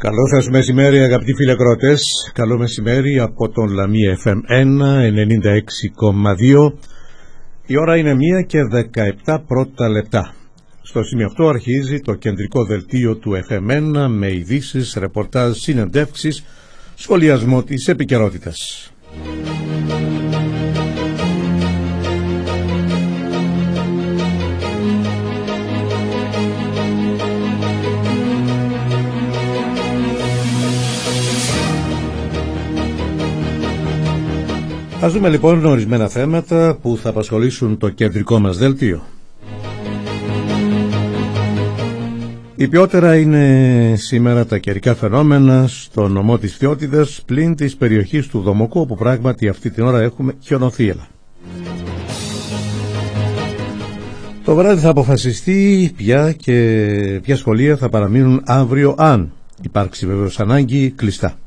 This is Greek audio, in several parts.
Καλό σας μεσημέρι αγαπητοί φίλοι ακροατές. Καλό μεσημέρι από τον Λαμία FM 96,2. Η ώρα είναι 1:17 πρώτα λεπτά. Στο σημείο αυτό αρχίζει το κεντρικό δελτίο του FM1 με ειδήσεις, ρεπορτάζ, συνεντεύξεις, σχολιασμό της επικαιρότητας. Ας δούμε λοιπόν ορισμένα θέματα που θα απασχολήσουν το κεντρικό μας δελτίο. Η ποιότερα είναι σήμερα τα καιρικά φαινόμενα στο νομό της Φθιώτιδας πλην της περιοχής του Δομοκού, όπου πράγματι αυτή την ώρα έχουμε χιονοθύελα. Το βράδυ θα αποφασιστεί ποια σχολεία θα παραμείνουν αύριο, αν υπάρξει βεβαίως ανάγκη, κλειστά.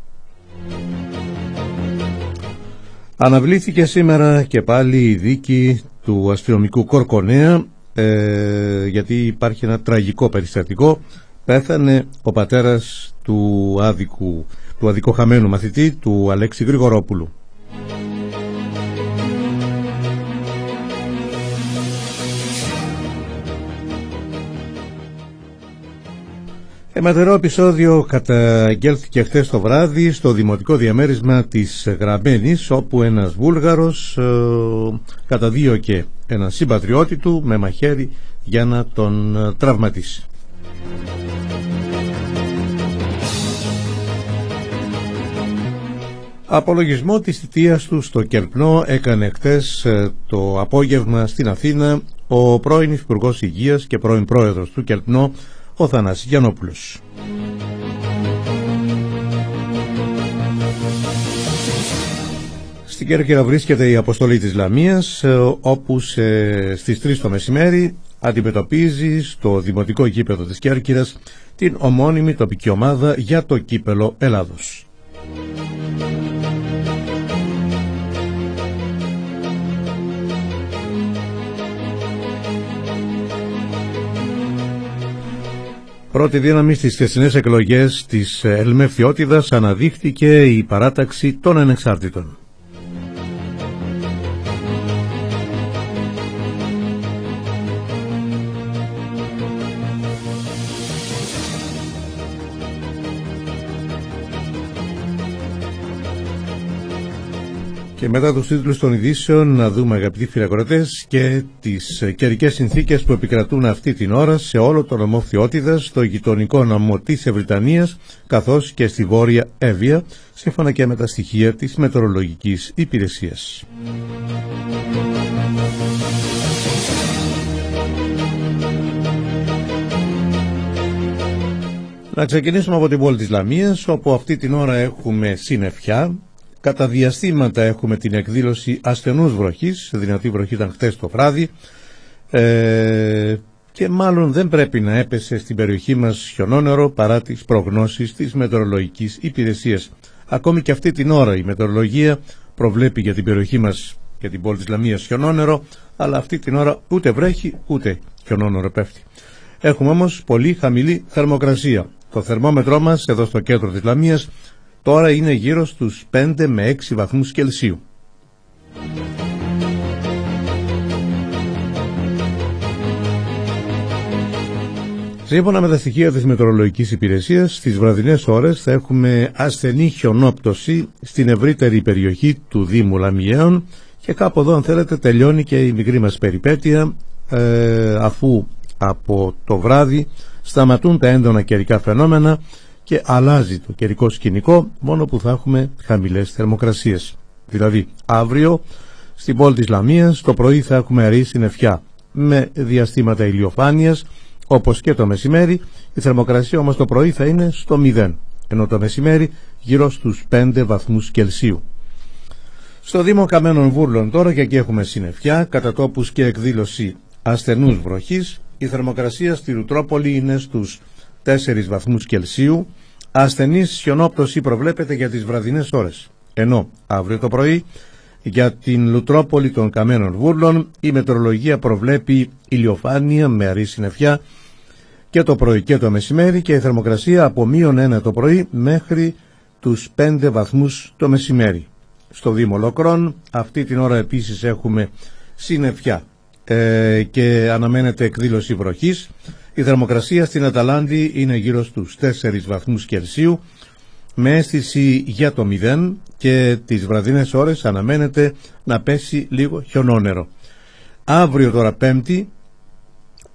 Αναβλήθηκε σήμερα και πάλι η δίκη του αστυνομικού Κορκονέα, γιατί υπάρχει ένα τραγικό περιστατικό. Πέθανε ο πατέρας του αδικοχαμένου μαθητή, του Αλέξη Γρηγορόπουλου. Αιματερό επεισόδιο καταγγέλθηκε χθες το βράδυ στο δημοτικό διαμέρισμα της Γραμμένης, όπου ένας Βούλγαρος καταδίωκε έναν συμπατριώτη του με μαχαίρι για να τον τραυματίσει. Απολογισμό της θητείας του στο Κερπνό έκανε χθες το απόγευμα στην Αθήνα ο πρώην Υπουργός Υγείας και πρώην Πρόεδρος του Κερπνό, ο Θανάσης Γιαννόπουλος. Στην Κέρκυρα βρίσκεται η αποστολή της Λαμίας, όπου στις 3 το μεσημέρι αντιμετωπίζει στο δημοτικό γήπεδο της Κέρκυρας την ομώνυμη τοπική ομάδα για το κύπελο Ελλάδος. Πρώτη δύναμη στις χθεσινές εκλογές της Ελμευθιώτιδας αναδείχθηκε η παράταξη των ανεξάρτητων. Και μετά τους τίτλους των ειδήσεων να δούμε, αγαπητοί φιλακροατές, και τις καιρικές συνθήκες που επικρατούν αυτή την ώρα σε όλο το νομό Φθιώτιδας, στο γειτονικό νομό της Ευρυτανίας, καθώς και στη Βόρεια Εύβοια, σύμφωνα και με τα στοιχεία της Μετεωρολογικής Υπηρεσίας. Να ξεκινήσουμε από την πόλη της Λαμίας, όπου αυτή την ώρα έχουμε συννεφιά. Κατά διαστήματα έχουμε την εκδήλωση ασθενούς βροχής, δυνατή βροχή ήταν χτες το βράδυ, και μάλλον δεν πρέπει να έπεσε στην περιοχή μας χιονόνερο παρά τις προγνώσεις της Μετεωρολογικής Υπηρεσίας. Ακόμη και αυτή την ώρα η μετεωρολογία προβλέπει για την περιοχή μας, για την πόλη της Λαμίας, χιονόνερο, αλλά αυτή την ώρα ούτε βρέχει ούτε χιονόνερο πέφτει. Έχουμε όμως πολύ χαμηλή θερμοκρασία. Το θερμόμετρό μας εδώ στο κέντρο της Λαμίας τώρα είναι γύρω στους 5 με 6 βαθμούς Κελσίου. Σύμφωνα με τα στοιχεία της Μετεωρολογικής Υπηρεσίας, στις βραδινές ώρες θα έχουμε ασθενή χιονόπτωση στην ευρύτερη περιοχή του Δήμου Λαμιαίων, και κάπου εδώ, αν θέλετε, τελειώνει και η μικρή μας περιπέτεια, αφού από το βράδυ σταματούν τα έντονα καιρικά φαινόμενα και αλλάζει το καιρικό σκηνικό, μόνο που θα έχουμε χαμηλές θερμοκρασίες. Δηλαδή αύριο στην πόλη της Λαμίας το πρωί θα έχουμε αερή συννεφιά με διαστήματα ηλιοφάνειας, όπως και το μεσημέρι. Η θερμοκρασία όμως το πρωί θα είναι στο 0, ενώ το μεσημέρι γύρω στους 5 βαθμούς Κελσίου. Στο Δήμο Καμένων Βούρλων τώρα, και εκεί έχουμε συννεφιά, κατά τόπους και εκδήλωση ασθενούς βροχής. Η θερμοκρασία στη Λουτρόπολη είναι στους 4 βαθμούς Κελσίου. Ασθενής χιονόπτωση προβλέπεται για τις βραδινές ώρες, ενώ αύριο το πρωί για την Λουτρόπολη των Καμένων Βούρλων η μετεωρολογία προβλέπει ηλιοφάνεια με αερή συννεφιά και το πρωί και το μεσημέρι, και η θερμοκρασία από -1 το πρωί μέχρι τους 5 βαθμούς το μεσημέρι. Στο Δήμο Λοκρών αυτή την ώρα επίσης έχουμε συννεφιά και αναμένεται εκδήλωση βροχής. Η θερμοκρασία στην Αταλάντη είναι γύρω στους 4 βαθμούς Κελσίου με αίσθηση για το 0, και τις βραδινές ώρες αναμένεται να πέσει λίγο χιονόνερο. Αύριο τώρα Πέμπτη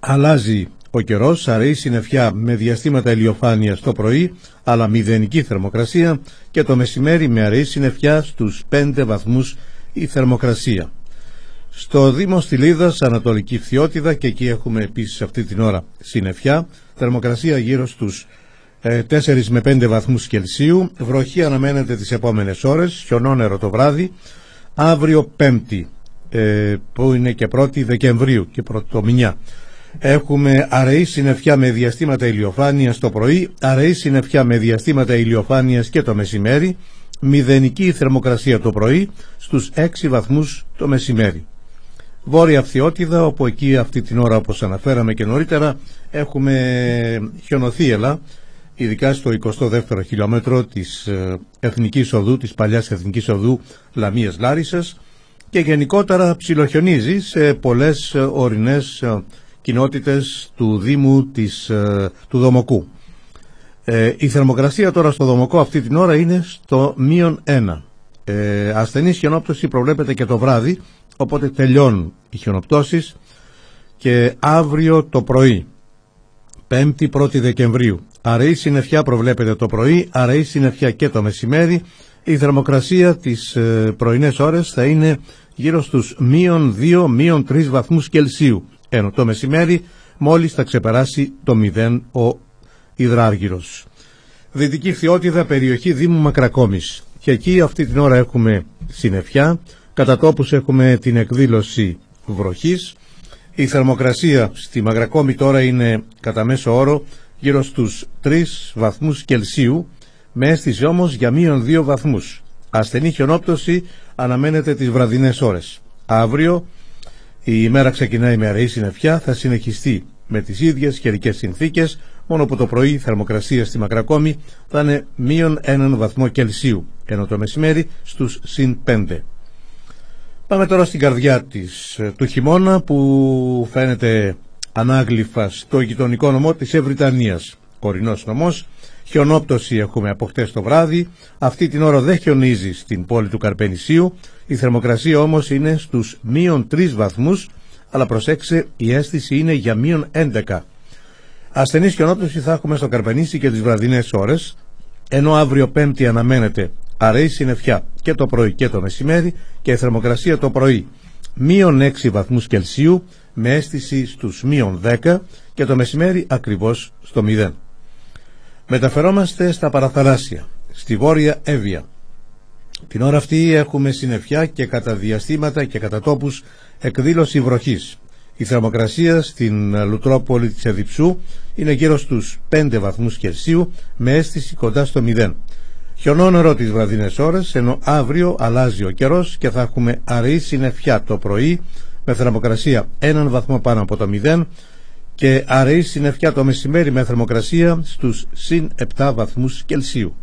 αλλάζει ο καιρός, αραιή συννεφιά με διαστήματα ηλιοφάνειας το πρωί, αλλά μηδενική θερμοκρασία, και το μεσημέρι με αραιή συννεφιά στους 5 βαθμούς η θερμοκρασία. Στο Δήμο Στυλίδας Ανατολική Φθιώτιδα, και εκεί έχουμε επίσης αυτή την ώρα συννεφιά, θερμοκρασία γύρω στους 4 με 5 βαθμούς Κελσίου. Βροχή αναμένεται τις επόμενες ώρες, χιονόνερο το βράδυ. Αύριο Πέμπτη, που είναι και 1η Δεκεμβρίου και πρωτομηνιά, έχουμε αραιή συννεφιά με διαστήματα ηλιοφάνειας το πρωί, αραιή συννεφιά με διαστήματα ηλιοφάνειας και το μεσημέρι, μηδενική θερμοκρασία το πρωί στους 6 βαθμούς το μεσημέρι. Βόρεια Φθιώτιδα, όπου εκεί αυτή την ώρα, όπως αναφέραμε και νωρίτερα, έχουμε χιονοθύελα, ειδικά στο 22ο χιλιόμετρο της Εθνικής Οδού, της παλιάς Εθνικής Οδού Λαμίας Λάρισσας, και γενικότερα ψιλοχιονίζει σε πολλές ορεινές κοινότητες του Δήμου του Δομοκού. Η θερμοκρασία τώρα στο Δομοκό αυτή την ώρα είναι στο -1. Ασθενής χιονόπτωση προβλέπεται και το βράδυ, οπότε τελειώνουν οι χιονοπτώσεις, και αύριο το πρωί, 5η 1η Δεκεμβρίου, αραιή συννεφιά προβλέπεται το πρωί, αραιή συννεφιά και το μεσημέρι. Η θερμοκρασία τις πρωινές ώρες θα είναι γύρω στους -2, -3 βαθμούς Κελσίου, ενώ το μεσημέρι μόλις θα ξεπεράσει το 0 ο υδράργυρος. Δυτική Φθιώτιδα, περιοχή Δήμου Μακρακόμης, και εκεί αυτή την ώρα έχουμε συννεφιά, κατά τόπους έχουμε την εκδήλωση βροχής. Η θερμοκρασία στη Μακρακόμη τώρα είναι κατά μέσο όρο γύρω στους 3 βαθμούς Κελσίου, με αίσθηση όμως για -2 βαθμούς. Ασθενή χιονόπτωση αναμένεται τις βραδινές ώρες. Αύριο η ημέρα ξεκινάει με αραιή συννεφιά, θα συνεχιστεί με τις ίδιες καιρικές συνθήκες, μόνο που το πρωί η θερμοκρασία στη Μακρακόμη θα είναι -1 βαθμό Κελσίου, ενώ το μεσημέρι στους +5. Πάμε τώρα στην καρδιά του χειμώνα, που φαίνεται ανάγλυφα στο γειτονικό νομό της Ευρυτανίας. Ορεινός νομός, χιονόπτωση έχουμε από χτες το βράδυ. Αυτή την ώρα δεν χιονίζει στην πόλη του Καρπενησίου. Η θερμοκρασία όμως είναι στους -3 βαθμούς, αλλά προσέξτε, η αίσθηση είναι για -11. Ασθενής χιονόπτωση θα έχουμε στο Καρπενήσι και τις βραδινές ώρες, ενώ αύριο Πέμπτη αναμένεται αραιή συννεφιά και το πρωί και το μεσημέρι, και η θερμοκρασία το πρωί -6 βαθμούς Κελσίου με αίσθηση στους -10, και το μεσημέρι ακριβώς στο 0. Μεταφερόμαστε στα παραθαλάσσια, στη Βόρεια Εύβοια. Την ώρα αυτή έχουμε συννεφιά και κατά διαστήματα και κατά τόπους εκδήλωση βροχής. Η θερμοκρασία στην Λουτρόπολη της Εδιψού είναι γύρω στους 5 βαθμούς Κελσίου με αίσθηση κοντά στο 0. Χιονόνερο τις βραδινές ώρες, ενώ αύριο αλλάζει ο καιρός και θα έχουμε αραιή συννεφιά το πρωί με θερμοκρασία 1 βαθμό πάνω από το 0, και αραιή συννεφιά το μεσημέρι με θερμοκρασία στους +7 βαθμούς Κελσίου.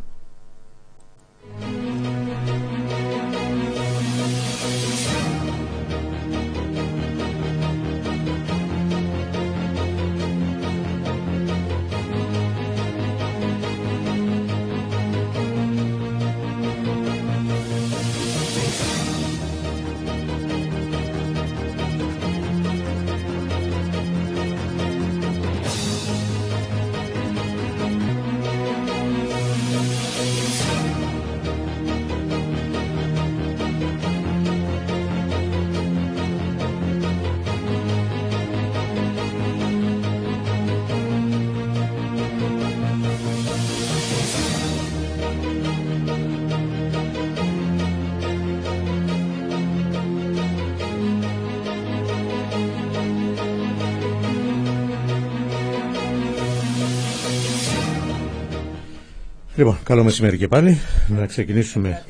Λοιπόν, καλό μεσημέρι και πάλι. Να ξεκινήσουμε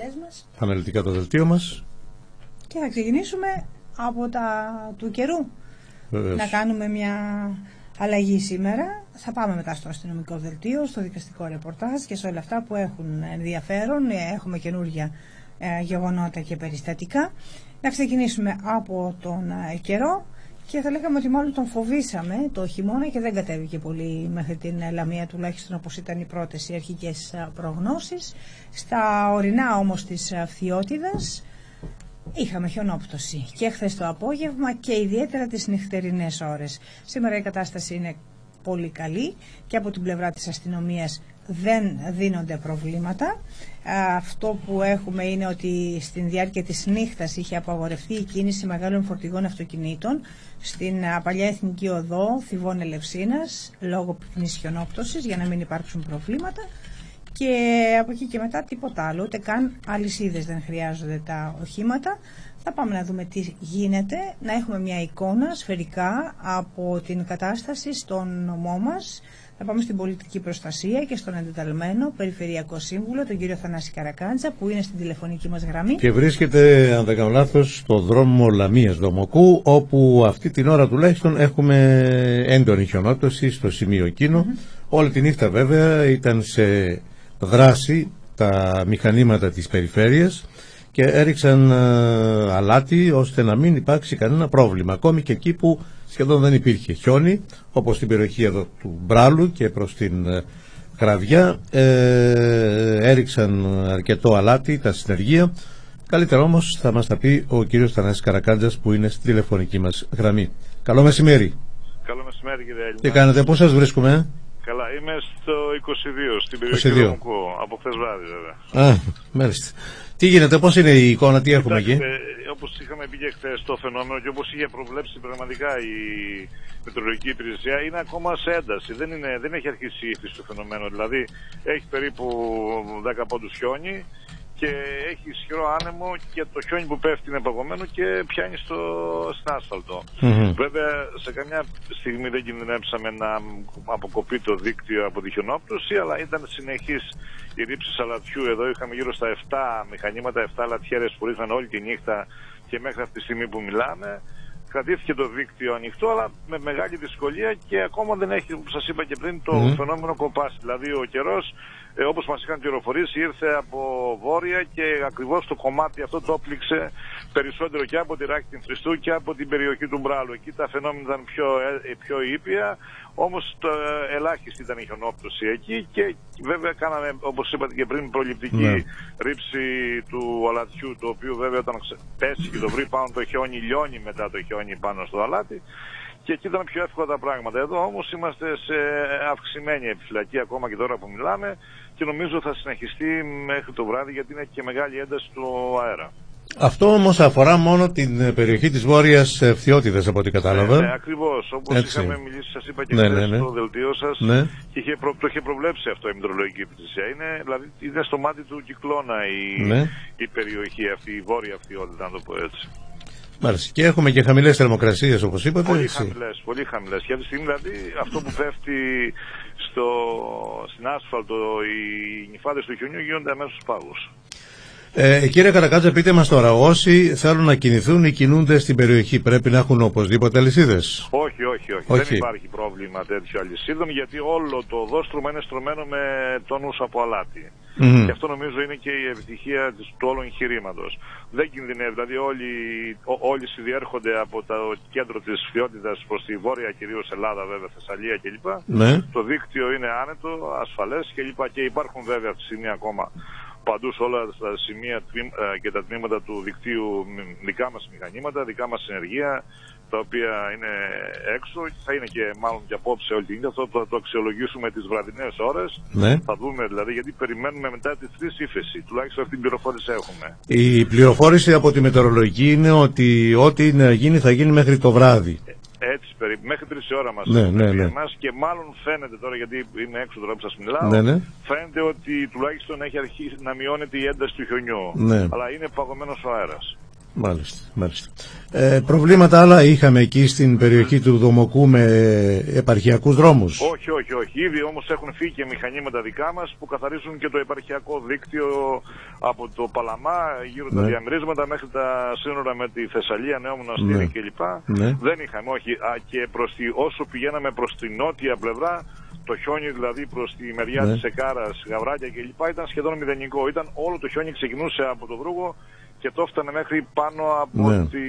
αναλυτικά το δελτίο μας. Και θα ξεκινήσουμε από του καιρού. Βεβαίως. Να κάνουμε μια αλλαγή σήμερα. Θα πάμε μετά στο αστυνομικό δελτίο, στο δικαστικό ρεπορτάζ και σε όλα αυτά που έχουν ενδιαφέρον. Έχουμε καινούργια γεγονότα και περιστατικά. Να ξεκινήσουμε από τον καιρό και θα λέγαμε ότι μάλλον τον φοβήσαμε το χειμώνα και δεν κατέβηκε πολύ μέχρι την Λαμία, τουλάχιστον όπως ήταν οι πρώτες οι αρχικές προγνώσεις. Στα ορεινά όμως της Φθιώτιδας είχαμε χιονόπτωση και χθες το απόγευμα και ιδιαίτερα τις νυχτερινές ώρες. Σήμερα η κατάσταση είναι πολύ καλή και από την πλευρά της αστυνομίας δεν δίνονται προβλήματα. Αυτό που έχουμε είναι ότι στην διάρκεια της νύχτας είχε απαγορευτεί η κίνηση μεγάλων φορτηγών αυτοκινήτων στην παλιά Εθνική Οδό Θηβών Ελευσίνας λόγω πιθανής χιονόπτωσης για να μην υπάρξουν προβλήματα. Και από εκεί και μετά τίποτα άλλο, ούτε καν αλυσίδες δεν χρειάζονται τα οχήματα. Θα πάμε να δούμε τι γίνεται, να έχουμε μια εικόνα σφαιρικά από την κατάσταση στον νομό μας. Θα πάμε στην πολιτική προστασία και στον εντεταλμένο Περιφερειακό Σύμβουλο, τον κύριο Θανάση Καρακάντζα, που είναι στην τηλεφωνική μας γραμμή. Και βρίσκεται, αν δεν κάνω λάθος, στο δρόμο Λαμίας Δομοκού, όπου αυτή την ώρα τουλάχιστον έχουμε έντονη χιονόπτωση στο σημείο εκείνο. Όλη τη νύχτα βέβαια ήταν σε δράση τα μηχανήματα της περιφέρειας και έριξαν αλάτι ώστε να μην υπάρξει κανένα πρόβλημα, ακόμη και εκεί που σχεδόν δεν υπήρχε χιόνι, όπως στην περιοχή εδώ του Μπράλου και προς την Κραβιά. Έριξαν αρκετό αλάτι τα συνεργεία. Καλύτερα όμως θα μας τα πει ο κύριος Θανάσης Καρακάντζας, που είναι στην τηλεφωνική μας γραμμή. Καλό μεσημέρι. Καλό μεσημέρι, κύριε Έλληνα. Τι κάνετε, πώς σας βρίσκουμε? Καλά, είμαι στο 22, στην περιοχή του Δομοκού, από χθες βράδυ βέβαια. Μάλιστα. Τι γίνεται, πώς είναι η εικόνα, τι έχουμε εκεί? Όπως είχαμε πει και χθες το φαινόμενο και όπως είχε προβλέψει πραγματικά η μετεωρολογική υπηρεσία, είναι ακόμα σε ένταση. Δεν έχει αρχίσει η ύφεση του φαινομένου. Δηλαδή έχει περίπου 10 πόντους χιόνι και έχει ισχυρό άνεμο και το χιόνι που πέφτει είναι παγωμένο και πιάνει στην άσφαλτο. Βέβαια σε καμιά στιγμή δεν κινδυνεύσαμε να αποκοπεί το δίκτυο από τη χιονόπτωση, αλλά ήταν συνεχής η ρήψη αλατιού. Εδώ είχαμε γύρω στα 7 μηχανήματα, 7 αλατιέρες που ρίχναν όλη τη νύχτα και μέχρι αυτή τη στιγμή που μιλάμε. Κρατήθηκε το δίκτυο ανοιχτό, αλλά με μεγάλη δυσκολία και ακόμα δεν έχει, όπως σας είπα και πριν, το φαινόμενο κοπάσει. Δηλαδή ο καιρός, όπως μας είχαν πληροφορήσει, ήρθε από βόρεια και ακριβώς το κομμάτι αυτό το όπληξε περισσότερο και από τη Ράκη την Χριστού και από την περιοχή του Μπράλου. Εκεί τα φαινόμενα ήταν πιο ήπια, όμως ελάχιστη ήταν η χιονόπτωση εκεί και βέβαια κάναμε, όπως είπατε και πριν, προληπτική ρήψη του αλατιού, το οποίο βέβαια όταν πέσει και το βρει πάνω το χιόνι, λιώνει μετά το χιόνι πάνω στο αλάτι. Και εκεί ήταν πιο εύκολα τα πράγματα. Εδώ όμως είμαστε σε αυξημένη επιφυλακή ακόμα και τώρα που μιλάμε και νομίζω θα συνεχιστεί μέχρι το βράδυ γιατί είναι και μεγάλη ένταση του αέρα. Αυτό όμως αφορά μόνο την περιοχή της Βόρειας Φθιώτιδας από ό,τι κατάλαβα. Ναι, ακριβώς. Όπως είχαμε μιλήσει, σας είπα και χθες στο δελτίο σας και το είχε προβλέψει αυτό η μετεωρολογική υπηρεσία. Δηλαδή είναι στο μάτι του κυκλώνα η περιοχή αυτή, η Βόρεια Φθιώτιδα, να το πω έτσι. Μάλιστα. Και έχουμε και χαμηλές θερμοκρασίες, όπως είπατε. Πολύ χαμηλές. Και αυτή τη στιγμή δηλαδή αυτό που πέφτει στην άσφαλτο, οι νυφάδες του χιονιού γίνονται αμέσως πάγους. Κύριε Καρακάντζα, πείτε μας τώρα, όσοι θέλουν να κινηθούν ή κινούνται στην περιοχή πρέπει να έχουν οπωσδήποτε αλυσίδες? Όχι. Δεν υπάρχει πρόβλημα τέτοιο αλυσίδων, γιατί όλο το οδόστρωμα είναι στρωμένο με τόνους από αλάτι. Και αυτό νομίζω είναι και η επιτυχία του όλου εγχειρήματος. Δεν κινδυνεύει, δηλαδή όλοι συνδιέρχονται από το κέντρο της Φθιώτιδας προς τη βόρεια, κυρίως Ελλάδα βέβαια, Θεσσαλία κλπ. Το δίκτυο είναι άνετο, ασφαλές κλπ. Και υπάρχουν βέβαια αυτή τη στιγμή ακόμα παντού σε όλα τα σημεία και τα τμήματα του δικτύου δικά μας μηχανήματα, δικά μας συνεργεία, τα οποία είναι έξω και θα είναι και μάλλον και απόψε όλη την νύχτα. Αυτό θα το αξιολογήσουμε τις βραδινές ώρες. Θα δούμε δηλαδή, γιατί περιμένουμε μετά τις 3 ύφεση. Τουλάχιστον αυτή την πληροφόρηση έχουμε. Η πληροφόρηση από τη μετεωρολογική είναι ότι ό,τι να γίνει θα γίνει μέχρι το βράδυ. Έτσι περίπου, μέχρι 3 η ώρα μας. Εμάς, και μάλλον φαίνεται τώρα, γιατί είμαι έξω τώρα που σας μιλάω, φαίνεται ότι τουλάχιστον έχει αρχίσει να μειώνεται η ένταση του χιονιού. Αλλά είναι παγωμένος ο αέρας. Μάλιστα. Προβλήματα άλλα είχαμε εκεί στην περιοχή του Δομοκού με επαρχιακούς δρόμους? Όχι. Ήδη όμως έχουν φύγει και μηχανήματα δικά μας που καθαρίζουν και το επαρχιακό δίκτυο από το Παλαμά, γύρω τα διαμερίσματα μέχρι τα σύνορα με τη Θεσσαλία, Νέο Μοναστήρι κλπ. Δεν είχαμε, όχι. Και όσο πηγαίναμε προς τη νότια πλευρά, το χιόνι δηλαδή προς τη μεριά της Εκάρας, Γαβράκια κλπ. Ήταν σχεδόν μηδενικό. Όλο το χιόνι ξεκινούσε από το Βρούγο και το έφτανε μέχρι πάνω από τη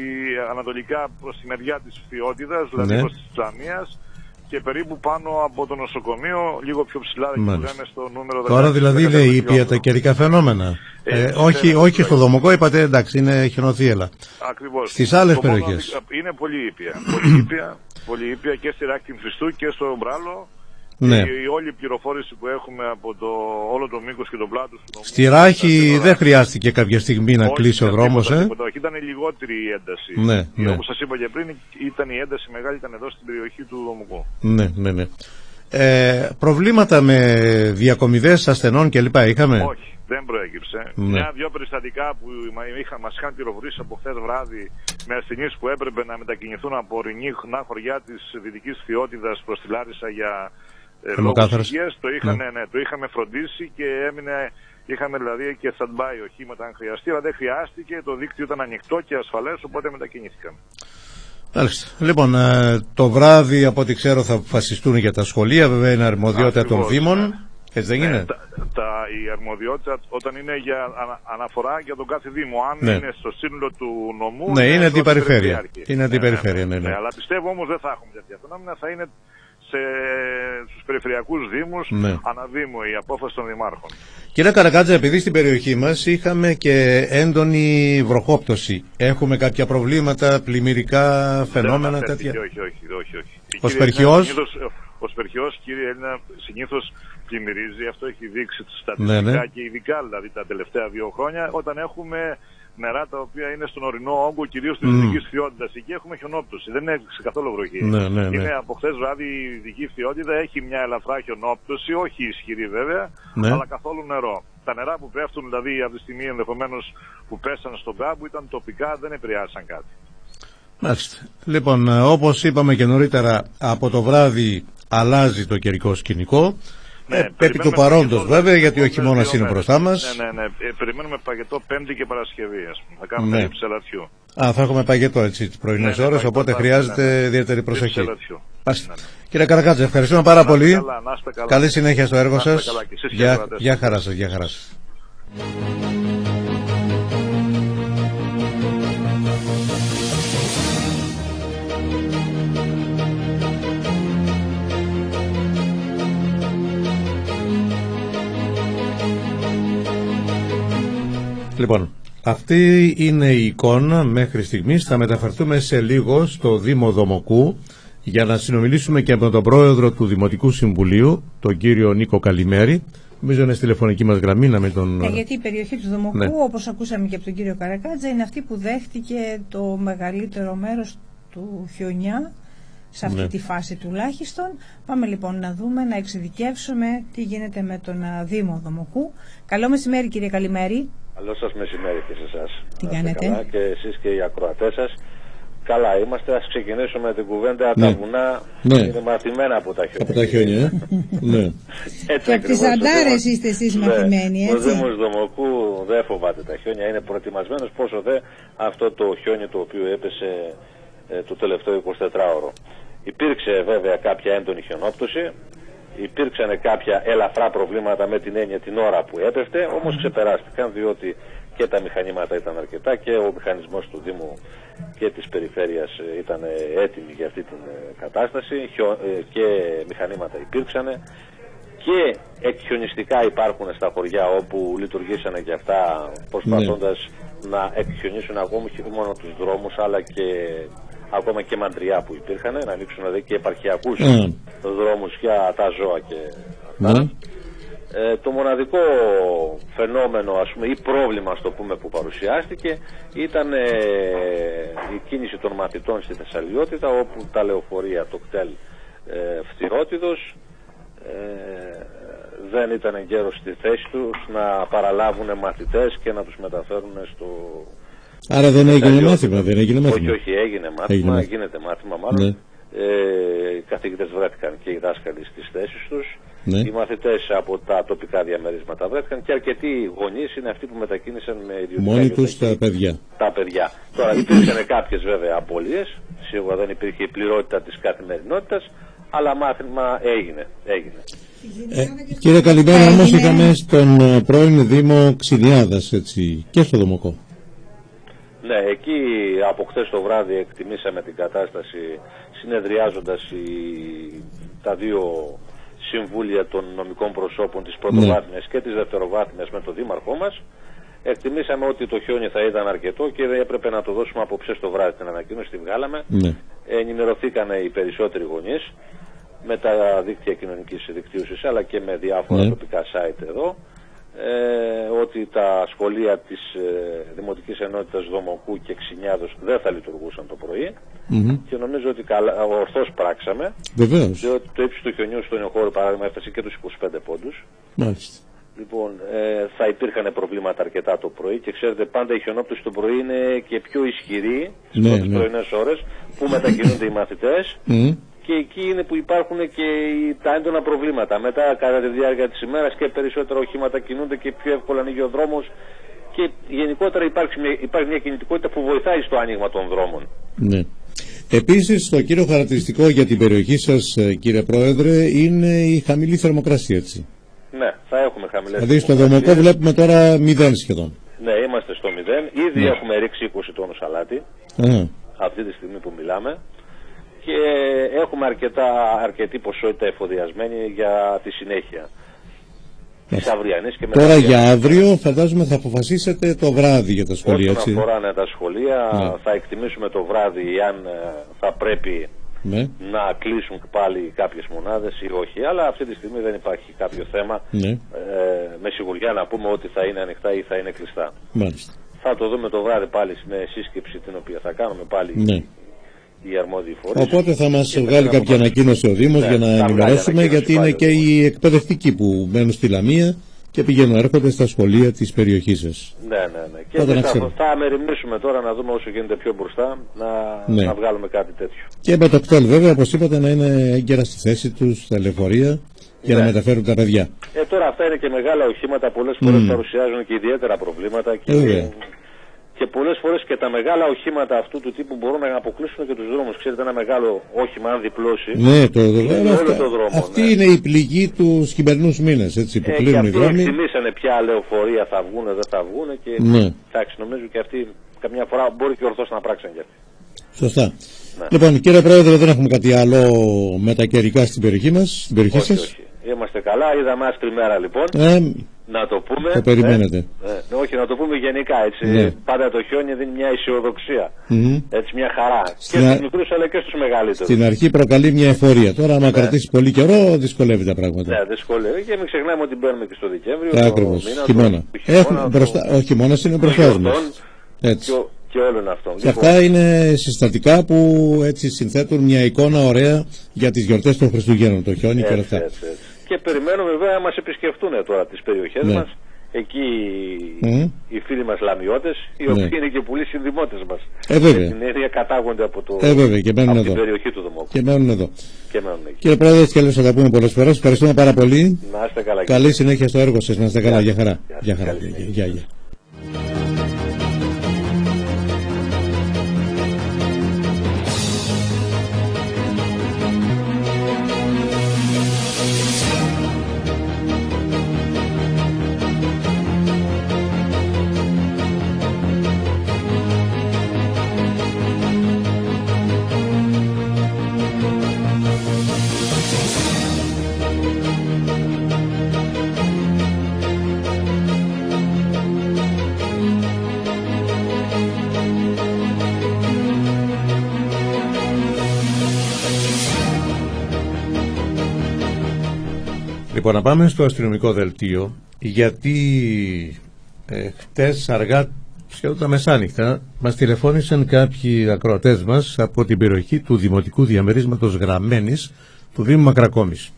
ανατολικά προς τη μεριά της Φθιώτιδας, δηλαδή προς της Τζαμίας, και περίπου πάνω από το νοσοκομείο, λίγο πιο ψηλά, που λέμε στο νούμερο 10. Τώρα δηλαδή λέει ήπια τα καιρικά φαινόμενα. Όχι στο Δομοκό, είπατε, εντάξει, είναι χιονοθύελα. Ακριβώς. Στις άλλες περιοχές. Είναι πολύ ήπια. Πολύ ήπια και στη Ράκη Χριστού και στο Μπράλο. Η όλη πληροφόρηση που έχουμε από όλο το μήκος και τον πλάτος του νομού. Στη Ράχη δεν χρειάστηκε κάποια στιγμή να κλείσει ο δρόμος. Ήταν λιγότερη η ένταση. Όπως σας είπα και πριν, η ένταση μεγάλη ήταν εδώ στην περιοχή του Δομοκού. Ναι. Προβλήματα με διακομιδές ασθενών κλπ. Είχαμε? Όχι, δεν προέκυψε. Μια-δυο περιστατικά που μας είχαν πληροφορήσει από χθες βράδυ με ασθενείς που έπρεπε να μετακινηθούν από ορεινά χωριά της Δυτικής Φθιώτιδας προς τη Λάρισα για λόγους υγείας, το είχαμε φροντίσει και είχαμε δηλαδή και stand-by οχήματα αν χρειαστεί, αλλά δεν χρειάστηκε, το δίκτυο ήταν ανοιχτό και ασφαλές, οπότε μετακινήθηκαν. Μάλιστα. Λοιπόν, το βράδυ από ό,τι ξέρω θα αποφασιστούν για τα σχολεία, βέβαια είναι αρμοδιότητα των Δήμων. Έτσι δεν είναι? Η αρμοδιότητα όταν είναι για αναφορά για τον κάθε Δήμο, αν είναι στο σύνολο του νομού. Ναι, είναι αντιπεριφέρεια. Είναι αντιπεριφέρεια, ναι. Αλλά πιστεύω όμως δεν θα έχουμε τέτοια φαινόμενα, θα είναι στους περιφερειακούς δήμους, αναδήμου η απόφαση των δημάρχων. Κύριε Καρακάτζα, επειδή στην περιοχή μας είχαμε και έντονη βροχόπτωση, έχουμε κάποια προβλήματα, πλημμυρικά φαινόμενα, τέτοια? Όχι. Ο Σπερχιός? Ο Σπερχιός, κύριε Έλληνα, συνήθως πλημμυρίζει, αυτό έχει δείξει στατιστικά και ειδικά δηλαδή τα τελευταία 2 χρόνια, όταν έχουμε νερά τα οποία είναι στον ορεινό όγκο, κυρίως της Δυτικής Φθιώτιδας. Εκεί έχουμε χιονόπτωση, δεν είναι καθόλου βροχή. Είναι από χθες βράδυ η Δυτική Φθιώτιδα, έχει μια ελαφρά χιονόπτωση, όχι ισχυρή βέβαια, αλλά καθόλου νερό. Τα νερά που πέφτουν δηλαδή από τη στιγμή ενδεχομένως που πέσαν στον κάμπο ήταν τοπικά, δεν επηρεάσαν κάτι. Μάλιστα. Λοιπόν, όπως είπαμε και νωρίτερα, από το βράδυ αλλάζει το καιρικό σκηνικό. Επί του παρόντος βέβαια, γιατί ο χειμώνας είναι μπροστά μας. Ναι. Περιμένουμε παγετό Πέμπτη και Παρασκευή, ας πούμε. Θα κάνουμε έλλειψη ελατιού. Θα έχουμε παγετό έτσι τις πρωινές ώρες, οπότε χρειάζεται ιδιαίτερη προσοχή. Κύριε Καρακάτζα, ευχαριστούμε πάρα πολύ. Καλή συνέχεια στο έργο σας. Γεια χαρά σας. Λοιπόν, αυτή είναι η εικόνα μέχρι στιγμής. Θα μεταφερθούμε σε λίγο στο Δήμο Δομοκού για να συνομιλήσουμε και με τον πρόεδρο του Δημοτικού Συμβουλίου, τον κύριο Νίκο Καλημέρη. Νομίζω είναι στη τηλεφωνική μας γραμμή να με τον... γιατί η περιοχή του Δομοκού, όπως ακούσαμε και από τον κύριο Καρακάτζα, είναι αυτή που δέχτηκε το μεγαλύτερο μέρος του χιονιά, σε αυτή τη φάση τουλάχιστον. Πάμε λοιπόν να δούμε, να εξειδικεύσουμε τι γίνεται με τον Δήμο Δομοκού. Καλό μεσημέρι κύριε Καλημέρη. Καλό σας μεσημέρι και σε εσάς. Τι κάνετε? Καλά, και εσείς και οι ακροατές σας. Καλά είμαστε, ας ξεκινήσουμε την κουβέντα. Τα βουνά είναι μαθημένα από τα χιόνια. Από τα χιόνια, ναι. Και από τις αντάρες είστε εσείς μαθημένοι, έτσι. Ο Δήμος Δομοκού δεν φοβάται τα χιόνια, είναι προετοιμασμένος, πόσο δε αυτό το χιόνι το οποίο έπεσε το τελευταίο 24ωρο. Υπήρξε βέβαια κάποια έντονη χιονόπτωση, υπήρξαν κάποια ελαφρά προβλήματα με την έννοια την ώρα που έπεφτε, όμως ξεπεράστηκαν διότι και τα μηχανήματα ήταν αρκετά και ο μηχανισμός του Δήμου και της Περιφέρειας ήταν έτοιμοι για αυτή την κατάσταση και μηχανήματα υπήρξαν και εκχιονιστικά υπάρχουν στα χωριά όπου λειτουργήσανε και αυτά προσπαθώντας να εκχιονίσουν ακόμα και μόνο τους δρόμους αλλά και ακόμα και μαντριά που υπήρχαν, να ανοίξουν δηλαδή και επαρχιακούς δρόμους για τα ζώα και αυτά. Το μοναδικό φαινόμενο, ας πούμε, ή πρόβλημα, στο πούμε, που παρουσιάστηκε ήταν η κίνηση των μαθητών στη Θεσσαλιότητα, όπου τα λεωφορεία, το κτέλ Φθιώτιδος δεν ήταν εγκαίρος στη θέση τους να παραλάβουν μαθητές και να τους μεταφέρουν Άρα δεν έγινε μάθημα, δεν έγινε μάθημα. Όχι, έγινε μάθημα, γίνεται μάθημα μάλλον. Ναι. Οι καθηγητές βρέθηκαν και οι δάσκαλοι στις θέσεις τους. Ναι. Οι μαθητές από τα τοπικά διαμερίσματα βρέθηκαν και αρκετοί γονείς είναι αυτοί που μετακίνησαν με ιδιωτικά. Μόνοι τους τα παιδιά. Τα παιδιά. Τώρα υπήρξαν κάποιες βέβαια απώλειες. Σίγουρα δεν υπήρχε η πληρότητα της καθημερινότητας, αλλά μάθημα έγινε. Κύριε καλημέρα, όμως είχαμε στον πρώην Δήμο Ξιδιάδας, έτσι, και στο Δομοκό. Ναι, εκεί από χθες το βράδυ εκτιμήσαμε την κατάσταση συνεδριάζοντας τα δύο συμβούλια των νομικών προσώπων της πρωτοβάθμιας και της δευτεροβάθμιας με τον δήμαρχό μας. Εκτιμήσαμε ότι το χιόνι θα ήταν αρκετό και δεν έπρεπε να το δώσουμε απόψε το βράδυ. Την ανακοίνωση τη βγάλαμε. Ναι. Ενημερωθήκαν οι περισσότεροι γονείς με τα δίκτυα κοινωνικής δικτύωσης αλλά και με διάφορα τοπικά site εδώ. Ότι τα σχολεία της Δημοτικής Ενότητας Δομοκού και Ξινιάδος δεν θα λειτουργούσαν το πρωί και νομίζω ότι ορθώς πράξαμε. Βεβαίως. Διότι το ύψος του χιονιού στον Ιωχώρο παράδειγμα έφτασε και τους 25 πόντους. Μάλιστα. Λοιπόν, θα υπήρχαν προβλήματα αρκετά το πρωί και ξέρετε πάντα η χιονόπτωση το πρωί είναι και πιο ισχυρή στις πρώτες πρωινές ώρες που μετακινούνται οι μαθητές. Και εκεί είναι που υπάρχουν και τα έντονα προβλήματα. Μετά, κατά τη διάρκεια της ημέρας και περισσότερα οχήματα κινούνται και πιο εύκολα ανοίγει ο δρόμος. Και γενικότερα υπάρχει μια κινητικότητα που βοηθάει στο άνοιγμα των δρόμων. Ναι. Επίσης, το κύριο χαρακτηριστικό για την περιοχή σας, κύριε Πρόεδρε, είναι η χαμηλή θερμοκρασία, έτσι. Ναι, θα έχουμε χαμηλές. Δηλαδή, στο Δομοκό βλέπουμε τώρα 0 σχεδόν. Ναι, είμαστε στο 0. Ήδη έχουμε ρίξει 20 τόνους αλάτι. Αυτή τη στιγμή που μιλάμε. Και έχουμε αρκετή ποσότητα εφοδιασμένη για τη συνέχεια της αυριανής και τώρα για αύριο φαντάζομαι θα αποφασίσετε το βράδυ για τα σχολεία. Όσον αφορά τα σχολεία θα εκτιμήσουμε το βράδυ αν θα πρέπει να κλείσουν πάλι κάποιες μονάδες ή όχι, αλλά αυτή τη στιγμή δεν υπάρχει κάποιο θέμα με σιγουριά να πούμε ότι θα είναι ανοιχτά ή θα είναι κλειστά. Μάλιστα. Θα το δούμε το βράδυ πάλι με σύσκεψη την οποία θα κάνουμε πάλι οι αρμόδιοι φορείς. Οπότε θα μας βγάλει κάποια ανακοίνωση ο Δήμος για να ενημερώσουμε, γιατί είναι και οι εκπαιδευτικοί που μένουν στη Λαμία και πηγαίνουν έρχονται στα σχολεία της περιοχής σας. Ναι. Και θα μεριμνήσουμε τώρα να δούμε όσο γίνεται πιο μπροστά να βγάλουμε κάτι τέτοιο. Και με το κτέλ βέβαια, όπως είπατε, να είναι έγκαιρα στη θέση τους τα λεωφορεία για να μεταφέρουν τα παιδιά. Τώρα αυτά είναι και μεγάλα οχήματα, πολλές φορές παρουσιάζουν και ιδιαίτερα προβλήματα και πολλές φορές και τα μεγάλα οχήματα αυτού του τύπου μπορούν να αποκλείσουν και τους δρόμους. Ξέρετε, ένα μεγάλο όχημα αν διπλώσει όλο το δρόμο. Αυτή είναι η πληγή του χειμερινούς μήνες, έτσι, που κλείνουν οι δρόμοι. Εκτιμήσανε ποια λεωφορεία θα βγουν, δεν θα βγουν και εντάξει, νομίζω και αυτοί καμιά φορά μπορεί και ορθώς να πράξουν κι αυτοί. Σωστά. Λοιπόν, κύριε Πρόεδρε, δεν έχουμε κάτι άλλο με τα καιρικά στην περιοχή μας, στην περιοχή σας. Όχι. Είμαστε καλά, είδαμε άσπρη μέρα λοιπόν. Να το πούμε. Το περιμένετε. Όχι, να το πούμε γενικά έτσι. Πάντα το χιόνι δίνει μια αισιοδοξία. Έτσι, μια χαρά. Και στους μικρούς αλλά και στους μεγαλύτερους. Στην αρχή προκαλεί μια εφορία. Τώρα, άμα κρατήσει πολύ καιρό, δυσκολεύει τα πράγματα. Ναι, δυσκολεύει. Και μην ξεχνάμε ότι μπαίνουμε και στο Δεκέμβριο. Ακριβώς. Χειμώνα. Ο χειμώνας είναι μπροστά μας. Έτσι. Και όλων αυτών. Και αυτά είναι συστατικά που έτσι συνθέτουν μια εικόνα ωραία για τις γιορτές των Χριστουγέννων, το χιόνι και όλα αυτά. Και περιμένουμε βέβαια να μας επισκεφτούν τώρα τις περιοχές μας. Εκεί οι φίλοι μας λαμιώτες, οι οποίοι είναι και πολλοί συνδημότες μας. Βέβαια. Την έννοια κατάγονται από την περιοχή του Δομοκού. Και μένουν εδώ. Κύριε Πρόεδρε, έτσι κι αλλιώς θα τα πούμε πολλές φορές. Ευχαριστούμε πάρα πολύ. Να είστε καλά. Καλή συνέχεια στο έργο σας. Να είστε καλά. Γεια χαρά. Γεια. Λοιπόν, να πάμε στο αστυνομικό δελτίο, γιατί χτες αργά, σχεδόν τα μεσάνυχτα, μας τηλεφώνησαν κάποιοι ακροατές μας από την περιοχή του Δημοτικού Διαμερίσματος Γραμμένης του Δήμου Μακρακόμης.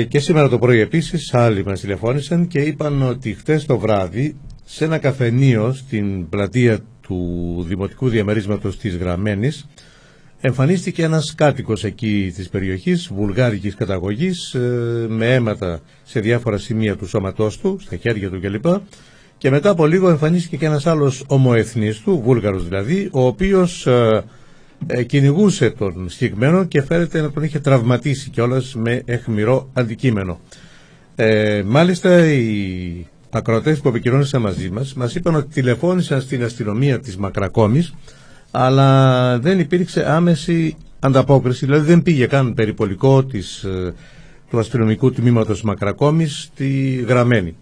Και σήμερα το πρωί επίσης άλλοι μας τηλεφώνησαν και είπαν ότι χτες το βράδυ σε ένα καφενείο στην πλατεία του Δημοτικού Διαμερίσματος της Γραμμένης εμφανίστηκε ένας κάτοικος εκεί της περιοχής, βουλγάρικης καταγωγής, με αίματα σε διάφορα σημεία του σώματός του, στα χέρια του κλπ. Και μετά από λίγο εμφανίστηκε και ένας άλλος ομοεθνής του, Βούλγαρος δηλαδή, ο οποίος κυνηγούσε τον συγκεκριμένο και φέρεται να τον είχε τραυματίσει κιόλας με αιχμηρό αντικείμενο. Μάλιστα οι ακροατές που επικοινώνησαν μαζί μας είπαν ότι τηλεφώνησαν στην αστυνομία της Μακρακόμης, αλλά δεν υπήρξε άμεση ανταπόκριση, δηλαδή δεν πήγε καν περιπολικό του αστυνομικού τμήματος Μακρακόμης στη Γραμμένη.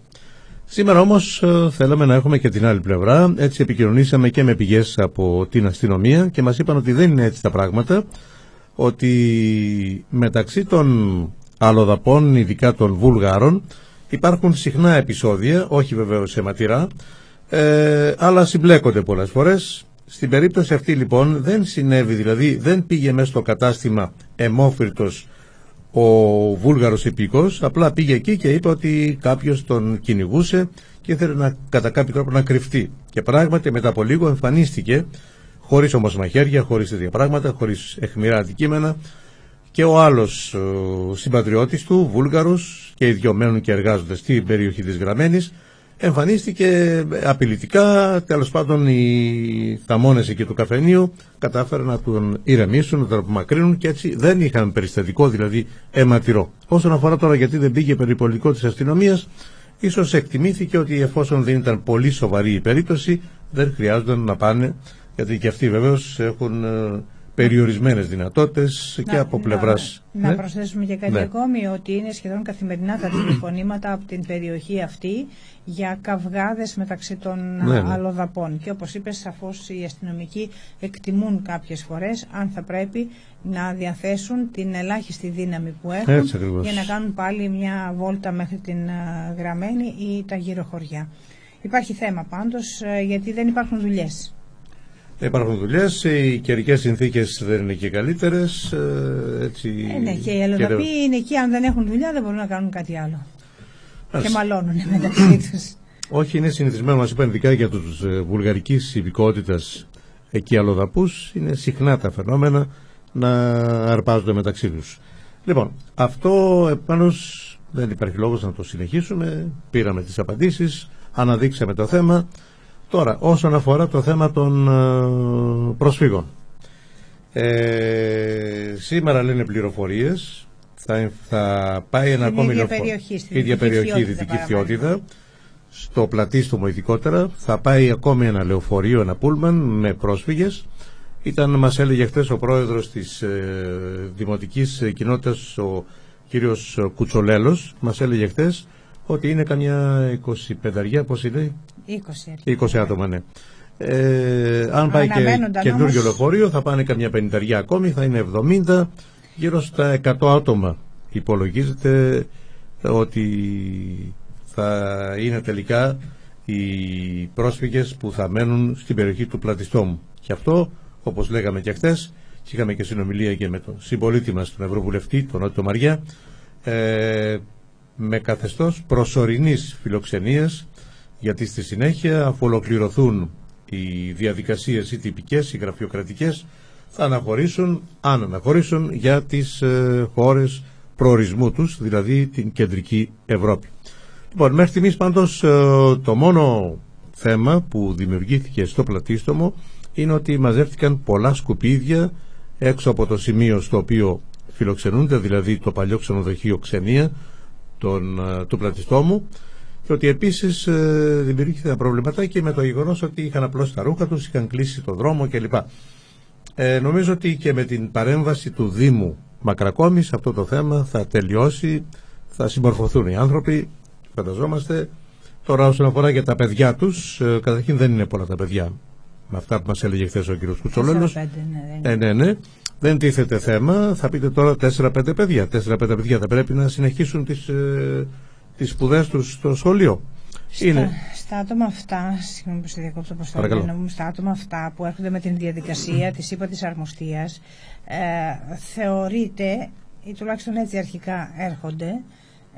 Σήμερα όμως θέλαμε να έχουμε και την άλλη πλευρά, έτσι επικοινωνήσαμε και με πηγές από την αστυνομία και μας είπαν ότι δεν είναι έτσι τα πράγματα, ότι μεταξύ των αλλοδαπών, ειδικά των Βουλγάρων, υπάρχουν συχνά επεισόδια, όχι βεβαίως αιματηρά, αλλά συμπλέκονται πολλές φορές. Στην περίπτωση αυτή λοιπόν δεν συνέβη, δηλαδή δεν πήγε μέσα στο κατάστημα αιμόφυρτος ο Βούλγαρος υπήκος, απλά πήγε εκεί και είπε ότι κάποιος τον κυνηγούσε και ήθελε κατά κάποιο τρόπο να κρυφτεί. Και πράγματι μετά από λίγο εμφανίστηκε, χωρίς όμως μαχαίρια, χωρίς τέτοια πράγματα, χωρίς αιχμηρά αντικείμενα, και ο άλλος συμπατριώτης του, Βούλγαρος, και οι δυο μένουν και εργάζονται στην περιοχή της Γραμμένης. Εμφανίστηκε απειλητικά, τέλος πάντων οι θαμώνες εκεί του καφενείου κατάφεραν να τον ηρεμήσουν, να τον απομακρύνουν και έτσι δεν είχαν περιστατικό, δηλαδή αιματηρό. Όσον αφορά τώρα γιατί δεν πήγε περιπολικό της αστυνομίας, ίσως εκτιμήθηκε ότι εφόσον δεν ήταν πολύ σοβαρή η περίπτωση δεν χρειάζονταν να πάνε, γιατί και αυτοί βεβαίως έχουν περιορισμένες δυνατότητες και από πλευράς. Να προσθέσουμε και κάτι ακόμη, ότι είναι σχεδόν καθημερινά τα τηλεφωνήματα από την περιοχή αυτή για καυγάδες μεταξύ των αλλοδαπών. Και όπως είπες, σαφώς οι αστυνομικοί εκτιμούν κάποιες φορές αν θα πρέπει να διαθέσουν την ελάχιστη δύναμη που έχουν για να κάνουν πάλι μια βόλτα μέχρι την Γραμμένη ή τα γύρω χωριά. Υπάρχει θέμα πάντως, γιατί δεν υπάρχουν δουλειές. Υπάρχουν δουλειές, οι καιρικές συνθήκες δεν είναι και καλύτερες. Ναι, και οι αλλοδαποί είναι εκεί, αν δεν έχουν δουλειά δεν μπορούν να κάνουν κάτι άλλο. Και μαλώνουν μεταξύ τους. Όχι, είναι συνηθισμένο, μας είπαν, ειδικά για τους βουλγαρικής υπηκότητας εκεί αλλοδαπούς, είναι συχνά τα φαινόμενα να αρπάζονται μεταξύ τους. Λοιπόν, αυτό επάνως δεν υπάρχει λόγος να το συνεχίσουμε, πήραμε τις απαντήσεις, αναδείξαμε το θέμα. Τώρα, όσον αφορά το θέμα των προσφύγων, σήμερα λένε πληροφορίες, θα πάει ένα ακόμη λεωφορείο, στην ίδια περιοχή, Δυτική Φθιώτιδα, στο Πλατίστομο ειδικότερα, θα πάει ακόμη ένα λεωφορείο, ένα πούλμαν με πρόσφυγες. Μας έλεγε χθες ο πρόεδρος της Δημοτικής Κοινότητας, ο κύριος Κουτσολέλος, μας έλεγε χθες ότι είναι καμιά 25, πώς είναι? 20 άτομα, ναι. Αν πάει και καινούργιο λεωφορείο θα πάνε καμιά 50 ακόμη, θα είναι 70, γύρω στα 100 άτομα υπολογίζεται ότι θα είναι τελικά οι πρόσφυγες που θα μένουν στην περιοχή του Πλατιστόμου. Και αυτό, όπως λέγαμε και χθες, και είχαμε και συνομιλία και με τον συμπολίτη μας, τον Ευρωβουλευτή, τον Νότιο Μαριά, με καθεστώς προσωρινής φιλοξενίας, γιατί στη συνέχεια, αφού ολοκληρωθούν οι διαδικασίες οι τυπικές, οι γραφειοκρατικές, θα αναχωρήσουν, αν αναχωρήσουν, για τις χώρες προορισμού τους, δηλαδή την κεντρική Ευρώπη. Λοιπόν, μέχρι στιγμής πάντως το μόνο θέμα που δημιουργήθηκε στο Πλατίστομο είναι ότι μαζεύτηκαν πολλά σκουπίδια έξω από το σημείο στο οποίο φιλοξενούνται, δηλαδή το παλιό ξενοδοχείο Ξενία του Πλατιστόμου, και ότι επίσης δημιουργήθηκε ένα προβληματάκι με το γεγονός ότι είχαν απλώσει τα ρούχα τους, είχαν κλείσει το δρόμο κλπ. Νομίζω ότι και με την παρέμβαση του Δήμου Μακρακόμης αυτό το θέμα θα τελειώσει, θα συμμορφωθούν οι άνθρωποι, φανταζόμαστε. Τώρα όσον αφορά για τα παιδιά τους, καταρχήν δεν είναι πολλά τα παιδιά, με αυτά που μας έλεγε χθες ο κ. Κουτσολέλος. Ναι. Δεν τίθεται θέμα, θα πείτε τώρα 4-5 παιδιά. 4-5 παιδιά θα πρέπει να συνεχίσουν τις σπουδές τους στο σχολείο. Στα άτομα αυτά, συγγνώμη που σε διακόψω προς το λόγο, στα άτομα αυτά που έρχονται με την διαδικασία της ύπατης αρμοστίας, θεωρείται, ή τουλάχιστον έτσι αρχικά έρχονται,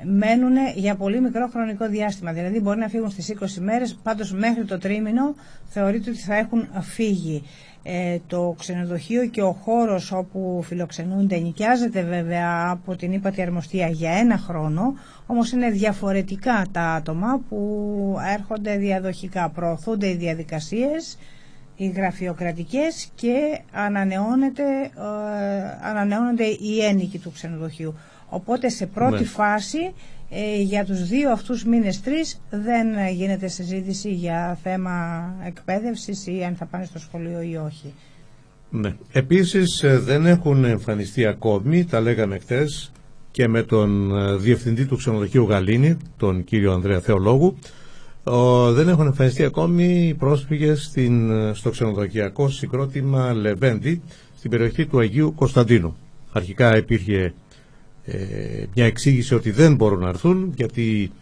μένουν για πολύ μικρό χρονικό διάστημα. Δηλαδή μπορεί να φύγουν στις 20 μέρες, πάντως μέχρι το τρίμηνο θεωρείται ότι θα έχουν φύγει. Το ξενοδοχείο και ο χώρος όπου φιλοξενούνται νοικιάζεται βέβαια από την ύπατη αρμοστία για 1 χρόνο, όμως είναι διαφορετικά τα άτομα που έρχονται διαδοχικά. Προωθούνται οι διαδικασίες, οι γραφειοκρατικές, και ανανεώνονται οι ένοικοι του ξενοδοχείου. Οπότε σε πρώτη φάση για τους 2 αυτούς μήνες, 3, δεν γίνεται συζήτηση για θέμα εκπαίδευσης ή αν θα πάνε στο σχολείο ή όχι. Ναι. Επίσης δεν έχουν εμφανιστεί ακόμη, τα λέγαμε χτες και με τον διευθυντή του ξενοδοχείου Γαλήνη, τον κύριο Ανδρέα Θεολόγου, δεν έχουν εμφανιστεί ακόμη οι πρόσφυγες στο ξενοδοχειακό συγκρότημα Λεβέντη στην περιοχή του Αγίου Κωνσταντίνου. Αρχικά υπήρχε μια εξήγηση ότι δεν μπορούν να έρθουν, γιατί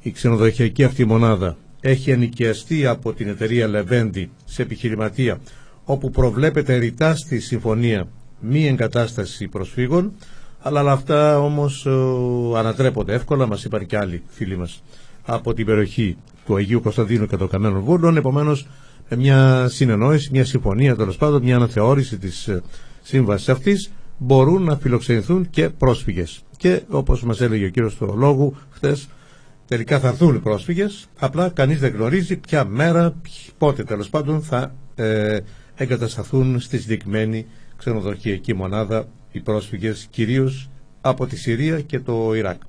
η ξενοδοχειακή αυτή μονάδα έχει ενοικιαστεί από την εταιρεία Λεβέντη σε επιχειρηματία, όπου προβλέπεται ρητά στη συμφωνία μη εγκατάσταση προσφύγων, αλλά αυτά όμως ανατρέπονται εύκολα, μας είπαν και άλλοι φίλοι μας από την περιοχή του Αγίου Κωνσταντίνου και των Καμένων Βούρνων. Επομένως, μια συνεννόηση, μια συμφωνία, τέλος πάντων μια αναθεώρηση της σύμβασης αυτής, μπορούν να φιλοξενηθούν και πρόσφυγες. Και όπως μας έλεγε ο κύριος Θεολόγου χθες, τελικά θα έρθουν οι πρόσφυγες, απλά κανείς δεν γνωρίζει ποια μέρα, πότε τέλος πάντων θα εγκατασταθούν στη συγκεκριμένη ξενοδοχειακή μονάδα οι πρόσφυγες, κυρίως από τη Συρία και το Ιράκ.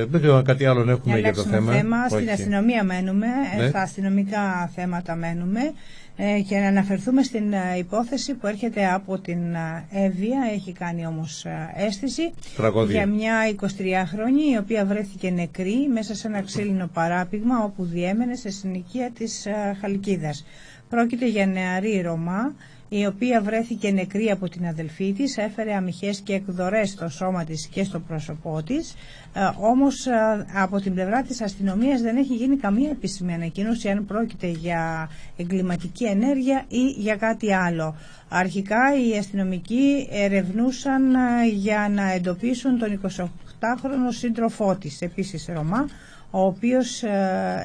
Δεν ξέρω αν κάτι άλλο έχουμε για το θέμα. Στην αστυνομία μένουμε, στα αστυνομικά θέματα μένουμε, και να αναφερθούμε στην υπόθεση που έρχεται από την Εύβοια. Έχει κάνει όμως αίσθηση για μια 23χρονη η οποία βρέθηκε νεκρή μέσα σε ένα ξύλινο παράπηγμα όπου διέμενε σε συνοικία της Χαλκίδας. Πρόκειται για νεαρή Ρωμά, η οποία βρέθηκε νεκρή από την αδελφή της, έφερε αμυχές και εκδορές στο σώμα της και στο πρόσωπό της, όμως από την πλευρά της αστυνομίας δεν έχει γίνει καμία επίσημη ανακοίνωση αν πρόκειται για εγκληματική ενέργεια ή για κάτι άλλο. Αρχικά οι αστυνομικοί ερευνούσαν για να εντοπίσουν τον 28χρονο σύντροφό της, επίσης Ρωμά, ο οποίος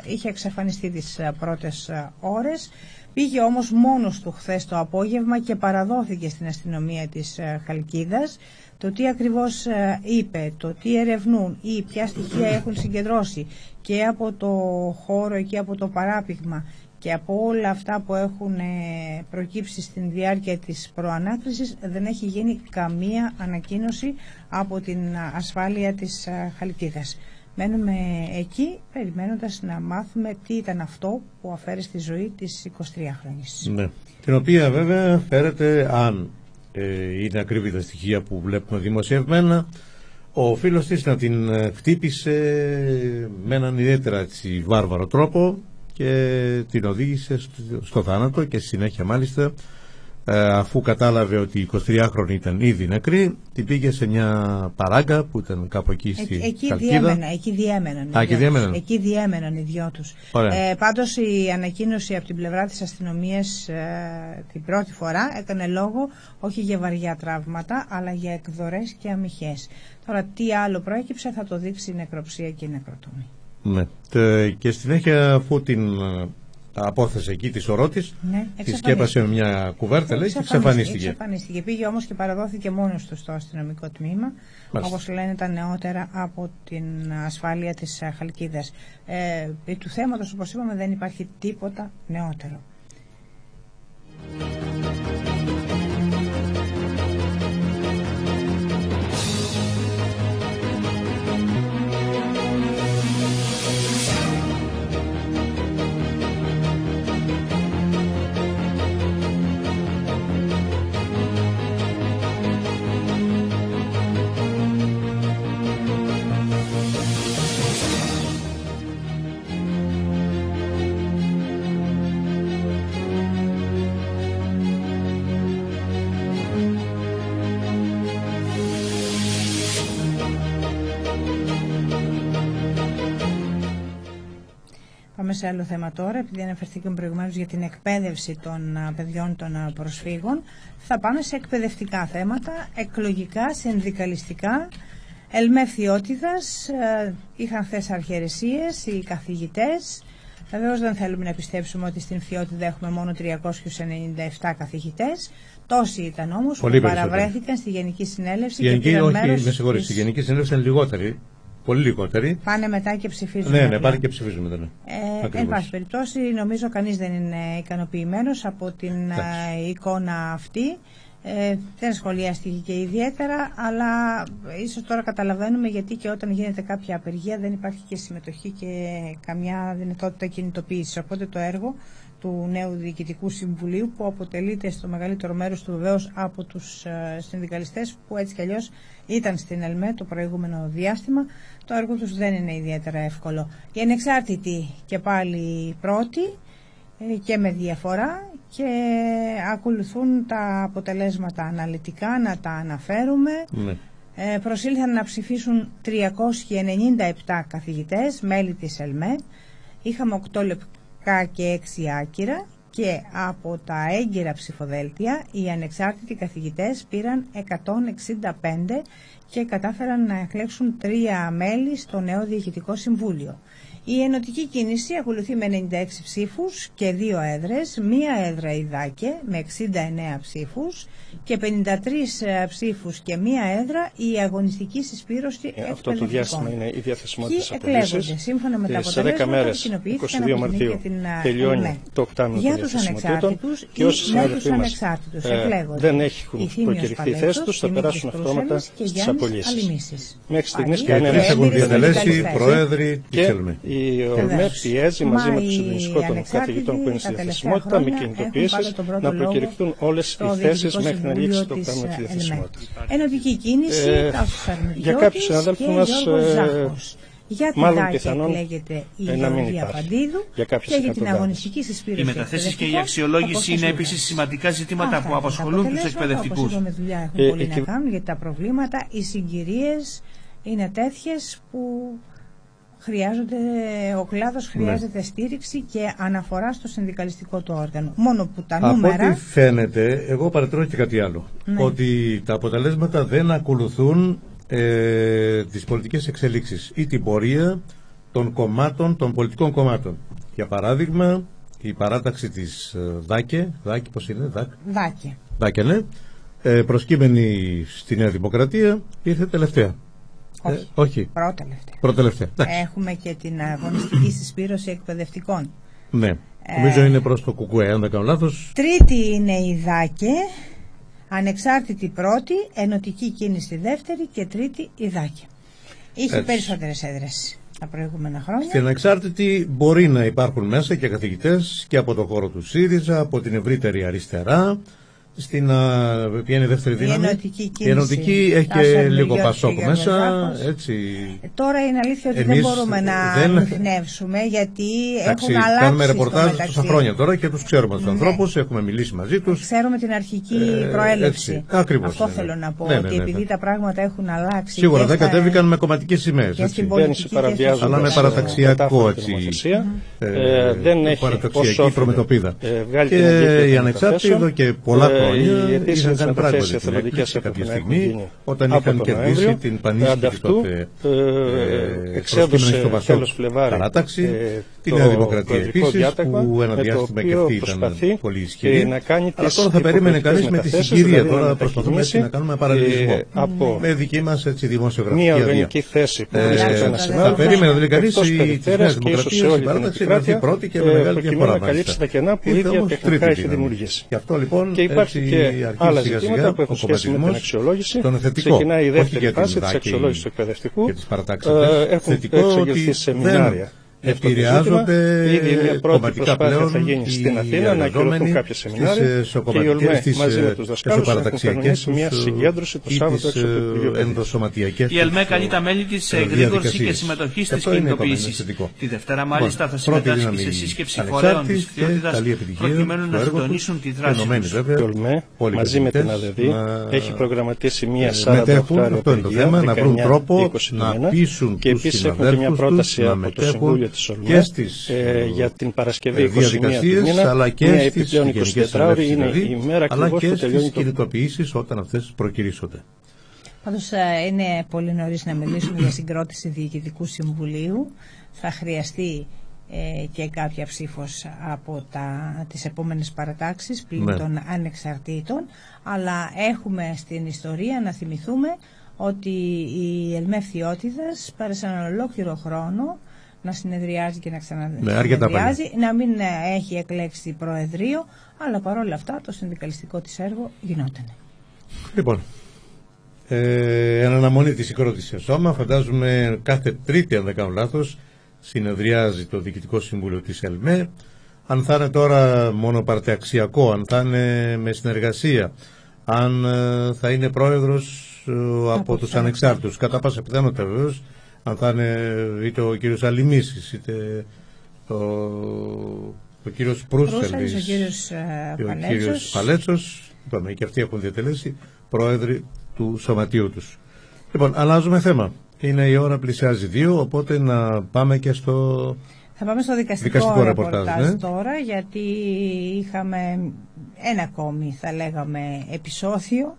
είχε εξαφανιστεί τις πρώτες ώρες. Πήγε όμως μόνος του χθες το απόγευμα και παραδόθηκε στην αστυνομία της Χαλκίδας. Το τι ακριβώς είπε, το τι ερευνούν ή ποια στοιχεία έχουν συγκεντρώσει και από το χώρο και από το παράπηγμα και από όλα αυτά που έχουν προκύψει στην διάρκεια της προανάκρισης, δεν έχει γίνει καμία ανακοίνωση από την ασφάλεια της Χαλκίδας. Μένουμε εκεί περιμένοντας να μάθουμε τι ήταν αυτό που αφαίρεσε στη ζωή της 23χρονης. Ναι. Την οποία βέβαια φέρεται, αν είναι ακρίβεια τα στοιχεία που βλέπουμε δημοσιευμένα, ο φίλος της να την χτύπησε με έναν ιδιαίτερα έτσι βάρβαρο τρόπο και την οδήγησε στο θάνατο, και στη συνέχεια μάλιστα, αφού κατάλαβε ότι η 23χρονη ήταν ήδη νεκρή, την πήγε σε μια παράγκα που ήταν κάπου εκεί στη Χαλκίδα. Εκεί διέμεναν οι δυο τους. Πάντως η ανακοίνωση από την πλευρά της αστυνομίας την πρώτη φορά έκανε λόγο όχι για βαριά τραύματα, αλλά για εκδορές και αμυχές. Τώρα τι άλλο προέκυψε θα το δείξει η νεκροψία και η νεκροτομή. Ναι. Και στη συνέχεια, αφού την απόθεσε εκεί τη σωρό της, τη σκέπασε με μια κουβέρτα, λέει, και εξαφανίστηκε. Πήγε όμως και παραδόθηκε μόνος του στο αστυνομικό τμήμα, όπως λένε τα νεότερα από την ασφάλεια της Χαλκίδας. Του θέματος, όπως είπαμε, δεν υπάρχει τίποτα νεότερο. Πάμε σε άλλο θέμα τώρα, επειδή αναφερθήκαμε προηγουμένως για την εκπαίδευση των παιδιών των προσφύγων. Θα πάμε σε εκπαιδευτικά θέματα, εκλογικά, συνδικαλιστικά. ΕΛΜΕ Φθιώτιδας, είχαν χθες αρχαιρεσίες οι καθηγητές. Βεβαίως δεν θέλουμε να πιστέψουμε ότι στην Φθιώτιδα έχουμε μόνο 397 καθηγητές. Τόσοι ήταν όμως που παραβρέθηκαν στη Γενική Συνέλευση. Στη Γενική Συνέλευση ήταν λιγότεροι. Πολύ λιγότεροι. Πάνε μετά και ψηφίζουν. Ναι, πάνε και ψηφίζουν μετά. Ναι. Εν πάση περιπτώσει, νομίζω κανείς δεν είναι ικανοποιημένος από την εικόνα αυτή. Δεν σχολιάστηκε και ιδιαίτερα, αλλά ίσως τώρα καταλαβαίνουμε γιατί και όταν γίνεται κάποια απεργία δεν υπάρχει και συμμετοχή και καμιά δυνατότητα κινητοποίησης. Οπότε το έργο του νέου Διοικητικού Συμβουλίου, που αποτελείται στο μεγαλύτερο μέρος του βεβαίως από τους συνδικαλιστές που έτσι κι αλλιώς ήταν στην ΕΛΜΕ το προηγούμενο διάστημα, το έργο τους δεν είναι ιδιαίτερα εύκολο. Οι ανεξάρτητοι και πάλι πρώτοι και με διαφορά και ακολουθούν τα αποτελέσματα αναλυτικά, να τα αναφέρουμε. Ναι. Προσήλθαν να ψηφίσουν 397 καθηγητές, μέλη της ΕΛΜΕ. Είχαμε 8 λεπτά και 6 άκυρα και από τα έγκυρα ψηφοδέλτια οι ανεξάρτητοι καθηγητές πήραν 165 και κατάφεραν να εκλέξουν 3 μέλη στο νέο Διοικητικό Συμβούλιο. Η ενωτική κίνηση ακολουθεί με 96 ψήφους και 2 έδρες, 1 έδρα η ΔΑΚΕ με 69 ψήφους και 53 ψήφους και 1 έδρα η αγωνιστική συσπήρωση εκπαιδευτικών. Αυτό το διάστημα είναι η διαθεσιμότητα της απολύσης. Σύμφωνα με τα αποτελέσματα που κοινοποιήθηκαν από την και την ΕΛΜΕ. Για τους ανεξάρτητους ή με τους ανεξάρτητους εκλέγονται δεν έχουν προκηρυχθεί θέσεις τους, θα περάσουν αυτόματα στις απολύσεις. Μέχρι στιγμής κανένας έχουν διατελέσει προέδροι της ΕΛΜΕ. Η ΕΛΜΕ πιέζει μαζί με τους συντονιστικό των καθηγητών που είναι στη διαθεσιμότητα με κινητοποιήσεις να προκηρυχθούν όλες οι θέσεις μέχρι την λήξη του οκτάμινου της διαθεσιμότητας. Ενωτική κίνηση, για κάποιους συναδέλφους μας για την ΔΑΚΕ εκλέγεται η Γεωργία Παντίδου και για την αγωνιστική συσπήρωση. Οι μεταθέσεις και η αξιολόγηση είναι επίσης σημαντικά ζητήματα που απασχολούν τους εκπαιδευτικούς. Όπως είπαμε, δουλειά έχουν πολύ να κάνουν, γιατί τα προβλήματα, οι συγκυρίες είναι τέτοιες που χρειάζονται, ο κλάδος χρειάζεται στήριξη και αναφορά στο συνδικαλιστικό του όργανο. Μόνο που τα νούμερα... Από ό,τι φαίνεται, εγώ παρατηρώ και κάτι άλλο. Ναι. Ότι τα αποτελέσματα δεν ακολουθούν τις πολιτικές εξελίξεις ή την πορεία των κομμάτων, των πολιτικών κομμάτων. Για παράδειγμα, η παράταξη της ΔΑΚΕ, πώς είναι, ΔΑΚΕ, ναι, προσκύμενη στη Νέα Δημοκρατία, ήρθε τελευταία. Όχι. Πρώτη-τελευταία. Έχουμε και την αγωνιστική συσπήρωση εκπαιδευτικών. Ναι. Νομίζω είναι προς το ΚΚΕ, αν δεν κάνω λάθος. Τρίτη είναι η ΔΑΚΕ, ανεξάρτητη πρώτη, ενωτική κίνηση δεύτερη και τρίτη η ΔΑΚΕ. Είχε περισσότερες έδρες τα προηγούμενα χρόνια. Στην ανεξάρτητη μπορεί να υπάρχουν μέσα και καθηγητές και από το χώρο του ΣΥΡΙΖΑ, από την ευρύτερη αριστερά. Στην ποια είναι η δεύτερη δύναμη? Η ενωτική έχει και λίγο Πασόκ μέσα. Έτσι. Τώρα είναι αλήθεια ότι δεν μπορούμε να ανοιχνεύσουμε, γιατί έχουν αλλάξει. Κάνουμε ρεπορτάζ τόσα χρόνια τώρα και τους ξέρουμε τους ανθρώπους, έχουμε μιλήσει μαζί τους. Ξέρουμε την αρχική προέλευση. Ακριβώς. Αυτό θέλω να πω. Ότι επειδή τα πράγματα έχουν αλλάξει. Σίγουρα δεν κατέβηκαν με κομματικές σημαίες. Αλλά με παραταξιακό παραταξιακή προμετωπίδα. Και η ανεξάρτητη εδώ και πολλά χρόνια είχαν κάνει πράγματι σε κάποια στιγμή όταν είχαν κερδίσει την πανίσχυρη τότε προσκύμενη στο Πασόκ παράταξη, τη Νέα Δημοκρατία επίσης, που ένα διάστημα και αυτή ήταν πολύ ισχυρή. Αλλά τώρα θα περίμενε κανείς με τη συγκυρία. Τώρα προσπαθούμε έτσι να κάνουμε παραλληλισμό με δική μας δημοσιογραφική αδεία. Θα περίμενε δηλαδή κανείς τη Νέα Δημοκρατία στην παράταξη να έρθει πρώτη και με μεγάλη διαφορά μάλιστα. Ήρθε όμως τρίτη δύναμη. Γι' αυτό λοιπόν και άλλα ζητήματα που έχουν σχέση με την αξιολόγηση. Ξεκινάει η δεύτερη φάση της αξιολόγησης του εκπαιδευτικού. Έχουν εξεγερθεί σεμινάρια. Επηρεάζονται ήδη μια πρώτη προσπάθεια θα γίνει στην Αθήνα να ακυρωθούν κάποια σεμινάρια και η ΟΛΜΕ μαζί με τους δασκάλους έχουν κανονίσει μια συγκέντρωση το Σάββατο έξω από το Υπουργείο. Η ΕΛΜΕ καλεί τα μέλη της γρήγορση και συμμετοχή στις κινητοποιήσεις. Τη Δευτέρα μάλιστα θα συμμετάσχει σε σύσκεψη φορέων της Φθιώτιδας προκειμένου να συντονίσουν τη δράση τους. Η ΟΛΜΕ μαζί με την ΑΔΔ έχει προγραμματίσει μια 48 απεργία 19-20 και επίσης έχουμε και μια πρόταση από το Συμβούλιο της ΟΛΜΕ για την Παρασκευή 21 του μήνα, αλλά και μια επιπλέον 24ώρη είναι η μέρα αλλά ακριβώς και που τελειώνει στις κινητοποιήσεις όταν αυτές προκυρήσονται. Πάντως είναι πολύ νωρίς να μιλήσουμε για συγκρότηση διοικητικού συμβουλίου. Θα χρειαστεί και κάποια ψήφος από τις επόμενες παρατάξεις πλην των ανεξαρτήτων, αλλά έχουμε στην ιστορία να θυμηθούμε ότι η Ελμεύθυότητας πέρασε έναν ολόκληρο χρόνο να συνεδριάζει και να ξανασυνεδριάζει, να μην έχει εκλέξει προεδρείο, αλλά παρόλα αυτά το συνδικαλιστικό της έργο γινότανε. Λοιπόν, εν αναμονή της συγκρότησης σε σώμα, φαντάζομαι κάθε Τρίτη, αν δεν κάνω λάθος, συνεδριάζει το Διοικητικό Συμβούλιο της ΕΛΜΕ. Αν θα είναι τώρα μονοπαρτεαξιακό, αν θα είναι με συνεργασία, αν θα είναι πρόεδρος από τους ανεξάρτητους, κατά πάσα πιθανότητα βεβαίως, αν θα είναι είτε ο κύριος Αλημίσης, είτε ο κύριος Προύσφελης, ο κύριος Παλέτσος, είπαμε, και αυτοί έχουν διατελέσει πρόεδροι του σωματείου τους. Λοιπόν, αλλάζουμε θέμα. Είναι η ώρα, πλησιάζει 2, οπότε να πάμε και θα πάμε στο δικαστικό ρεπορτάζ τώρα, γιατί είχαμε ένα ακόμη, θα λέγαμε, επεισόδιο.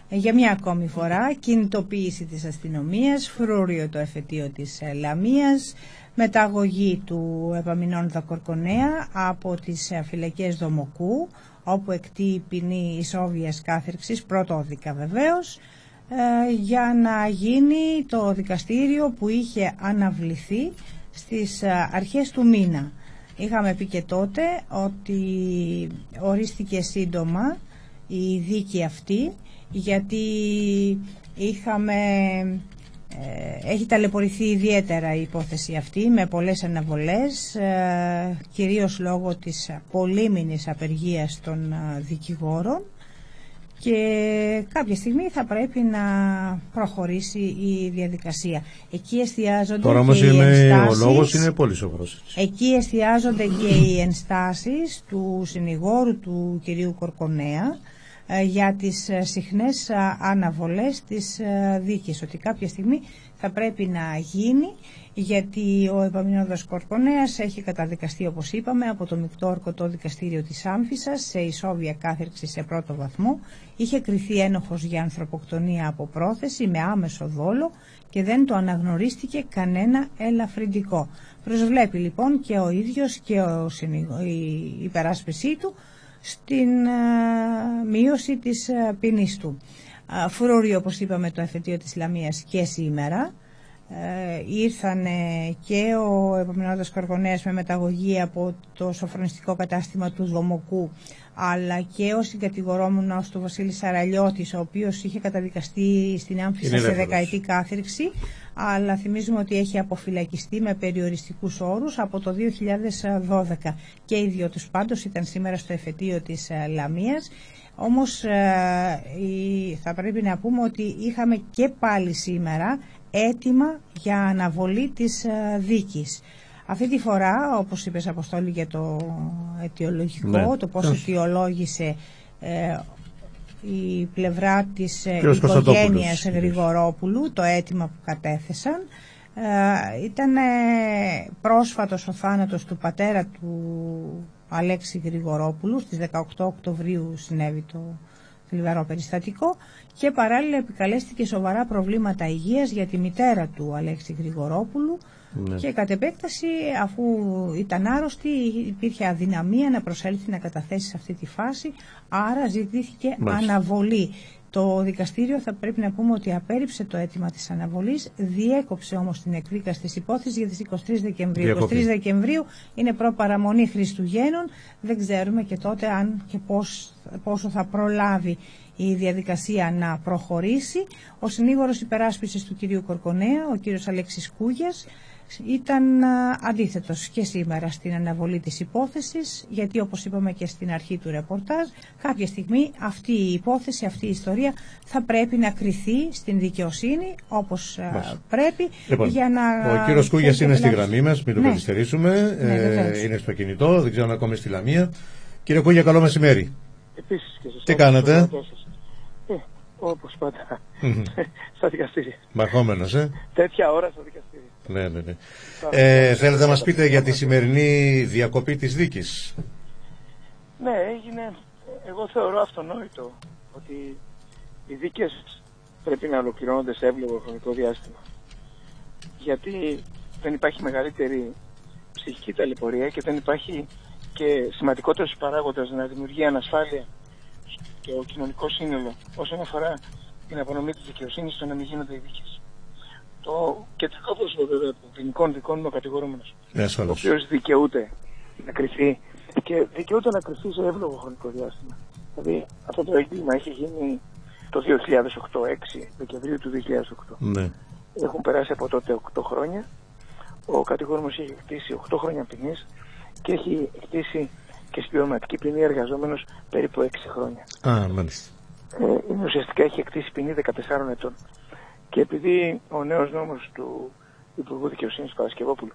Για μια ακόμη φορά, κινητοποίηση της αστυνομίας, φρούριο το εφετείο της Λαμίας, μεταγωγή του Επαμινώνδα Κορκονέα από τις φυλακές Δομοκού, όπου εκτεί ποινή ισόβιας κάθερξης, πρωτόδικα βεβαίως, για να γίνει το δικαστήριο που είχε αναβληθεί στις αρχές του μήνα. Είχαμε πει και τότε ότι ορίστηκε σύντομα η δίκη αυτή, γιατί έχει ταλαιπωρηθεί ιδιαίτερα η υπόθεση αυτή με πολλές αναβολές, κυρίως λόγω της πολύμηνης απεργίας των δικηγόρων, και κάποια στιγμή θα πρέπει να προχωρήσει η διαδικασία. Εκεί εστιάζονται τώρα όμως και οι ενστάσεις, ο λόγος είναι πολύ σοβαρός. Εκεί εστιάζονται και οι ενστάσεις του συνηγόρου του κυρίου Κορκονέα για τις συχνές αναβολές της δίκης, ότι κάποια στιγμή θα πρέπει να γίνει, γιατί ο Επαμινώδας Κορκονέας έχει καταδικαστεί, όπως είπαμε, από το Μεικτό Ορκωτό Δικαστήριο της Άμφισσας σε ισόβια κάθερξη σε πρώτο βαθμό. Είχε κριθεί ένοχος για ανθρωποκτονία από πρόθεση με άμεσο δόλο και δεν το αναγνωρίστηκε κανένα ελαφρυντικό. Προσβλέπει λοιπόν και ο ίδιος και η υπεράσπισή του στην μείωση της ποινής του. Φρούριο, όπως είπαμε, το εφετείο της Λαμίας και σήμερα. Ήρθαν και ο Επαμινώδας Κορκονέας με μεταγωγή από το σοφρονιστικό κατάστημα του Δομοκού, αλλά και ο συγκατηγορούμενος του Βασίλη Σαραλιώτης, ο οποίος είχε καταδικαστεί στην Άμφισσα σε δεκαετή κάθριξη, αλλά θυμίζουμε ότι έχει αποφυλακιστεί με περιοριστικούς όρους από το 2012. Και οι δύο τους πάντως ήταν σήμερα στο εφετείο της Λαμίας. Όμως θα πρέπει να πούμε ότι είχαμε και πάλι σήμερα έτοιμα για αναβολή της δίκης. Αυτή τη φορά, όπως είπες, Αποστόλη, για το αιτιολογικό, το πώς αιτιολόγησε η πλευρά της οικογένειας Γρηγορόπουλου, το αίτημα που κατέθεσαν, ήταν πρόσφατος ο θάνατος του πατέρα του Αλέξη Γρηγορόπουλου. Στις 18 Οκτωβρίου συνέβη το θλιβερό περιστατικό και παράλληλα επικαλέστηκε σοβαρά προβλήματα υγείας για τη μητέρα του Αλέξη Γρηγορόπουλου, και κατ' επέκταση, αφού ήταν άρρωστη, υπήρχε αδυναμία να προσέλθει να καταθέσει σε αυτή τη φάση, άρα ζητήθηκε αναβολή. Το δικαστήριο, θα πρέπει να πούμε, ότι απέρριψε το αίτημα της αναβολής, διέκοψε όμως την εκδίκαση της υπόθεσης για τις 23 Δεκεμβρίου. 23 Δεκεμβρίου είναι προπαραμονή Χριστουγέννων, δεν ξέρουμε και τότε αν και πόσο θα προλάβει η διαδικασία να προχωρήσει. Ο συνήγορος υπεράσπισης του κυρίου Κορκονέα, ο κύριος Αλέξης Κούγιας, ήταν αντίθετος και σήμερα στην αναβολή της υπόθεσης, γιατί, όπως είπαμε και στην αρχή του ρεπορτάζ, κάποια στιγμή αυτή η υπόθεση, αυτή η ιστορία θα πρέπει να κριθεί στην δικαιοσύνη όπως πρέπει. Λοιπόν, για να... Ο κύριος Κούγιας είναι στη γραμμή μας, μην το καθυστερήσουμε. Είναι στο κινητό, δεν ξέρω αν ακόμη στη Λαμία. Κύριε Κούγια, καλό μεσημέρι. Επίσης και σας. Τι κάνετε? Όπως πάντα, στα δικαστήρια. Μαχόμενος, τέτοια ώρα στα δικαστήρια. Ναι. Θέλετε να μας πείτε για τη σημερινή διακοπή της δίκης? Ναι, έγινε. Εγώ θεωρώ αυτονόητο ότι οι δίκες πρέπει να ολοκληρώνονται σε εύλογο χρονικό διάστημα. Γιατί δεν υπάρχει μεγαλύτερη ψυχική ταλαιπωρία και δεν υπάρχει και σημαντικότερος παράγοντας να δημιουργεί ανασφάλεια στο κοινωνικό σύνολο όσον αφορά την απονομή της δικαιοσύνης, στο να μην γίνονται οι δίκες. Το κεντρικό πρόσωπο βέβαια των ποινικών δικών είναι ο κατηγορούμενος, ο οποίος δικαιούται να κρυφθεί και δικαιούται να κρυφθεί σε εύλογο χρονικό διάστημα. Δηλαδή αυτό το έγκλημα έχει γίνει το 2008, 6 Δεκεμβρίου του 2008. Ναι. Έχουν περάσει από τότε 8 χρόνια. Ο κατηγορούμενος έχει εκτίσει 8 χρόνια ποινής και έχει εκτίσει και συμπληρωματική ποινή εργαζόμενος περίπου 6 χρόνια. Μάλιστα. Ουσιαστικά έχει εκτίσει ποινή 14 ετών. Και επειδή ο νέος νόμος του Υπουργού Δικαιοσύνης Παρασκευόπουλου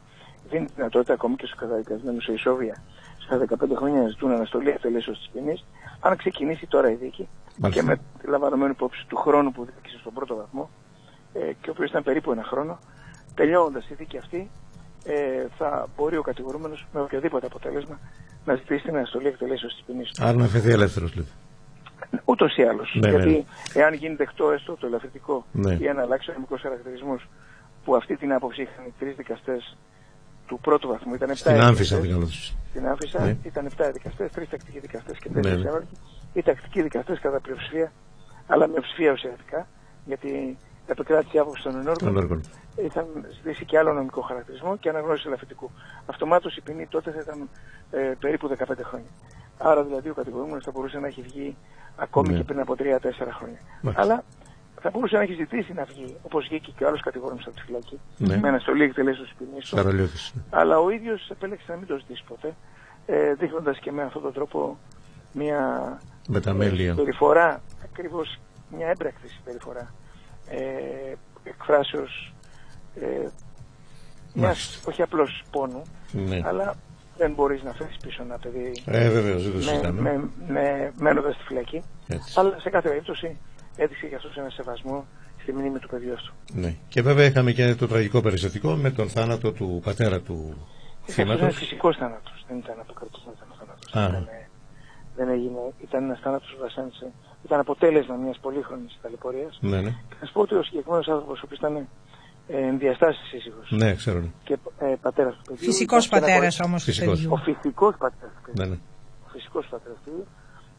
δίνει δυνατότητα ακόμη και στους καταδικασμένους σε ισόβια στα 15 χρόνια να ζητούν αναστολή εκτελέσεως της ποινής, αν ξεκινήσει τώρα η δίκη και με λαμβανωμένο υπόψη του χρόνου που δίκησε στον πρώτο βαθμό, και ο οποίος ήταν περίπου 1 χρόνο, τελειώνοντας τη δίκη αυτή, θα μπορεί ο κατηγορούμενος με οποιοδήποτε αποτέλεσμα να ζητήσει την αναστολή εκτελέσεως της ποινής. Άρα να φεθεί ελεύθερος, λέτε. Ούτως ή άλλως. Ναι, γιατί εάν γίνει δεκτό έστω το ελαφρυντικό ή αν αλλάξει ο νομικός χαρακτηρισμός, που αυτή την άποψη είχαν οι 3 δικαστές του πρώτου βαθμού, ήταν 7 στην Άμφισσα, στην Άμφισσα ήταν 7 δικαστές, 3 τακτικοί δικαστές και 4 έμαρχοι. Οι τακτικοί δικαστές κατά πλειοψηφία, αλλά με ψηφία ουσιαστικά, γιατί επικράτησε η άποψη των ενόργων, είχαν ζητήσει και άλλο νομικό χαρακτηρισμό και αναγνώριση ελαφρυντικού. Αυτομάτως η ποινή τότε θα ήταν περίπου 15 χρόνια. Άρα δηλαδή ο κατηγορούμενος θα μπορούσε να έχει βγει ακόμη και πριν από 3-4 χρόνια. Αλλά θα μπορούσε να έχει ζητήσει να βγει, όπως βγήκε και ο άλλος κατηγορούμενος από τη φυλακή, με αναστολή εκτελέσεως της ποινής. Αλλά ο ίδιος επέλεξε να μην το ζητήσει ποτέ, δείχνοντας και με αυτόν τον τρόπο μια συμπεριφορά, ακριβώς μια έμπρακτη συμπεριφορά, εκφράσεως μιας όχι απλώς πόνου, αλλά δεν μπορείς να φέρεις πίσω ένα παιδί μένοντας στη φυλακή. Αλλά σε κάθε περίπτωση έδειξε για αυτός ένα σεβασμό στη μνήμη του παιδιού αυτού. Ναι. Και βέβαια είχαμε και το τραγικό περιστατικό με τον θάνατο του πατέρα του θύματος. Ήταν φυσικός θάνατος, δεν ήταν αποκρατικός θάνατος. Δεν έγινε, ήταν ένας θάνατος που βασάνισε. Ήταν αποτέλεσμα μιας πολύχρονης ταλαιπωρίας. Ναι. Και να σου πω ότι ο συγκεκριμένος άνθρωπος, ο οποίος ήταν διαστάσεις σύζυγος. Ναι, ξέρω. Και πατέρας του παιδιού. Φυσικός πατέρας όμως του παιδιού. Ο φυσικός πατέρας του παιδιού. Ναι. Ο φυσικός πατέρας του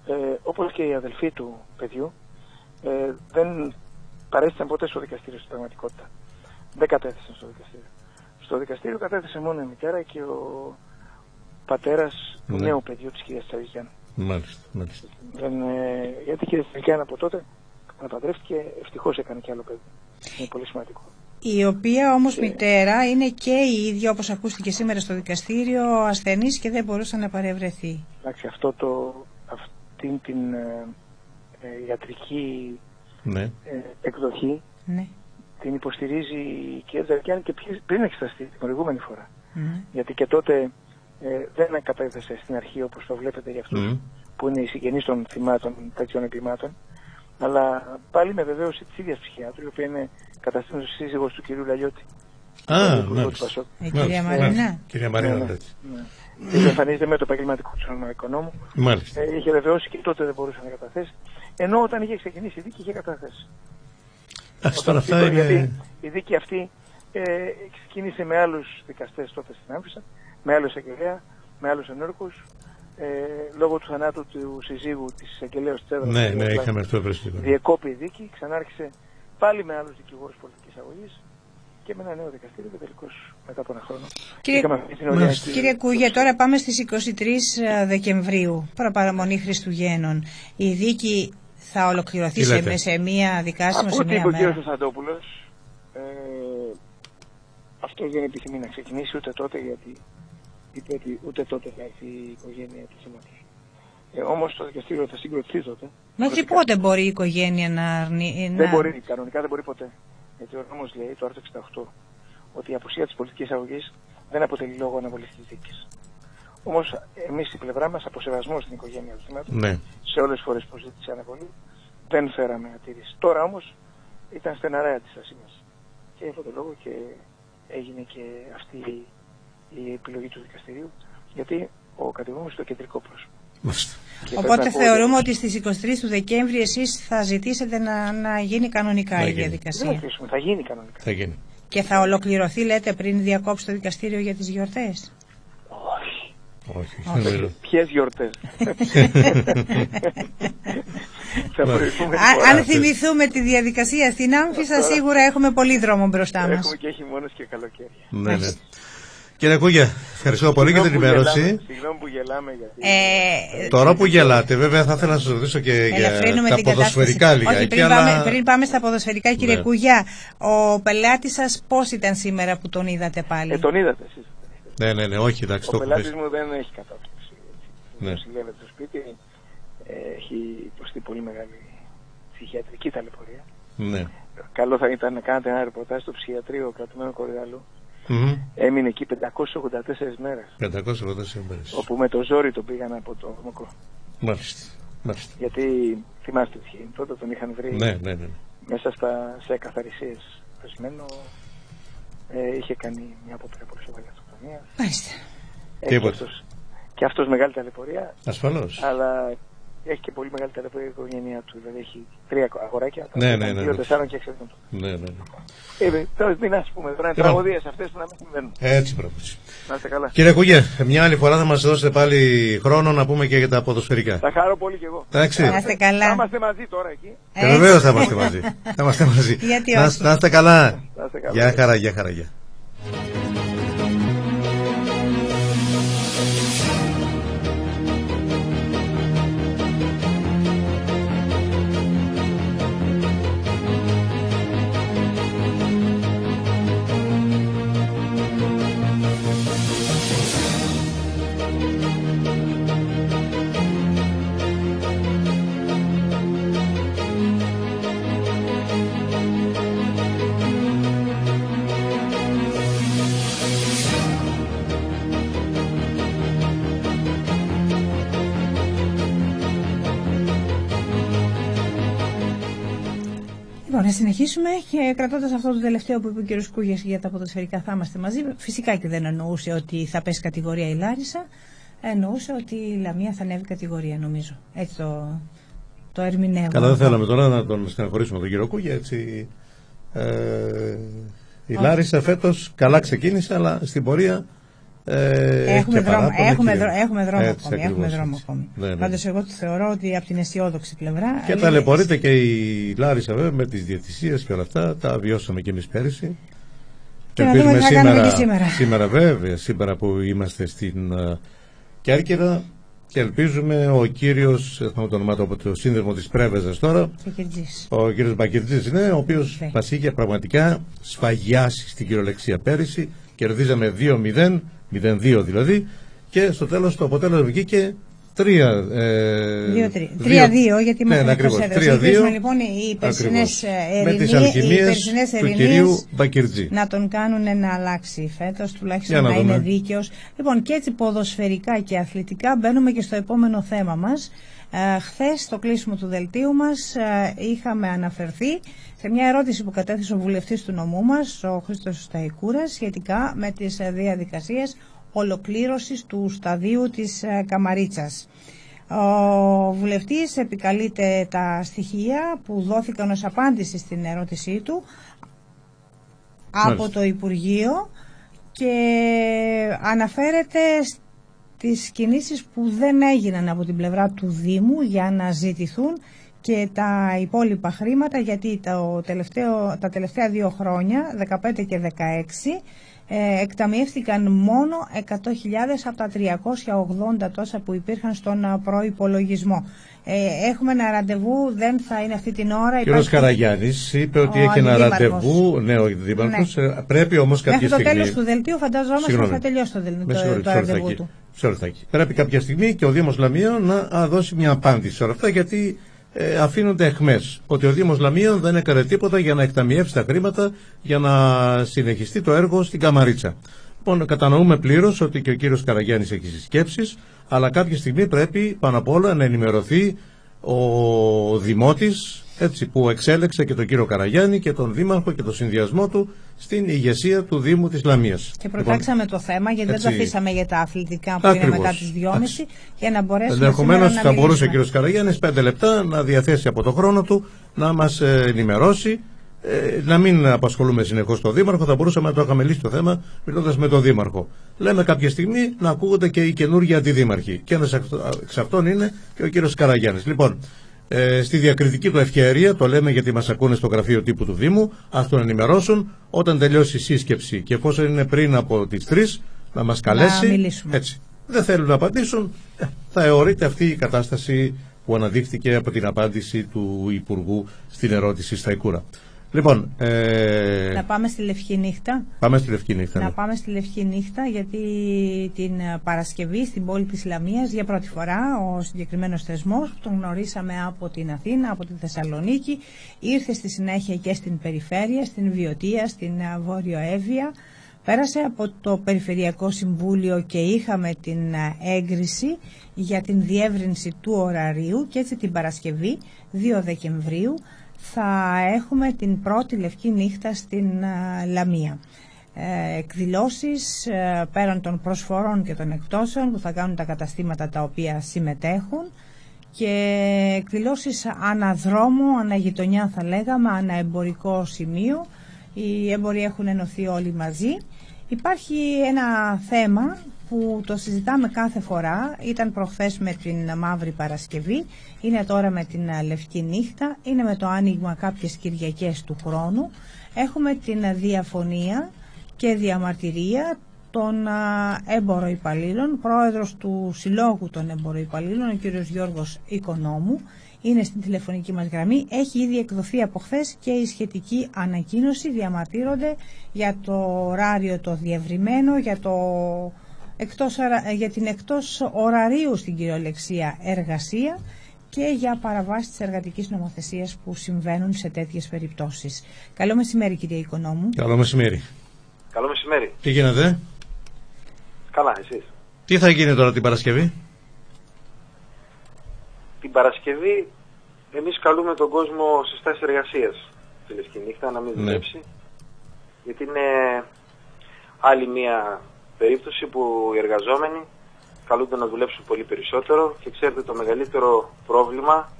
παιδιού. Όπως και οι αδελφοί του παιδιού, δεν παρέστησαν ποτέ στο δικαστήριο στην πραγματικότητα. Δεν κατέθεσαν στο δικαστήριο. Στο δικαστήριο κατέθεσε μόνο η μητέρα και ο πατέρας του νέου παιδιού της κυρίας Τσαρικιάν. Μάλιστα. Γιατί η κυρία Τσαρικιάν από τότε αναπαντρεύτηκε, ευτυχώς έκανε και άλλο παιδί. Είναι πολύ σημαντικό. Η οποία όμως μητέρα είναι και η ίδια, όπως ακούστηκε σήμερα στο δικαστήριο, ασθενής και δεν μπορούσε να παρευρεθεί. Εντάξει, αυτήν την ιατρική εκδοχή την υποστηρίζει η κυρία Τσαρικιάν και πριν εξεταστεί την προηγούμενη φορά. Γιατί και τότε δεν κατέθεσε στην αρχή, όπως το βλέπετε για αυτούς που είναι οι συγγενείς των θυμάτων τέτοιων εγκλημάτων, αλλά πάλι με βεβαίωση της ίδιας ψυχιάτρου, η οποία είναι καταστήνωση σύζυγος του κυρίου Λαλιώτη. Η κυρία Μαρίνα. Κυρία Μαρίνα, και εμφανίζεται με το επαγγελματικό του ονομαϊκό νόμο. Είχε βεβαιώσει και τότε δεν μπορούσε να καταθέσει, ενώ όταν είχε ξεκινήσει η δίκη είχε καταθέσει. Γιατί η δίκη αυτή ξεκίνησε με άλλους δικαστές τότε στην Άμφισσα, με άλλο εισαγγελέα, με άλλους ενόρκους, λόγω του θανάτου του συζύγου της εισαγγελέως της έδρας. Διεκόπη η δίκη, ξανάρχισε πάλι με άλλους δικηγόρους πολιτικής αγωγής και με ένα νέο δικαστήριο και τελικώς μετά από ένα χρόνο. Κύριε Κούγια, τώρα πάμε στις 23 Δεκεμβρίου, παραμονή Χριστουγέννων. Η δίκη θα ολοκληρωθεί σε μία δικάσιμο, σε μία μέρα. Από ό,τι είπε ο κ. Σαντόπουλος, αυτός δεν επιθυμεί να ξεκινήσει ούτε τότε, γιατί είπε ότι ούτε τότε θα έρθει η οικογένεια του θύματος. Όμως το δικαστήριο θα συγκροτηθεί τότε. Μέχρι πότε μπορεί η οικογένεια να αρνεί? Δεν μπορεί, κανονικά δεν μπορεί ποτέ. Γιατί ο νόμος λέει, το άρθρο 68, ότι η απουσία της πολιτικής αγωγής δεν αποτελεί λόγο αναβολής της δίκης. Όμως εμείς στην πλευρά μας, από σεβασμό στην οικογένεια του θύματος, σε όλες τις φορές που ζήτησε αναβολή, δεν φέραμε ατήρηση. Τώρα όμως ήταν στεναρά η αντίστασή μας. Και για αυτόν τον λόγο και έγινε και αυτή η επιλογή του δικαστηρίου, γιατί ο κατηγορούμενος είναι το κεντρικό πρόσωπο. Οπότε θεωρούμε ότι στις 23 του Δεκέμβρη εσείς θα ζητήσετε να γίνει κανονικά η διαδικασία. Δεν θα γίνει κανονικά. Θα γίνει. Και θα ολοκληρωθεί, λέτε, πριν διακόψει το δικαστήριο για τις γιορτές? Όχι. Ποιες γιορτές? Αν θυμηθούμε τη διαδικασία στην Άμφισσα, σίγουρα έχουμε πολύ δρόμο μπροστά μας. Έχουμε και χειμώνες και καλοκαίρια. Ναι. Κύριε Κούγια, ευχαριστώ πολύ για την ενημέρωση. Συγγνώμη που γελάμε. Γιατί... Τώρα που γελάτε, βέβαια θα ήθελα να σας ρωτήσω και για τα ποδοσφαιρικά λίγα. Όχι, πριν πάμε στα ποδοσφαιρικά, κύριε Κούγια, ο πελάτης σας πώς ήταν σήμερα που τον είδατε πάλι? Τον είδατε εσείς? Ναι, όχι, εντάξει. Ο πελάτης μου δεν έχει κατάσταση. Συλλεύεται στο σπίτι, έχει υποστεί πολύ μεγάλη ψυχιατρική ταλαιπωρία. Ναι. Καλό θα ήταν να κάνετε ένα ρεπορτάζ στο ψυχιατρίο κρατουμένου Κορυδαλού. Έμεινε εκεί 584 μέρες. 584 μέρες. Όπου με το ζόρι τον πήγαν από το Μοκρό. Μάλιστα. Γιατί θυμάστε τι γίνει. Τότε τον είχαν βρει μέσα σε καθαρισίες πεσμένο. Είχε κάνει μια απόπειρα πολύ σοβαρή αυτοκτονία. Μάλιστα. Και αυτός μεγάλη ταλαιπωρία. Ασφαλώς. Αλλά έχει και πολύ μεγάλη ταλαιπωρία η οικογένειά του. Δηλαδή έχει 3 αγοράκια. 2, 4 και 6 ετών. Τώρα μην ας πούμε, τώρα είναι τραγωδίες αυτές που να μην συμβαίνουν. Έτσι πρέπει. Να είστε καλά. Κύριε Κούγια, μια άλλη φορά θα μας δώσετε πάλι χρόνο να πούμε και για τα ποδοσφαιρικά. Θα χαρώ πολύ κι εγώ. Να είστε καλά. Θα είμαστε μαζί τώρα εκεί. Βεβαίως θα είμαστε μαζί. Να είστε καλά. Γεια χαρά. Να συνεχίσουμε και κρατώντας αυτό το τελευταίο που είπε ο κ. Κούγιας για τα ποδοσφαιρικά, θα είμαστε μαζί. Φυσικά και δεν εννοούσε ότι θα πέσει κατηγορία η Λάρισα. Εννοούσε ότι η Λαμία θα ανέβει κατηγορία, νομίζω. Έτσι το ερμηνεύω. Καλά, δεν θέλαμε τώρα να τον στεναχωρήσουμε τον κύριο Κούγια. Έτσι, η Λάρισα φέτος καλά ξεκίνησε, αλλά στην πορεία έχουμε δρόμο ακόμη. Πάντως εγώ θεωρώ ότι από την αισιόδοξη πλευρά. Και ταλαιπωρείται και η Λάρισα βέβαια με τις διαιτησίες και όλα αυτά. Τα βιώσαμε και εμείς πέρυσι. Και να δούμε τι θα κάνουμε και σήμερα. Σήμερα που είμαστε στην Κέρκυρα και ελπίζουμε ο κύριος, θα μου το ονομάτω από το σύνδεσμο της Πρέβεζας τώρα, ο κύριος Μπακυρτζής είναι, ο οποίος μας είχε πραγματικά σφαγιάσει στην κυριολεξία πέρυσι. Κερδίζαμε 2-0, 0-2 δηλαδή, και στο τέλος το αποτέλεσμα βγήκε 3-2, γιατί μας προσέδωσε. Λοιπόν, οι περσινές ειρηνίες του κυρίου Μπακυρτζή να τον κάνουν να αλλάξει φέτος, τουλάχιστον να είναι δίκαιος. Λοιπόν, και έτσι ποδοσφαιρικά και αθλητικά μπαίνουμε και στο επόμενο θέμα μας. Χθες στο κλείσιμο του δελτίου μας είχαμε αναφερθεί σε μια ερώτηση που κατέθεσε ο βουλευτής του νομού μας, ο Χρήστος Σταϊκούρας, σχετικά με τις διαδικασίες ολοκλήρωσης του σταδίου της Καμαρίτσας. Ο βουλευτής επικαλείται τα στοιχεία που δόθηκαν ως απάντηση στην ερώτησή του από το Υπουργείο και αναφέρεται τις κινήσεις που δεν έγιναν από την πλευρά του Δήμου για να ζητηθούν και τα υπόλοιπα χρήματα, γιατί τα τελευταία 2 χρόνια, 15 και 16, εκταμιεύτηκαν μόνο 100.000 από τα 380 τόσα που υπήρχαν στον προϋπολογισμό. Έχουμε ένα ραντεβού, δεν θα είναι αυτή την ώρα. Ο κ. Καραγιάννης είπε ότι έχει ένα ραντεβού, ναι, ο Δήμαρχος, πρέπει όμως κάποια στιγμή. Μέχρι το τέλος του δελτίου φανταζόμαστε ότι θα τελειώσει το ραντεβού του. Πρέπει κάποια στιγμή και ο Δήμος Λαμίων να δώσει μια απάντηση σε όλα αυτά, γιατί αφήνονται αιχμές ότι ο Δήμος Λαμίων δεν έκανε τίποτα για να εκταμιεύσει τα χρήματα για να συνεχιστεί το έργο στην Καμαρίτσα. Λοιπόν, κατανοούμε πλήρως ότι και ο κύριος Καραγιάννης έχει συσκέψεις, αλλά κάποια στιγμή πρέπει πάνω απ' όλα να ενημερωθεί ο Δημότης έτσι, που εξέλεξε και τον κύριο Καραγιάννη και τον Δήμαρχο και τον συνδυασμό του στην ηγεσία του Δήμου της Λαμίας. Και προτάξαμε το θέμα, γιατί δεν το αφήσαμε για τα αθλητικά που είναι μετά τις 2.30, για να μπορέσουμε. Ενδεχομένως θα μπορούσε ο κύριος Καραγιάννης 5 λεπτά να διαθέσει από το χρόνο του να μας ενημερώσει, να μην απασχολούμε συνεχώς τον Δήμαρχο. Θα μπορούσαμε να το είχαμε λύσει το θέμα μιλώντας με τον Δήμαρχο. Λέμε κάποια στιγμή να ακούγονται και οι καινούργιοι αντιδήμαρχοι. Και ένας εξ αυτών είναι και ο κύριος Καραγιάννης. Λοιπόν, στη διακριτική του ευκαιρία, το λέμε γιατί μας ακούνε στο γραφείο τύπου του Δήμου, ας τον ενημερώσουν όταν τελειώσει η σύσκεψη και εφόσον είναι πριν από τις 3 να μας καλέσει. Έτσι. Δεν θέλουν να απαντήσουν, θα αιωρείται αυτή η κατάσταση που αναδείχθηκε από την απάντηση του Υπουργού στην ερώτηση στα Ικούρα. Λοιπόν, να πάμε στη Λευκή Νύχτα. Πάμε στη Λευκή Νύχτα. Να πάμε στη Λευκή Νύχτα, γιατί την Παρασκευή στην πόλη της Λαμίας για πρώτη φορά ο συγκεκριμένος θεσμός, που τον γνωρίσαμε από την Αθήνα, από τη Θεσσαλονίκη, ήρθε στη συνέχεια και στην περιφέρεια, στην Βιωτία, στην Βόρειο Εύβοια. Πέρασε από το Περιφερειακό Συμβούλιο και είχαμε την έγκριση για την διεύρυνση του ωραρίου και έτσι την Παρασκευή 2 Δεκεμβρίου θα έχουμε την πρώτη Λευκή Νύχτα στην Λαμία. Εκδηλώσεις πέραν των προσφορών και των εκτόσεων που θα κάνουν τα καταστήματα τα οποία συμμετέχουν και εκδηλώσεις αναδρόμου, αναγειτονιά θα λέγαμε, αναεμπορικό σημείο. Οι έμποροι έχουν ενωθεί όλοι μαζί. Υπάρχει ένα θέμα που το συζητάμε κάθε φορά, ήταν προχθές με την Μαύρη Παρασκευή, είναι τώρα με την Λευκή Νύχτα, είναι με το άνοιγμα κάποιες Κυριακές του χρόνου. Έχουμε την διαφωνία και διαμαρτυρία των έμποροϊπαλλήλων, πρόεδρος του Συλλόγου των Έμποροϊπαλλήλων, ο κύριος Γιώργος Οικονόμου, είναι στην τηλεφωνική μας γραμμή. Έχει ήδη εκδοθεί από χθες και η σχετική ανακοίνωση. Διαμαρτύρονται για το ωράριο το διευρυμένο, για την εκτός ωραρίου στην κυριολεξία εργασία και για παραβάσεις της εργατικής νομοθεσίας που συμβαίνουν σε τέτοιες περιπτώσεις. Καλό μεσημέρι, κύριε Οικονόμου. Καλό μεσημέρι. Καλό μεσημέρι. Τι γίνεται? Καλά, εσείς? Τι θα γίνει τώρα την Παρασκευή? Την Παρασκευή εμείς καλούμε τον κόσμο στις θέσεις εργασίας τη Λευκή Νύχτα να μην δουλέψει, γιατί είναι άλλη μια περίπτωση που οι εργαζόμενοι καλούνται να δουλέψουν πολύ περισσότερο και ξέρετε το μεγαλύτερο πρόβλημα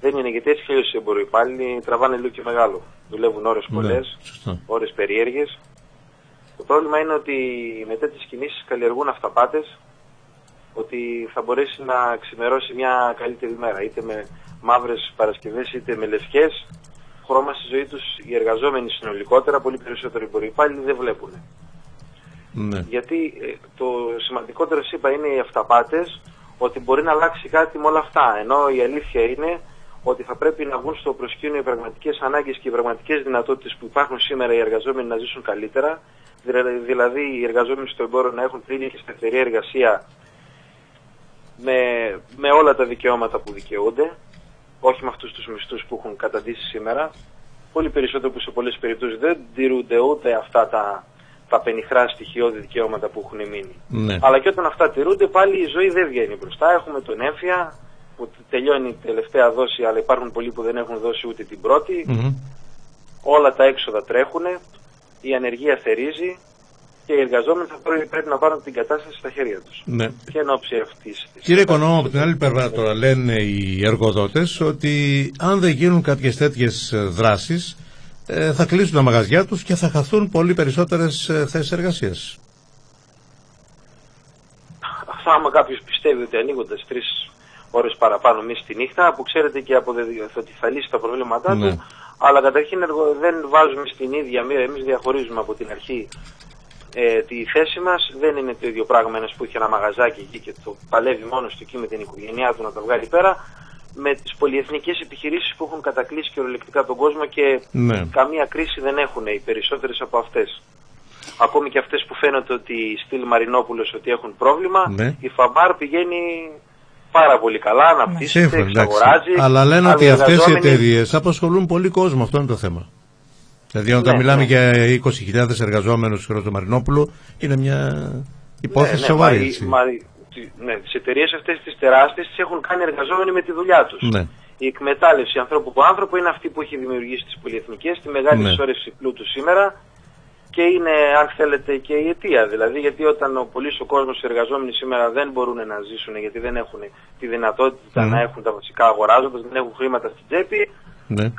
δεν είναι, γιατί έτσι και οι εμποροϊπάλληλοι τραβάνε λίγο και μεγάλο. Δουλεύουν ώρες πολλές, ώρες περίεργες. Το πρόβλημα είναι ότι με τέτοιες κινήσεις καλλιεργούν αυταπάτες ότι θα μπορέσει να ξημερώσει μια καλύτερη μέρα, είτε με μαύρες Παρασκευές είτε με λευκές. Χρώμα στη ζωή τους οι εργαζόμενοι συνολικότερα, πολύ περισσότερο οι εμποροϊπάλληλοι δεν βλέπουν. Ναι. Γιατί το σημαντικότερο είπα είναι οι αυταπάτες, ότι μπορεί να αλλάξει κάτι με όλα αυτά, ενώ η αλήθεια είναι ότι θα πρέπει να βγουν στο προσκήνιο οι πραγματικές ανάγκες και οι πραγματικές δυνατότητες που υπάρχουν σήμερα οι εργαζόμενοι να ζήσουν καλύτερα, δηλαδή οι εργαζόμενοι στο εμπόριο να έχουν πλήρη και σταθερή εργασία με όλα τα δικαιώματα που δικαιούνται, όχι με αυτούς τους μισθούς που έχουν καταντήσει σήμερα, πολύ περισσότερο που σε πολλές περιπτώσεις δεν τηρούνται ούτε αυτά τα πενιχρά στοιχειώδη δικαιώματα που έχουν μείνει. Ναι. Αλλά και όταν αυτά τηρούνται πάλι η ζωή δεν βγαίνει μπροστά. Έχουμε τον έμφυα που τελειώνει η τελευταία δόση, αλλά υπάρχουν πολλοί που δεν έχουν δώσει ούτε την πρώτη. Όλα τα έξοδα τρέχουν, η ανεργία θερίζει και οι εργαζόμενοι θα πρέπει να πάρουν την κατάσταση στα χέρια τους. Ναι. Και εν ώψη αυτής. Κύριε Οικονόμου, από την άλλη πλευρά τώρα λένε οι εργοδότες ότι αν δεν γίνουν κάποιες τέτοιες δράσεις θα κλείσουν τα μαγαζιά τους και θα χαθούν πολύ περισσότερες θέσεις εργασίας. Αυτά, άμα κάποιος πιστεύει ότι ανοίγοντας 3 ώρες παραπάνω μισή τη νύχτα, που ξέρετε και ότι θα λύσει τα προβλήματά του, αλλά καταρχήν δεν βάζουμε στην ίδια μοίρα, εμείς διαχωρίζουμε από την αρχή τη θέση μας. Δεν είναι το ίδιο πράγμα ένας που έχει ένα μαγαζάκι εκεί και το παλεύει μόνος του εκεί με την οικογένειά του να τα βγάλει πέρα, με τις πολυεθνικές επιχειρήσεις που έχουν κατακλείσει κυριολεκτικά τον κόσμο και καμία κρίση δεν έχουν οι περισσότερες από αυτές. Ακόμη και αυτές που φαίνεται ότι στυλ Μαρινόπουλος ότι έχουν πρόβλημα, η Φαμπάρ πηγαίνει πάρα πολύ καλά, αναπτύσσεται, εξαγοράζει. Αλλά λένε ότι αυτές οι εταιρείες απασχολούν πολύ κόσμο, αυτό είναι το θέμα. Δηλαδή όταν μιλάμε για 20.000 εργαζόμενους στο Μαρινόπουλο, είναι μια υπόθεση σοβαρή. Ναι, τις εταιρείες αυτές τις τεράστιες τις έχουν κάνει εργαζόμενοι με τη δουλειά τους. Ναι. Οι Η εκμετάλλευση ανθρώπου από άνθρωπο είναι αυτή που έχει δημιουργήσει τις πολυεθνικές, τη μεγάλη συσσόρευση πλούτου σήμερα και είναι, αν θέλετε, και η αιτία. Δηλαδή, γιατί όταν ο κόσμος οι εργαζόμενοι σήμερα δεν μπορούν να ζήσουν, γιατί δεν έχουν τη δυνατότητα να έχουν τα βασικά αγοράζοντας, δεν έχουν χρήματα στην τσέπη,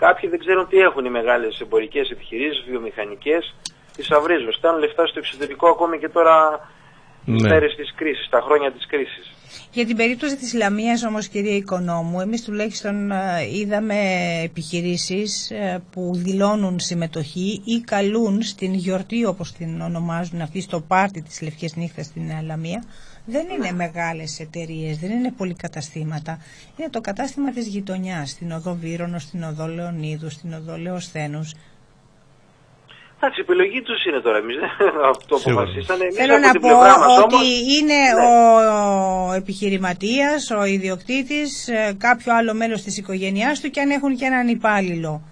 κάποιοι δεν ξέρουν τι έχουν οι μεγάλες εμπορικές επιχειρήσεις, βιομηχανικές, τις αυρίζουν. Στάνουν λεφτά στο εξωτερικό ακόμη και τώρα τις μέρες της κρίσης, τα χρόνια της κρίσης. Για την περίπτωση της Λαμίας όμως, κυρία Οικονόμου, εμείς τουλάχιστον είδαμε επιχειρήσεις που δηλώνουν συμμετοχή ή καλούν στην γιορτή, όπως την ονομάζουν αυτοί, στο πάρτι της Λευκής Νύχτας στην Λαμία. Δεν είναι μεγάλες εταιρείες, δεν είναι πολυκαταστήματα. Είναι το κατάστημα της γειτονιάς, στην οδό Βύρονος, στην οδό Λεωνίδου, στην οδό Λεοσθένους. Εντάξει, η επιλογή τους είναι τώρα, εμείς αυτό αποφασίσανε. Θέλω να πω ότι είναι ο επιχειρηματίας, ο ιδιοκτήτης, κάποιο άλλο μέλος της οικογένειάς του και αν έχουν και έναν υπάλληλο.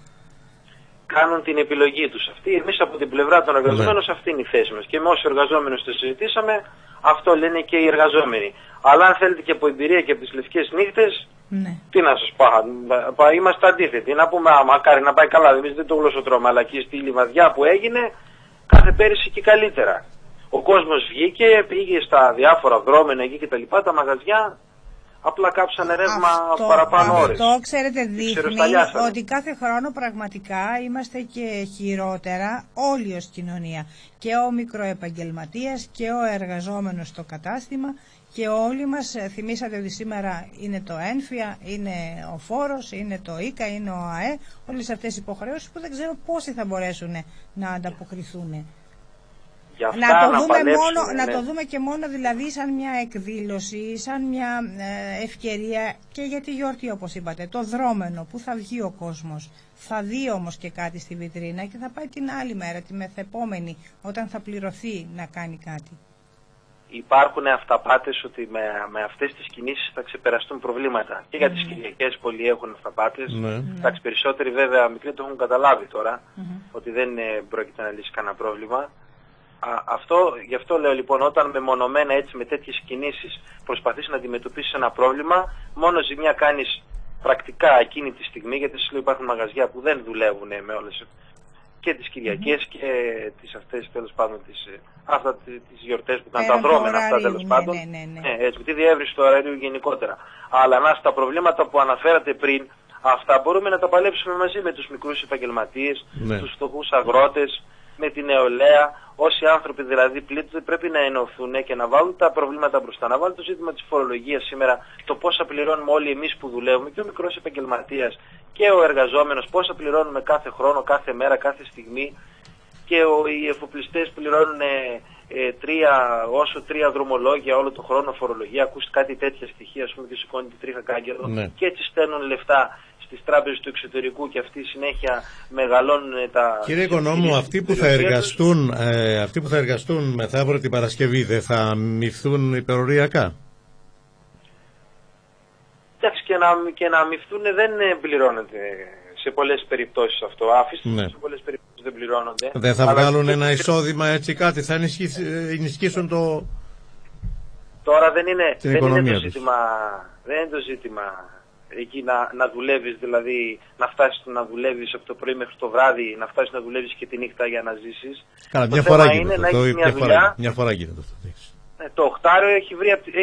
Κάνουν την επιλογή τους αυτή. Εμείς από την πλευρά των εργαζομένων αυτή είναι η θέση μας. Και με όσους εργαζόμενους το συζητήσαμε, αυτό λένε και οι εργαζόμενοι. Αλλά αν θέλετε και από εμπειρία και από τις Λευκές Νύχτες, τι να σας πω, είμαστε αντίθετοι. Να πούμε, μακάρι να πάει καλά, εμείς δεν το γλωσσοτρώμε, αλλά και στη λιβαδιά που έγινε, κάθε πέρυσι και καλύτερα. Ο κόσμος βγήκε, πήγε στα διάφορα δρόμενα εκεί και τα λοιπά, τα μαγαζιά, απλά κάψανε ρεύμα παραπάνω ώρες. Αυτό, ξέρετε, δείχνει ότι κάθε χρόνο πραγματικά είμαστε και χειρότερα όλοι ως κοινωνία. Και ο μικροεπαγγελματίας και ο εργαζόμενος στο κατάστημα. Και όλοι μας θυμήσατε ότι σήμερα είναι το ΕΝΦΙΑ, είναι ο φόρος, είναι το ΙΚΑ, είναι ο ΑΕ, όλες αυτές οι υποχρεώσεις που δεν ξέρω πόσοι θα μπορέσουν να ανταποκριθούν. Να το δούμε και μόνο δηλαδή σαν μια εκδήλωση, σαν μια ευκαιρία και για τη γιορτή, όπως είπατε, το δρόμενο που θα βγει ο κόσμος. Θα δει όμως και κάτι στη βιτρίνα και θα πάει την άλλη μέρα, τη μεθεπόμενη, όταν θα πληρωθεί να κάνει κάτι. Υπάρχουν αυταπάτες ότι με αυτές τις κινήσεις θα ξεπεραστούν προβλήματα. Και για τις Κυριακές πολλοί έχουν αυταπάτες. Εντάξει, περισσότεροι βέβαια μικροί το έχουν καταλάβει τώρα, ότι δεν πρόκειται να λύσει κανένα πρόβλημα. Γι' αυτό λέω λοιπόν, όταν μεμονωμένα έτσι με τέτοιες κινήσεις προσπαθείς να αντιμετωπίσεις ένα πρόβλημα, μόνο ζημιά κάνεις πρακτικά εκείνη τη στιγμή, γιατί σας λέω υπάρχουν μαγαζιά που δεν δουλεύουν με όλες και τις Κυριακές και τις αυτές τέλος πάντων τις γιορτές που ήταν τα δρόμενα αυτά τέλος πάντων. Έτσι, με τη διεύρυνση του ωραρίου γενικότερα. Αλλά τα προβλήματα που αναφέρατε πριν, αυτά μπορούμε να τα παλέψουμε μαζί με τους μικρούς επαγγελματίες, τους φτωχούς αγρότες, με την νεολαία. Όσοι άνθρωποι δηλαδή πλήττονται πρέπει να ενωθούν και να βάλουν τα προβλήματα μπροστά. Να βάλουν το ζήτημα της φορολογίας σήμερα, το πόσα πληρώνουμε όλοι εμείς που δουλεύουμε, και ο μικρός επαγγελματίας και ο εργαζόμενος, πόσα πληρώνουμε κάθε χρόνο, κάθε μέρα, κάθε στιγμή. Και οι εφοπλιστές πληρώνουν τρία δρομολόγια όλο το χρόνο φορολογία. Ακούστε κάτι τέτοια στοιχεία, ας πούμε, και σηκώνει τη τρίχα κάγκελο. Και έτσι στέλνουν λεφτά στις τράπεζες του εξωτερικού και αυτοί συνέχεια μεγαλώνουν τα... Κύριε Οικονόμου, αυτοί που θα εργαστούν μεθαύριο την Παρασκευή δεν θα αμοιφθούν υπεροριακά? Εντάξει, και να αμοιφθούν δεν πληρώνεται σε πολλές περιπτώσεις αυτό. Σε πολλές περιπτώσεις δεν πληρώνονται. Δεν θα βγάλουν ένα εισόδημα έτσι κάτι, θα ενισχύσουν το... Τώρα δεν είναι το ζήτημα εκεί να δουλεύεις, δηλαδή να φτάσεις να δουλεύεις από το πρωί μέχρι το βράδυ, να φτάσεις να δουλεύεις και τη νύχτα για να ζήσεις. Καλά, μια φορά γίνεται αυτό. Το οχτάριο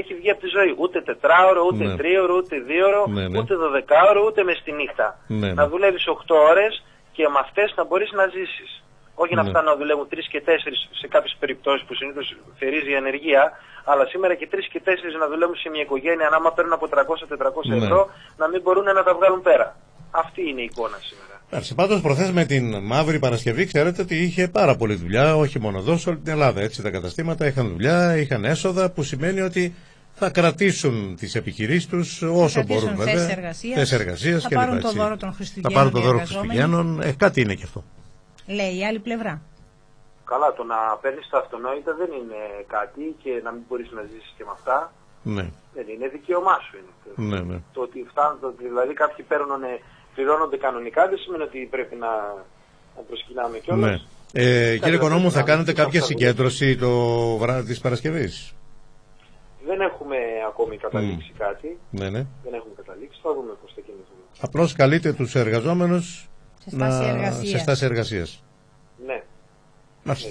έχει βγει από τη ζωή. Ούτε τετράωρο, ούτε τρίωρο, ούτε δίωρο, ούτε δωδεκάωρο, ούτε μες τη νύχτα. Να δουλεύεις 8 ώρες και με αυτές να μπορείς να ζήσεις. Όχι να φτάνουν να δουλεύουν 3 και 4 σε κάποιες περιπτώσεις που συνήθως θερίζει η ανεργία, αλλά σήμερα και 3 και 4 να δουλεύουν σε μια οικογένεια, άμα παίρνουν από 300-400 ευρώ, να μην μπορούν να τα βγάλουν πέρα. Αυτή είναι η εικόνα σήμερα. Πάντως προχθές με την Μαύρη Παρασκευή ξέρετε ότι είχε πάρα πολλή δουλειά, όχι μόνο εδώ, σε όλη την Ελλάδα. Έτσι, τα καταστήματα είχαν δουλειά, είχαν έσοδα, που σημαίνει ότι θα κρατήσουν τις επιχειρήσεις τους όσο μπορούν, βέβαια. Θέσεις εργασίας θα πάρουν το δώρο των Χριστουγέννων. Θα πάρουν το δώρο των Χριστουγέννων. Κάτι είναι και αυτό. Λέει η άλλη πλευρά. Καλά, το να παίρνεις τα αυτονόητα δεν είναι κάτι και να μην μπορείς να ζήσεις και με αυτά. Δεν είναι δικαίωμά σου. Είναι. Το ότι δηλαδή κάποιοι πληρώνονται κανονικά δεν σημαίνει ότι πρέπει να προσκυνάμε κιόλας. Κύριε Οικονόμου, θα κάνετε κάποια συγκέντρωση το βράδυ της Παρασκευής? Δεν έχουμε ακόμη καταλήξει κάτι. Δεν έχουμε καταλήξει. Θα δούμε πώς θα κινηθούμε. Απλώς καλείτε τους εργαζόμενους σε στάση εργασίας. Ναι.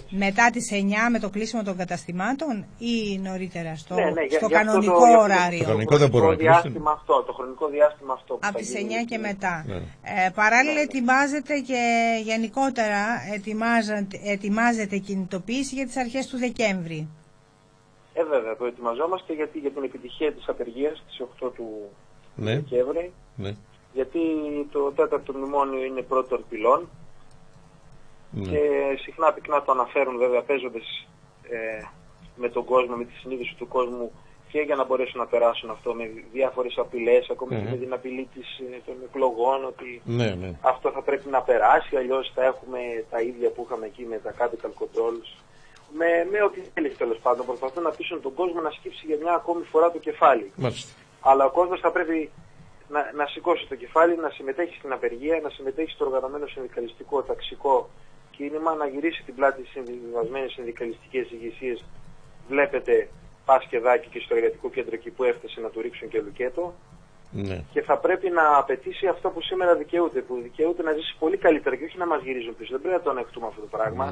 Μετά τις 9 με το κλείσιμο των καταστημάτων ή νωρίτερα στο για κανονικό ωράριο. Το χρονικό δεν μπορώ να το χρονικό διάστημα αυτό. Από τις 9 και μετά. Ναι. Παράλληλα ετοιμάζεται και γενικότερα ετοιμάζεται κινητοποίηση για τις αρχές του Δεκέμβρη. Βέβαια, προετοιμαζόμαστε για την επιτυχία της απεργίας της 8 του Δεκέμβρη. Ναι. Γιατί το 4ο μνημόνιο είναι πρώτων πυλών. Και συχνά πυκνά το αναφέρουν βέβαια παίζοντας με τον κόσμο, με τη συνείδηση του κόσμου και για να μπορέσουν να περάσουν αυτό με διάφορες απειλές, ακόμη και με την απειλή των εκλογών, ότι αυτό θα πρέπει να περάσει, αλλιώς θα έχουμε τα ίδια που είχαμε εκεί με τα capital controls. Με ό,τι θέλει τέλος πάντων, προσπαθούν να πείσουν τον κόσμο να σκύψει για μια ακόμη φορά το κεφάλι. Μάλιστα. Αλλά ο κόσμος θα πρέπει να σηκώσει το κεφάλι, να συμμετέχει στην απεργία, να συμμετέχει στο οργανωμένο συνδικαλιστικό ταξικό κίνημα, να γυρίσει την πλάτη στις συμβιβασμένες συνδικαλιστικές ηγεσίες. Βλέπετε Πασκεδάκι και στο εργατικό κέντρο εκεί που έφτασε να του ρίξουν και λουκέτο. Ναι. Και θα πρέπει να απαιτήσει αυτό που σήμερα δικαιούται, που δικαιούται να ζήσει πολύ καλύτερα και όχι να μας γυρίζουν πίσω. Δεν πρέπει να το ανεχτούμε αυτό το πράγμα.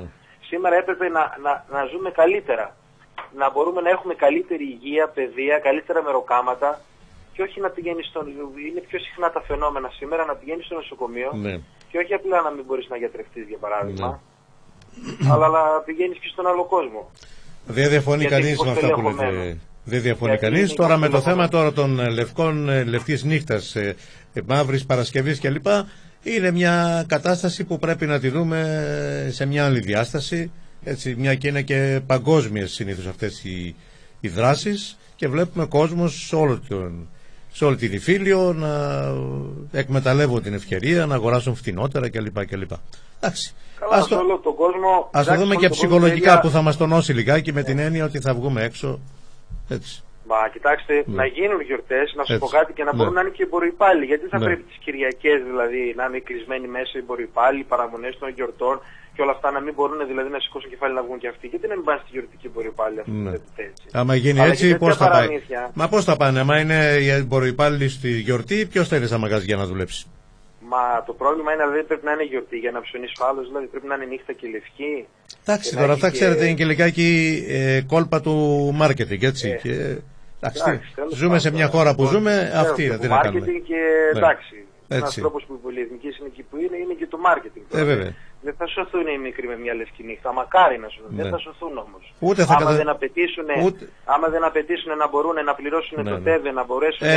Σήμερα έπρεπε να ζούμε καλύτερα. Να μπορούμε να έχουμε καλύτερη υγεία, παιδεία, καλύτερα μεροκάματα και όχι να πηγαίνει είναι πιο συχνά τα φαινόμενα σήμερα να πηγαίνει στο νοσοκομείο και όχι απλά να μην μπορείς να γιατρευτείς για παράδειγμα, αλλά να πηγαίνεις και στον άλλο κόσμο. Δεν διαφωνεί κανείς με αυτά που λέτε. Δεν διαφωνεί κανείς. Τώρα με το θέμα των λευκής νύχτας, μαύρης Παρασκευής κλπ. Είναι μια κατάσταση που πρέπει να τη δούμε σε μια άλλη διάσταση. Έτσι, μια και είναι και παγκόσμιες συνήθως αυτές οι δράσεις και βλέπουμε κόσμο σε όλη την Ιφίλιο να εκμεταλλεύουν την ευκαιρία, να αγοράσουν φτηνότερα κλπ. Εντάξει. Ας το δούμε και ψυχολογικά που θα μας τονώσει λιγάκι με την έννοια ότι θα βγούμε έξω. Έτσι. Μα κοιτάξτε, να γίνουν γιορτές, να σου πω κάτι και να μπορούν να είναι και εμπορροϊπάλληλοι. Γιατί θα πρέπει τις Κυριακές δηλαδή να είναι κλεισμένοι μέσα οι εμπορροϊπάλληλοι, παραμονές των γιορτών και όλα αυτά να μην μπορούν δηλαδή να σηκώσουν κεφάλι να βγουν και αυτοί. Γιατί να μην πάνε στη γιορτική εμπορροϊπάλληλοι έτσι. Άμα γίνει έτσι, πώς θα πάει. Μα πώς θα πάνε, άμα είναι οι εμπορροϊπάλληλοι στη γιορτή, ποιος θέλει στα μαγαζιά να δουλέψει. Μα το πρόβλημα είναι δηλαδή πρέπει να είναι γιορτή για να ψωνίσει φάλος, δηλαδή πρέπει να είναι νύχτα και λευκή. Εντάξει, τώρα αυτά ξέρετε είναι και λιγάκι κόλπα του μάρκετινγκ, έτσι. Εντάξει, ζούμε σε μια χώρα που ζούμε, αυτή είναι την κάνουμε. Και εντάξει, ένας τρόπος που οι πολυεθνικές είναι εκεί που είναι και το μάρκετινγκ. Δεν θα σωθούν οι μικροί με μια λευκή νύχτα, μακάρι να σωθούν, δεν θα σωθούν όμως. Άμα δεν απαιτήσουν να μπορούν να πληρώσουν το ΤΕΒΕ, να μπορέσουν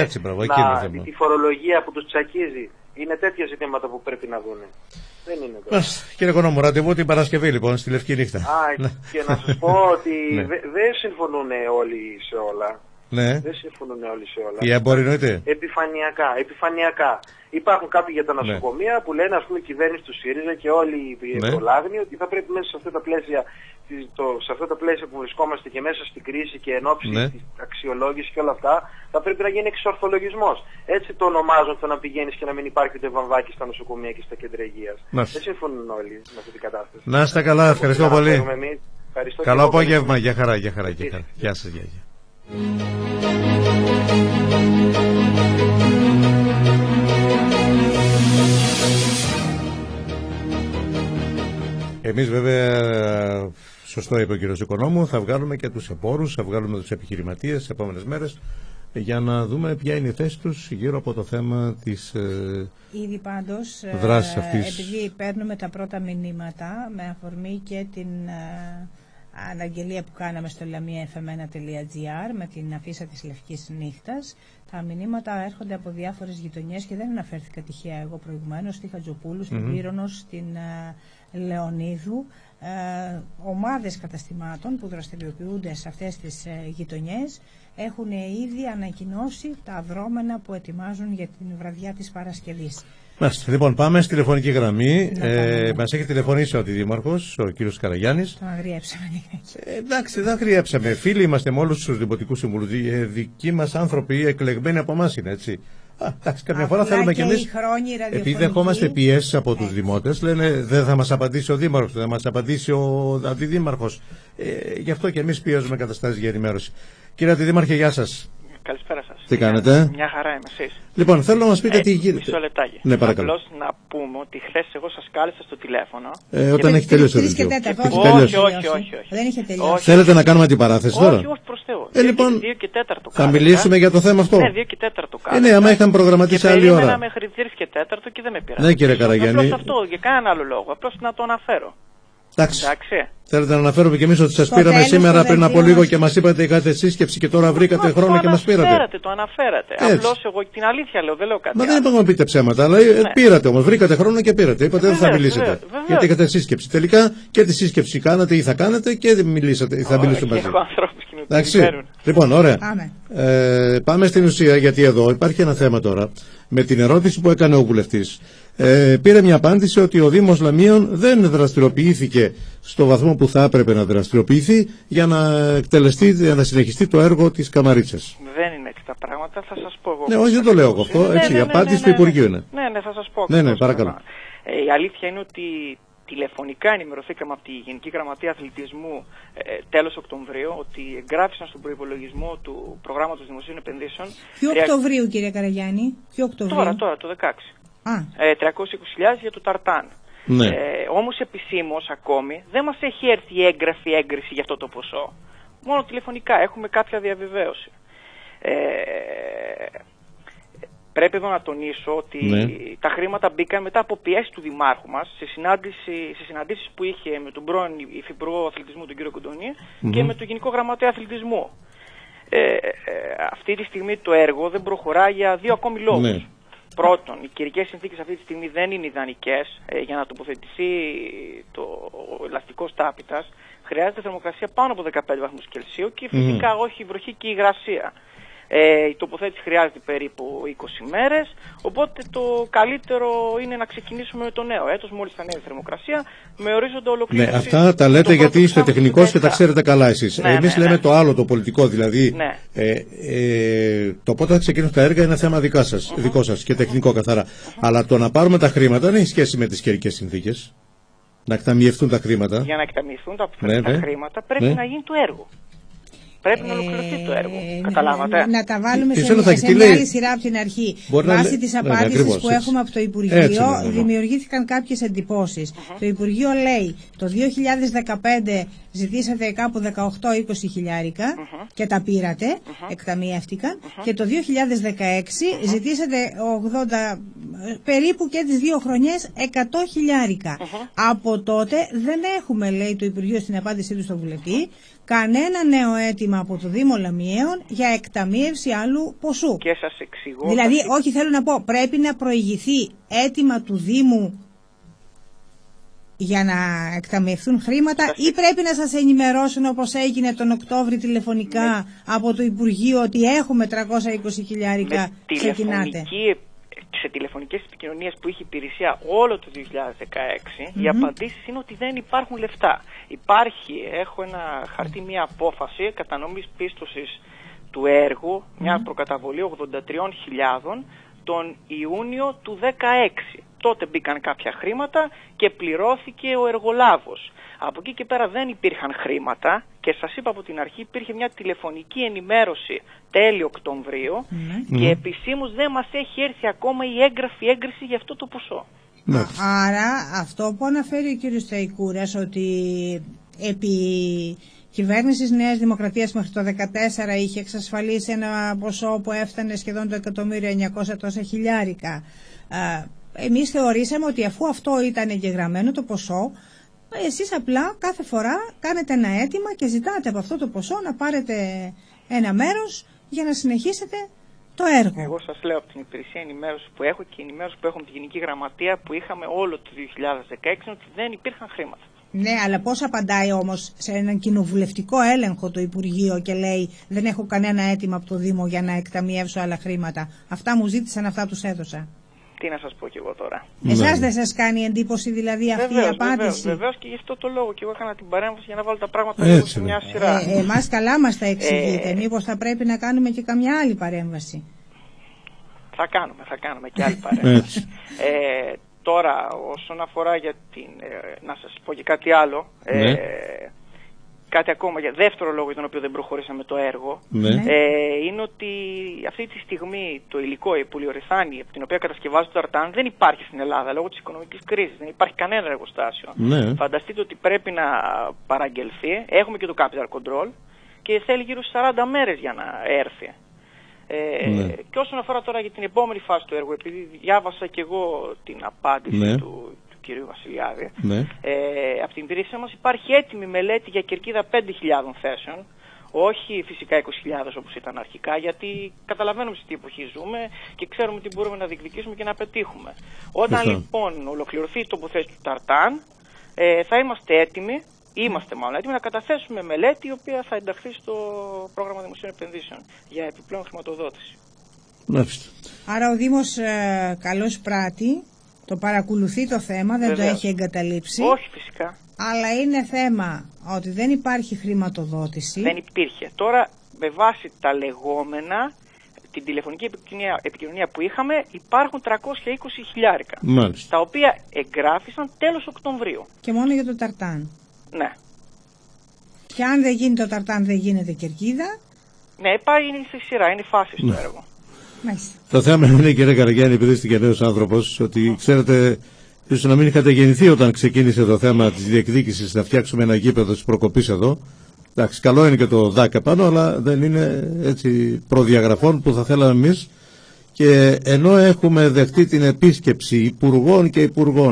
τη φορολογία που τους τσακίζει. Είναι τέτοια ζητήματα που πρέπει να δούνε. Δεν είναι τώρα. Κύριε Οικονόμου, ραντεβού την Παρασκευή λοιπόν στη Λευκή Νύχτα. Και να σας πω ότι δεν συμφωνούν όλοι σε όλα. Δεν συμφωνούν όλοι σε όλα. Η εμπόροι εννοείται. Επιφανειακά. Υπάρχουν κάποιοι για τα νοσοκομεία που λένε, ας πούμε, η κυβέρνηση του ΣΥΡΙΖΑ και όλοι οι προλάγνοι ότι θα πρέπει μέσα σε αυτά τα πλαίσια που βρισκόμαστε και μέσα στην κρίση και εν ώψη της αξιολόγησης και όλα αυτά, θα πρέπει να γίνει εξορθολογισμός. Έτσι το ονομάζουν το να πηγαίνεις και να μην υπάρχει ούτε βαμβάκι στα νοσοκομεία και στα κέντρα υγείας. Δεν συμφωνούν όλοι με αυτή την κατάσταση. Να είστε καλά, ευχαριστώ πολύ. Καλό απόγευμα, για χαρά. Γεια σας, γεια. Εμείς βέβαια, σωστό είπε ο κύριος Οικονόμου, θα βγάλουμε και τους εμπόρους, θα βγάλουμε τους επιχειρηματίες τις επόμενες μέρες για να δούμε ποια είναι η θέση τους γύρω από το θέμα της ήδη πάντως, δράσης αυτής. Επειδή παίρνουμε τα πρώτα μηνύματα με αφορμή και την αναγγελία που κάναμε στο lamiafm1.gr με την αφίσα της Λευκής Νύχτας, τα μηνύματα έρχονται από διάφορες γειτονιές και δεν αναφέρθηκα τυχαία εγώ προηγουμένως στη Χατζοπούλου, στην Πύρονος, στην Λεωνίδου, ομάδες καταστημάτων που δραστηριοποιούνται σε αυτές τις γειτονιές έχουν ήδη ανακοινώσει τα δρόμενα που ετοιμάζουν για την βραδιά της Παρασκευής. Λοιπόν, πάμε στη τηλεφωνική γραμμή. Μας έχει τηλεφωνήσει ο Αντιδήμαρχος, ο κύριος Καραγιάννης. Τον αγριέψαμε. Εντάξει, δεν αγριέψαμε. Φίλοι είμαστε με όλους τους δημοτικούς συμβούλους. Δικοί μας άνθρωποι εκλεγμένοι από εμάς είναι, έτσι. Εντάξει, κάποια φορά θέλουμε κι εμείς. Επειδή δεχόμαστε πιέσεις από τους δημότες, λένε δεν θα μας απαντήσει ο Δήμαρχος, δεν θα μας απαντήσει ο Αντιδήμαρχος. Γι' αυτό και εμείς πιέζουμε καταστάσεις για ενημέρωση. Κύριε Αντιδήμαρχε, γεια σας. Καλησπέρα σας. Τι κάνετε? Μια χαρά είμαι, εσείς? Λοιπόν, θέλω να μας πείτε τι γίνεται. Μισό λεπτάκι. Ναι, παρακαλώ. Απλώς να πούμε ότι χθες εγώ σας κάλεσα στο τηλέφωνο. Όταν έχει τελειώσει το δελτίο. Όχι. Δεν είχε τελειώσει. Θέλετε να κάνουμε αντιπαράθεση τώρα? Όχι, προς Θεού. Λοιπόν, 2 και 4 θα μιλήσουμε για το θέμα αυτό. Ναι, 2 και 4 κάλεσα. Ναι, άμα είχαμε προγραμματίσει άλλη ώρα. Και μέχρι 3 και 4 και δεν με πειράζει. Ναι, κύριε Καραγιάννη. Απλώς αυτό, για κανέναν άλλο λόγο. Απλώς να το αναφέρω. Εντάξει. Θέλετε να αναφέρουμε κι εμείς ότι σας πήραμε σήμερα πριν από λίγο και μας είπατε είχατε σύσκεψη και τώρα βρήκατε χρόνο και μας πήρατε. Το αναφέρατε. Απλώς εγώ την αλήθεια λέω, δεν λέω κάτι. Μα δεν είπαμε να πείτε ψέματα, αλλά πήρατε όμως. Βρήκατε χρόνο και πήρατε. Είπατε δεν θα μιλήσετε. Γιατί είχατε σύσκεψη. Τελικά και τη σύσκεψη κάνατε ή θα κάνετε και δεν μιλήσατε. Θα μιλήσουμε μαζί. Εντάξει. Λοιπόν, ωραία. Πάμε στην ουσία γιατί εδώ υπάρχει ένα θέμα τώρα. Με την ερώτηση που έκανε ο βουλευτής. Πήρε μια απάντηση ότι ο Δήμος Λαμίων δεν δραστηριοποιήθηκε στο βαθμό που θα έπρεπε να δραστηριοποιηθεί για να εκτελεστεί, για να συνεχιστεί το έργο της Καμαρίτσας. Δεν είναι έτσι τα πράγματα, θα σας πω εγώ. Ναι, όχι, δεν το λέω εγώ αυτό. Έτσι, η απάντηση του Υπουργείου είναι. Ναι, θα σας πω. Ναι, παρακαλώ. Η αλήθεια είναι ότι τηλεφωνικά ενημερωθήκαμε από τη Γενική Γραμματεία Αθλητισμού τέλος Οκτωβρίου ότι εγγράφησαν στον προϋπολογισμό του προγράμματος δημοσίων επενδύσεων. Ποιο Οκτωβρίου, κύριε Καραγιάννη? Τώρα, το 16. 320.000 για το Ταρτάν. Ναι. Όμως επισήμως ακόμη δεν μας έχει έρθει η έγγραφη έγκριση για αυτό το ποσό. Μόνο τηλεφωνικά έχουμε κάποια διαβεβαίωση. Πρέπει εδώ να τονίσω ότι τα χρήματα μπήκαν μετά από πιέση του Δημάρχου μας σε συναντήσεις που είχε με τον πρώην Υφυπουργό Αθλητισμού τον κύριο Κοντονή και με τον Γενικό Γραμματέα Αθλητισμού. Αυτή τη στιγμή το έργο δεν προχωρά για 2 ακόμη λόγους. Ναι. Πρώτον, οι καιρικές συνθήκες αυτή τη στιγμή δεν είναι ιδανικές για να τοποθετηθεί το ελαστικός τάπητας. Χρειάζεται θερμοκρασία πάνω από 15 βαθμούς Κελσίου και φυσικά όχι η βροχή και η υγρασία. Η τοποθέτηση χρειάζεται περίπου 20 μέρες, οπότε το καλύτερο είναι να ξεκινήσουμε με το νέο έτος, μόλις θα ανέβει η θερμοκρασία, με ορίζοντα ολοκλήρωση. Ναι, αυτά τα λέτε γιατί είστε τεχνικός και τα ξέρετε καλά εσείς. Εμείς λέμε το άλλο, το πολιτικό, δηλαδή το πότε θα ξεκινήσουν τα έργα είναι θέμα δικό σας και τεχνικό καθαρά. Αλλά το να πάρουμε τα χρήματα δεν έχει σχέση με τις καιρικές συνθήκες. Να εκταμιευτούν τα χρήματα. Για να εκταμιευτούν τα χρήματα πρέπει να γίνει το έργο. Πρέπει να ολοκληρωθεί το έργο. Καταλάβατε. Να τα βάλουμε σε μια άλλη σειρά από την αρχή. Βάσει της απάντησης που έχουμε από το Υπουργείο, δημιουργήθηκαν κάποιες εντυπώσεις. Το Υπουργείο λέει το 2015 ζητήσατε κάπου 18-20 χιλιάρικα και τα πήρατε, εκταμιεύτηκαν. Και το 2016 ζητήσατε 80, περίπου και τις 2 χρονιές 100 χιλιάρικα. Από τότε δεν έχουμε, λέει το Υπουργείο στην απάντησή του στον βουλευτή, κανένα νέο αίτημα από το Δήμο Λαμιαίων για εκταμίευση άλλου ποσού. Και σας εξηγώ. Δηλαδή, όχι, θέλω να πω, πρέπει να προηγηθεί αίτημα του Δήμου για να εκταμιευθούν χρήματα ή πρέπει να σας ενημερώσουν όπως έγινε τον Οκτώβρη τηλεφωνικά από το Υπουργείο ότι έχουμε 320 χιλιάρικα, ξεκινάτε. Σε τηλεφωνικές επικοινωνίες που είχε υπηρεσία όλο το 2016, οι απαντήσεις είναι ότι δεν υπάρχουν λεφτά. Έχω ένα χαρτί, μια απόφαση κατανομής πίστοσης του έργου, μια προκαταβολή 83.000 τον Ιούνιο του 2016. Τότε μπήκαν κάποια χρήματα και πληρώθηκε ο εργολάβος. Από εκεί και πέρα δεν υπήρχαν χρήματα και σας είπα από την αρχή υπήρχε μια τηλεφωνική ενημέρωση τέλη Οκτωβρίου και επισήμως δεν μας έχει έρθει ακόμα η έγκριση για αυτό το ποσό. Άρα αυτό που αναφέρει ο κ. Σταϊκούρας ότι επί κυβέρνησης Νέας Δημοκρατίας μέχρι το 2014 είχε εξασφαλίσει ένα ποσό που έφτανε σχεδόν το 1.900.000 τόσα χιλιάρικα. Εμείς θεωρήσαμε ότι αφού αυτό ήταν εγγεγραμμένο το ποσό, εσείς απλά κάθε φορά κάνετε ένα αίτημα και ζητάτε από αυτό το ποσό να πάρετε ένα μέρος για να συνεχίσετε το έργο. Εγώ σας λέω από την υπηρεσία ενημέρωση που έχω και η ενημέρωση που έχω με τη Γενική Γραμματεία που είχαμε όλο το 2016 ότι δεν υπήρχαν χρήματα. Ναι, αλλά πώς απαντάει όμως σε έναν κοινοβουλευτικό έλεγχο το Υπουργείο και λέει δεν έχω κανένα αίτημα από το Δήμο για να εκταμιεύσω άλλα χρήματα. Αυτά μου ζήτησαν, αυτά τους έδωσα. Τι να σας πω κι εγώ τώρα. Εσάς δεν σας κάνει εντύπωση δηλαδή αυτή η απάντηση? Βεβαίως και γι' αυτό το λόγο και εγώ έκανα την παρέμβαση για να βάλω τα πράγματα σε μια σειρά. Εμάς καλά μας τα εξηγείτε. Μήπως θα πρέπει να κάνουμε και καμιά άλλη παρέμβαση? Θα κάνουμε και άλλη παρέμβαση. Τώρα όσον αφορά για την... να σας πω και κάτι άλλο. κάτι ακόμα, για δεύτερο λόγο για τον οποίο δεν προχωρήσαμε το έργο, είναι ότι αυτή τη στιγμή το υλικό, η πολυορυθάνη, από την οποία κατασκευάζει το ταρτάν, δεν υπάρχει στην Ελλάδα λόγω της οικονομικής κρίσης. Δεν υπάρχει κανένα εργοστάσιο. Φανταστείτε ότι πρέπει να παραγγελθεί. Έχουμε και το capital control και θέλει γύρω στις 40 μέρες για να έρθει. Και όσον αφορά τώρα για την επόμενη φάση του έργου, επειδή διάβασα και εγώ την απάντηση του κυρίου Βασιλιάδη, από την υπηρεσία μας υπάρχει έτοιμη μελέτη για κερκίδα 5.000 θέσεων, όχι φυσικά 20.000 όπως ήταν αρχικά, γιατί καταλαβαίνουμε σε τι εποχή ζούμε και ξέρουμε τι μπορούμε να διεκδικήσουμε και να πετύχουμε. Όταν λοιπόν ολοκληρωθεί η τοποθέτηση του ταρτάν, θα είμαστε έτοιμοι, έτοιμοι να καταθέσουμε μελέτη η οποία θα ενταχθεί στο πρόγραμμα δημοσίων επενδύσεων για επιπλέον χρηματοδότηση. Άρα ο Δήμος καλώς πράττει, το παρακολουθεί το θέμα, δεν το έχει εγκαταλείψει. Όχι φυσικά. Αλλά είναι θέμα ότι δεν υπάρχει χρηματοδότηση. Δεν υπήρχε. Τώρα με βάση τα λεγόμενα, την τηλεφωνική επικοινωνία που είχαμε, υπάρχουν 320 χιλιάρικα. Τα οποία εγγράφησαν τέλος Οκτωβρίου. Και μόνο για το ταρτάν. Ναι. Και αν δεν γίνει το ταρτάν δεν γίνεται κερκίδα. Ναι, πάει στη σειρά, είναι η φάση στο έργο. Το θέμα είναι, κύριε Καραγιάννη, επειδή είστε και νέος άνθρωπος, ότι ξέρετε, ίσως να μην είχατε γεννηθεί όταν ξεκίνησε το θέμα της διεκδίκησης να φτιάξουμε ένα γήπεδο της προκοπής εδώ. Εντάξει, καλό είναι και το ΔΑΚΑ πάνω, αλλά δεν είναι έτσι προδιαγραφών που θα θέλαμε εμείς. Και ενώ έχουμε δεχτεί την επίσκεψη υπουργών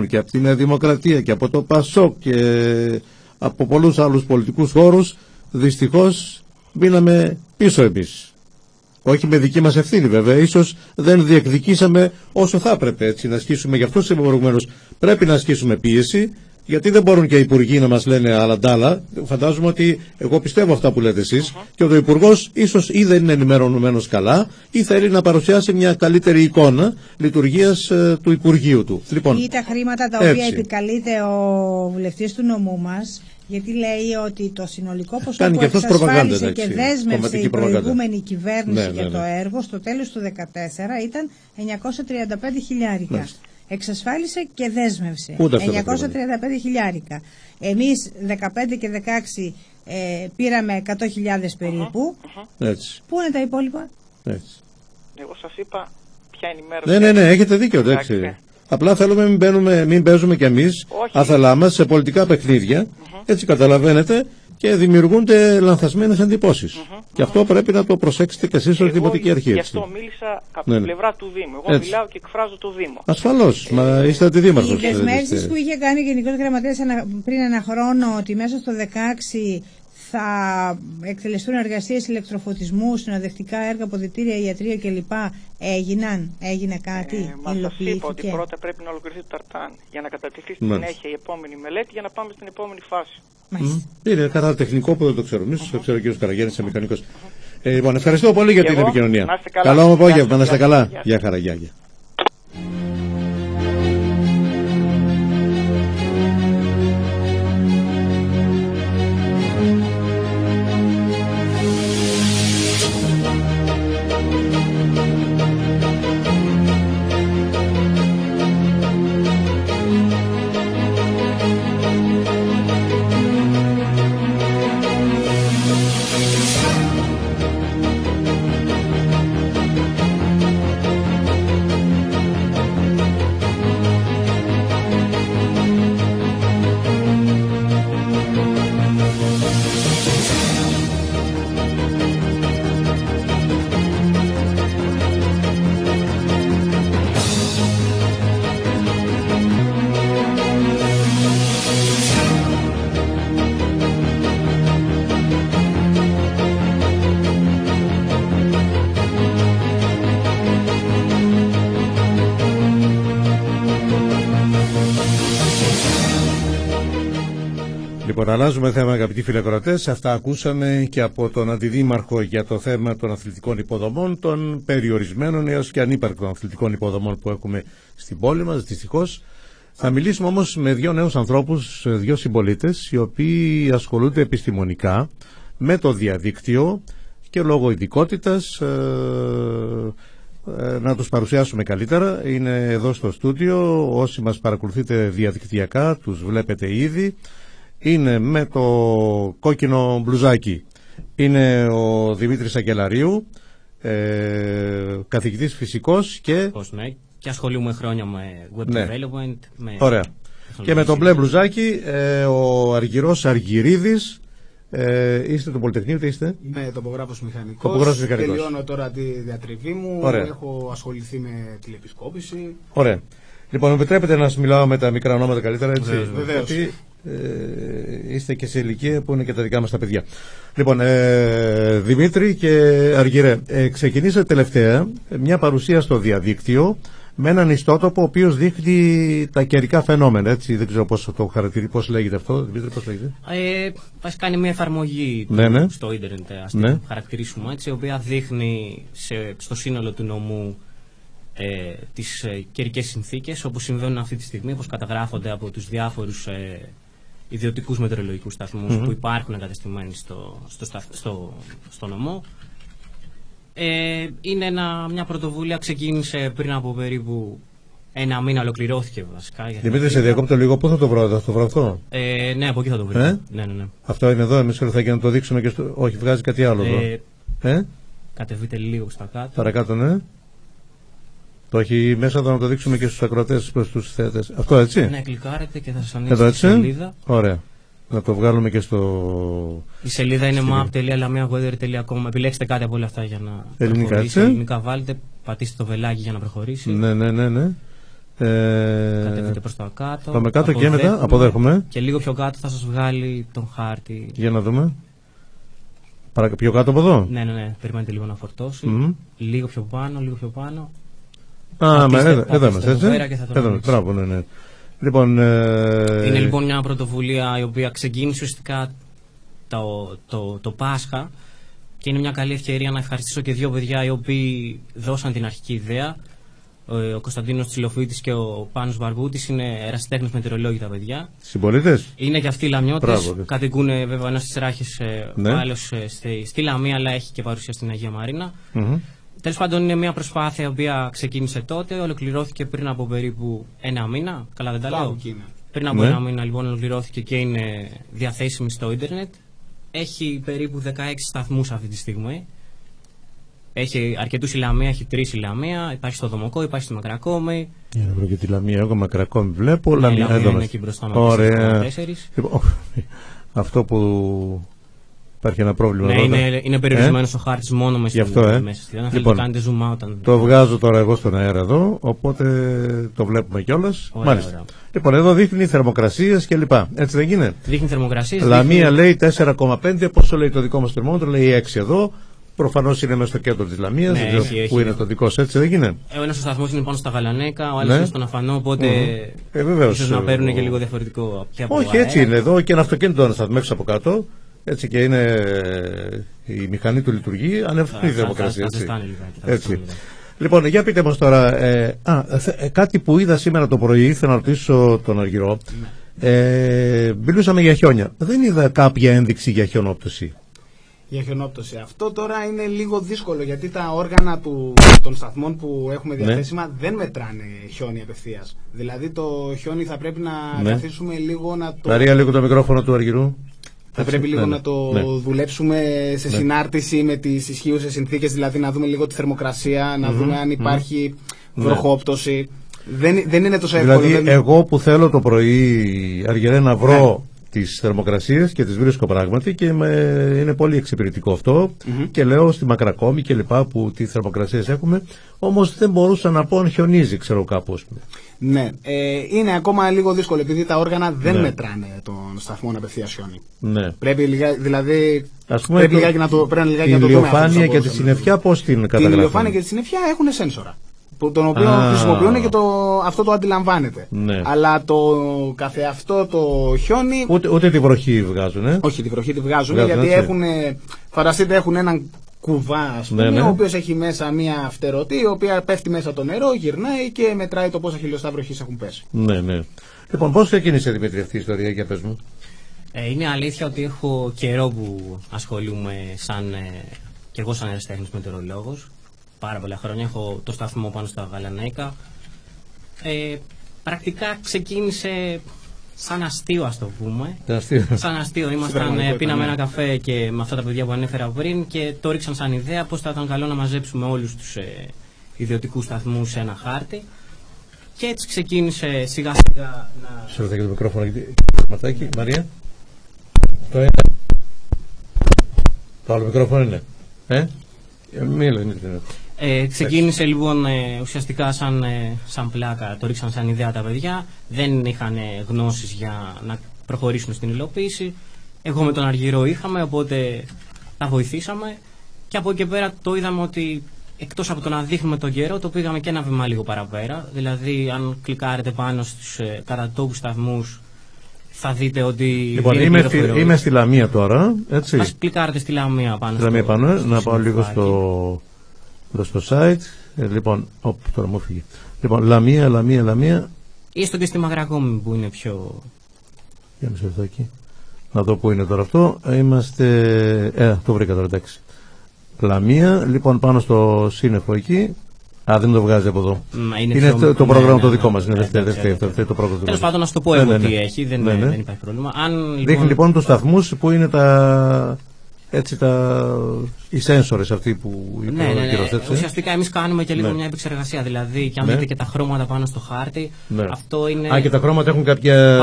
και από την Νέα Δημοκρατία και από το ΠΑΣΟΚ και από πολλούς άλλους πολιτικούς χώρους, δυστυχώς μείναμε πίσω εμείς. Όχι με δική μας ευθύνη βέβαια, ίσως δεν διεκδικήσαμε όσο θα έπρεπε, έτσι, να ασκήσουμε. Γι' αυτό προηγουμένως πρέπει να ασκήσουμε πίεση, γιατί δεν μπορούν και οι υπουργοί να μας λένε άλλα ντάλα. Φαντάζομαι ότι εγώ πιστεύω αυτά που λέτε εσείς, και ο Υπουργός ίσως ή δεν είναι ενημερωμένος καλά ή θέλει να παρουσιάσει μια καλύτερη εικόνα λειτουργίας του Υπουργείου του. Λοιπόν, ή τα χρήματα τα οποία επικαλείται ο βουλευτής του νομού μας, γιατί λέει ότι το συνολικό ποσό που εξασφάλισε και δέσμευσε η προηγούμενη κυβέρνηση για το έργο στο τέλος του 2014 ήταν 935 χιλιάρικα. Εξασφάλισε και δέσμευσε 935 χιλιάρικα. Εμείς 15 και 16 πήραμε 100.000 περίπου. Έτσι. Πού είναι τα υπόλοιπα? Έτσι. Εγώ σας είπα ποια ενημέρωση. Ναι, έχετε δίκιο. Απλά θέλουμε μην παίζουμε κι εμείς άθελά μας σε πολιτικά παιχνίδια. Έτσι καταλαβαίνετε, και δημιουργούνται λανθασμένες εντυπώσεις. Και αυτό πρέπει να το προσέξετε κι εσείς ως Δημοτική Αρχή. Γι' αυτό μίλησα από την πλευρά του Δήμου. Εγώ μιλάω και εκφράζω το Δήμο. Ασφαλώς, μα είστε αντιδήμαρχος. Οι δεσμεύσεις που είχε κάνει ο Γενικός Γραμματέας πριν ένα χρόνο, ότι μέσα στο 2016 θα εκτελεστούν εργασίες ηλεκτροφωτισμού, συνοδευτικά έργα, αποδυτήρια, ιατρείο κλπ. Έγινε κάτι? Μα σας είπα ότι πρώτα πρέπει να ολοκληρωθεί το ταρτάν για να κατατεθεί στη συνέχεια η επόμενη μελέτη για να πάμε στην επόμενη φάση. Είναι κατά τεχνικό που δεν το ξέρω. Εμείς το ξέρω ο κ. Καραγιάννης, είσαι μηχανικός. Λοιπόν, ευχαριστώ πολύ για την επικοινωνία. Καλό απόγευμα, να είστε καλά. Γεια χαρά, γεια. Αλλάζουμε θέμα, αγαπητοί φιλακροατές. Αυτά ακούσαμε και από τον Αντιδήμαρχο για το θέμα των αθλητικών υποδομών, των περιορισμένων έως και ανύπαρκτων αθλητικών υποδομών που έχουμε στην πόλη μας, δυστυχώς. Θα μιλήσουμε όμως με δύο νέους ανθρώπους, δύο συμπολίτες, οι οποίοι ασχολούνται επιστημονικά με το διαδίκτυο και λόγω ειδικότητας να τους παρουσιάσουμε καλύτερα. Είναι εδώ στο στούντιο, όσοι μας παρακολουθείτε διαδικτυακά τους βλέπετε ήδη. είναι με το κόκκινο μπλουζάκι. Είναι ο Δημήτρης Αγγελαρίου, καθηγητής φυσικός και... Ναι, και ασχολούμαι χρόνια με web development. Ωραία. Και με το μπλε μπλουζάκι ο Αργυρός Αργυρίδης. Είστε το Πολυτεχνείο, τι είστε? Είμαι τοπογράφος μηχανικός. Τελειώνω τώρα τη διατριβή μου. Ωραία. Έχω ασχοληθεί με τηλεπισκόπηση. Ωραία. Λοιπόν, επιτρέπετε να σας μιλάω με τα μικρά ονόματα καλύτερα, έτσι? Βεβαίως. Γιατί είστε και σε ηλικία που είναι και τα δικά μας τα παιδιά. Λοιπόν, Δημήτρη και Αργυρέ, ξεκινήσατε τελευταία μια παρουσία στο διαδίκτυο με έναν ιστότοπο ο οποίος δείχνει τα καιρικά φαινόμενα, έτσι, δεν ξέρω πώς το χαρακτηρίζει, πώς λέγεται αυτό, Δημήτρη, πώς λέγεται? Βασικά είναι μια εφαρμογή στο ίντερνετ, ας την χαρακτηρίσουμε έτσι, η οποία δείχνει στο σύνολο του νομού τις καιρικές συνθήκες όπως συμβαίνουν αυτή τη στιγμή, όπως καταγράφονται από τους διάφορους ιδιωτικούς μετεωρολογικούς σταθμούς που υπάρχουν εγκατεστημένοι στο νομό. Είναι μια πρωτοβουλία, ξεκίνησε πριν από περίπου ένα μήνα, ολοκληρώθηκε βασικά. Δημήτρη, σε διακόπτω λίγο, πού θα το βρω, θα το βρω αυτό? Ναι, από εκεί θα το βρω. Ναι. Αυτό είναι εδώ, εμείς θα και να το δείξουμε και στο... Όχι, βγάζει κάτι άλλο εδώ. Κατεβείτε λίγο στα κάτω. Παρακάτω, ναι. Το έχει μέσα εδώ να το δείξουμε και στους ακροατές, προς τους θέατες. Αυτό, έτσι? Ναι, κλικάρετε και θα σας ανοίξει τη σελίδα. Ωραία. Να το βγάλουμε και στο... Η σελίδα είναι map.lamiaweather.com. Επιλέξτε κάτι από όλα αυτά για να ελληνικά, προχωρήσει. Ελληνικά βάλτε, πατήστε το βελάκι για να προχωρήσει. Ναι. Κατεβείτε προς τα κάτω. Πάμε κάτω και μετά αποδέχομαι. Και λίγο πιο κάτω θα σας βγάλει τον χάρτη. Για να δούμε. Πιο κάτω από εδώ. Ναι. Περιμένετε λίγο να φορτώσει. Λίγο πιο πάνω. Εδώ είμαστε, έτσι. Μπράβο, ναι. Λοιπόν, είναι λοιπόν μια πρωτοβουλία η οποία ξεκίνησε ουσιαστικά το Πάσχα και είναι μια καλή ευκαιρία να ευχαριστήσω και δύο παιδιά οι οποίοι δώσαν την αρχική ιδέα. Ο Κωνσταντίνος Τσιλοφίτης και ο Πάνος Βαρβούτης είναι ερασιτέχνες μετεωρολόγοι τα παιδιά. Συμπολίτες. Είναι και αυτοί λαμιώτες. Κατοικούν βέβαια ένας στις Ράχες, ο άλλος στη Λαμία, αλλά έχει και παρουσία στην Αγία Μαρίνα. Τέλος πάντων, είναι μια προσπάθεια η οποία ξεκίνησε τότε, ολοκληρώθηκε πριν από περίπου ένα μήνα. Καλά, δεν τα λέω. Πριν από ένα μήνα, λοιπόν, ολοκληρώθηκε και είναι διαθέσιμη στο ίντερνετ. Έχει περίπου 16 σταθμούς αυτή τη στιγμή. Έχει αρκετούς η Λαμία, έχει 3 η Λαμία. Υπάρχει στο Δομοκό, υπάρχει στη Μακρακόμη. Βρω και τη Λαμία, εγώ Μακρακόμη βλέπω. Λαμία είναι εκεί μπροστά μας. Ωραία. Αυτό που. Υπάρχει ένα πρόβλημα. Ναι, είναι περιορισμένος ο χάρτης μόνο μέσα στη σελίδα. Λοιπόν, κάνετε zoom out. Το βγάζω τώρα εγώ στον αέρα εδώ, οπότε το βλέπουμε κιόλας. Μάλιστα. Λοιπόν, εδώ δείχνει θερμοκρασίες κλπ. Έτσι δεν είναι? Δείχνει θερμοκρασίες. Λαμία λέει 4,5, πόσο λέει το δικό μας θερμόμετρο, λέει 6 εδώ. Προφανώς είναι μέσα στο κέντρο της Λαμίας, που είναι το δικό σου, έτσι δεν είναι? Ο ένας ο σταθμός είναι πάνω στα Γαλανέκα, ο άλλος είναι στον Αφανό, οπότε ίσως να παίρνουν και λίγο διαφορετικό. Όχι, έτσι είναι εδώ και ένα αυτοκίνητο να σταθμεύσει από κάτω. Έτσι και είναι η μηχανή του λειτουργεί, ανεβαίνει η θερμοκρασία. Έτσι. Λοιπόν, για πείτε μας τώρα, κάτι που είδα σήμερα το πρωί, ήθελα να ρωτήσω τον Αργυρό. Μιλούσαμε για χιόνια. Δεν είδα κάποια ένδειξη για χιονόπτωση. Για χιονόπτωση. Αυτό τώρα είναι λίγο δύσκολο γιατί τα όργανα των σταθμών που έχουμε διαθέσιμα δεν μετράνε χιόνι απευθείας. Δηλαδή το χιόνι θα πρέπει να καθίσουμε λίγο να το... Μαρία, λίγο το μικρόφωνο του Αργυρού. Θα πρέπει λίγο να το δουλέψουμε σε συνάρτηση με τις ισχύουσες συνθήκες, δηλαδή να δούμε λίγο τη θερμοκρασία, να δούμε αν υπάρχει βροχόπτωση. Δεν είναι τόσο εύκολο. Δηλαδή, εγώ που θέλω το πρωί, Αργυρέ, να βρω τις θερμοκρασίες και τις βρίσκω πράγματι και είναι πολύ εξυπηρετικό αυτό. Και λέω στη Μακρακόμη και λοιπά που τι θερμοκρασίες έχουμε, όμως δεν μπορούσα να πω αν χιονίζει, ξέρω κάπως. Ναι, είναι ακόμα λίγο δύσκολο επειδή τα όργανα δεν μετράνε τον σταθμό απευθείας χιόνι. Ναι. Πρέπει δηλαδή. Πούμε, πρέπει λιγάκι να το δούμε. Η ηλιοφάνεια και τη συννεφιά πώς την καταγράφουν? Η ηλιοφάνεια και τη συννεφιά έχουν σένσορα. Τον οποίο χρησιμοποιούν και αυτό το αντιλαμβάνεται. Ναι. Αλλά το καθεαυτό το χιόνι. Ούτε τη βροχή βγάζουν. Όχι, τη βροχή τη βγάζουν γιατί έχουν. Φανταστείτε, έχουν έναν κουβά, ας πούμε, ο οποίος έχει μέσα μια φτερωτή, η οποία πέφτει μέσα το νερό, γυρνάει και μετράει το πόσα χιλιοστά βροχής έχουν πέσει. Ναι. Λοιπόν, πώς ξεκίνησε, Δημήτρη, αυτή η ιστορία, για πες μου? Είναι αλήθεια ότι έχω καιρό που ασχολούμαι και εγώ σαν αεραστέχνης μετεωρολόγος. Πάρα πολλά χρόνια. Έχω το σταθμό πάνω στα Γαλανέκα. Πρακτικά ξεκίνησε σαν αστείο, ας το πούμε. Σαν αστείο. Πίναμε ένα καφέ και με αυτά τα παιδιά που ανέφερα πριν και το ρίξαν σαν ιδέα πώς θα ήταν καλό να μαζέψουμε όλους τους ιδιωτικούς σταθμούς σε ένα χάρτη. Και έτσι ξεκίνησε σιγά σιγά να... Σε ρωτάει και το μικρόφωνο, Ματάκι, Μαρία. Το ένα. Το άλλο μικρόφωνο είναι. Ξεκίνησε λοιπόν ουσιαστικά σαν πλάκα, το ρίξαν σαν ιδέα τα παιδιά. Δεν είχαν γνώσεις για να προχωρήσουν στην υλοποίηση. Εγώ με τον Αργυρό είχαμε, οπότε τα βοηθήσαμε. Και από εκεί και πέρα το είδαμε ότι εκτός από το να δείχνουμε τον καιρό, το πήγαμε και ένα βήμα λίγο παραπέρα. Δηλαδή, αν κλικάρετε πάνω στους κατατόπους σταθμούς, θα δείτε ότι. Λοιπόν, είμαι στη Λαμία τώρα. Έτσι. Ας κλικάρετε στη Λαμία πάνω. Να πάω λίγο στο site. Λοιπόν, τώρα μου φύγει. Λοιπόν, Λαμία. Ή στο και στη Μαγρακόμη που είναι πιο. Για μισό λεπτό εκεί. Να δω πού είναι τώρα αυτό. Είμαστε. Το βρήκα τώρα, εντάξει. Λαμία, λοιπόν, πάνω στο σύννεφο εκεί. Δεν το βγάζει από εδώ. Είναι το πρόγραμμα το δικό μας. Είναι δεύτερο το πρόγραμμα. Τέλος πάντων, να σου το πω εγώ τι έχει. Δεν υπάρχει πρόβλημα. Δείχνει λοιπόν τους σταθμούς που είναι οι σένσορες αυτοί που είπε ο κύριος, έτσι. Ουσιαστικά εμείς κάνουμε και λίγο μια επεξεργασία. Δηλαδή, και αν δείτε και τα χρώματα πάνω στο χάρτη, αυτό είναι. Και τα χρώματα έχουν κάποια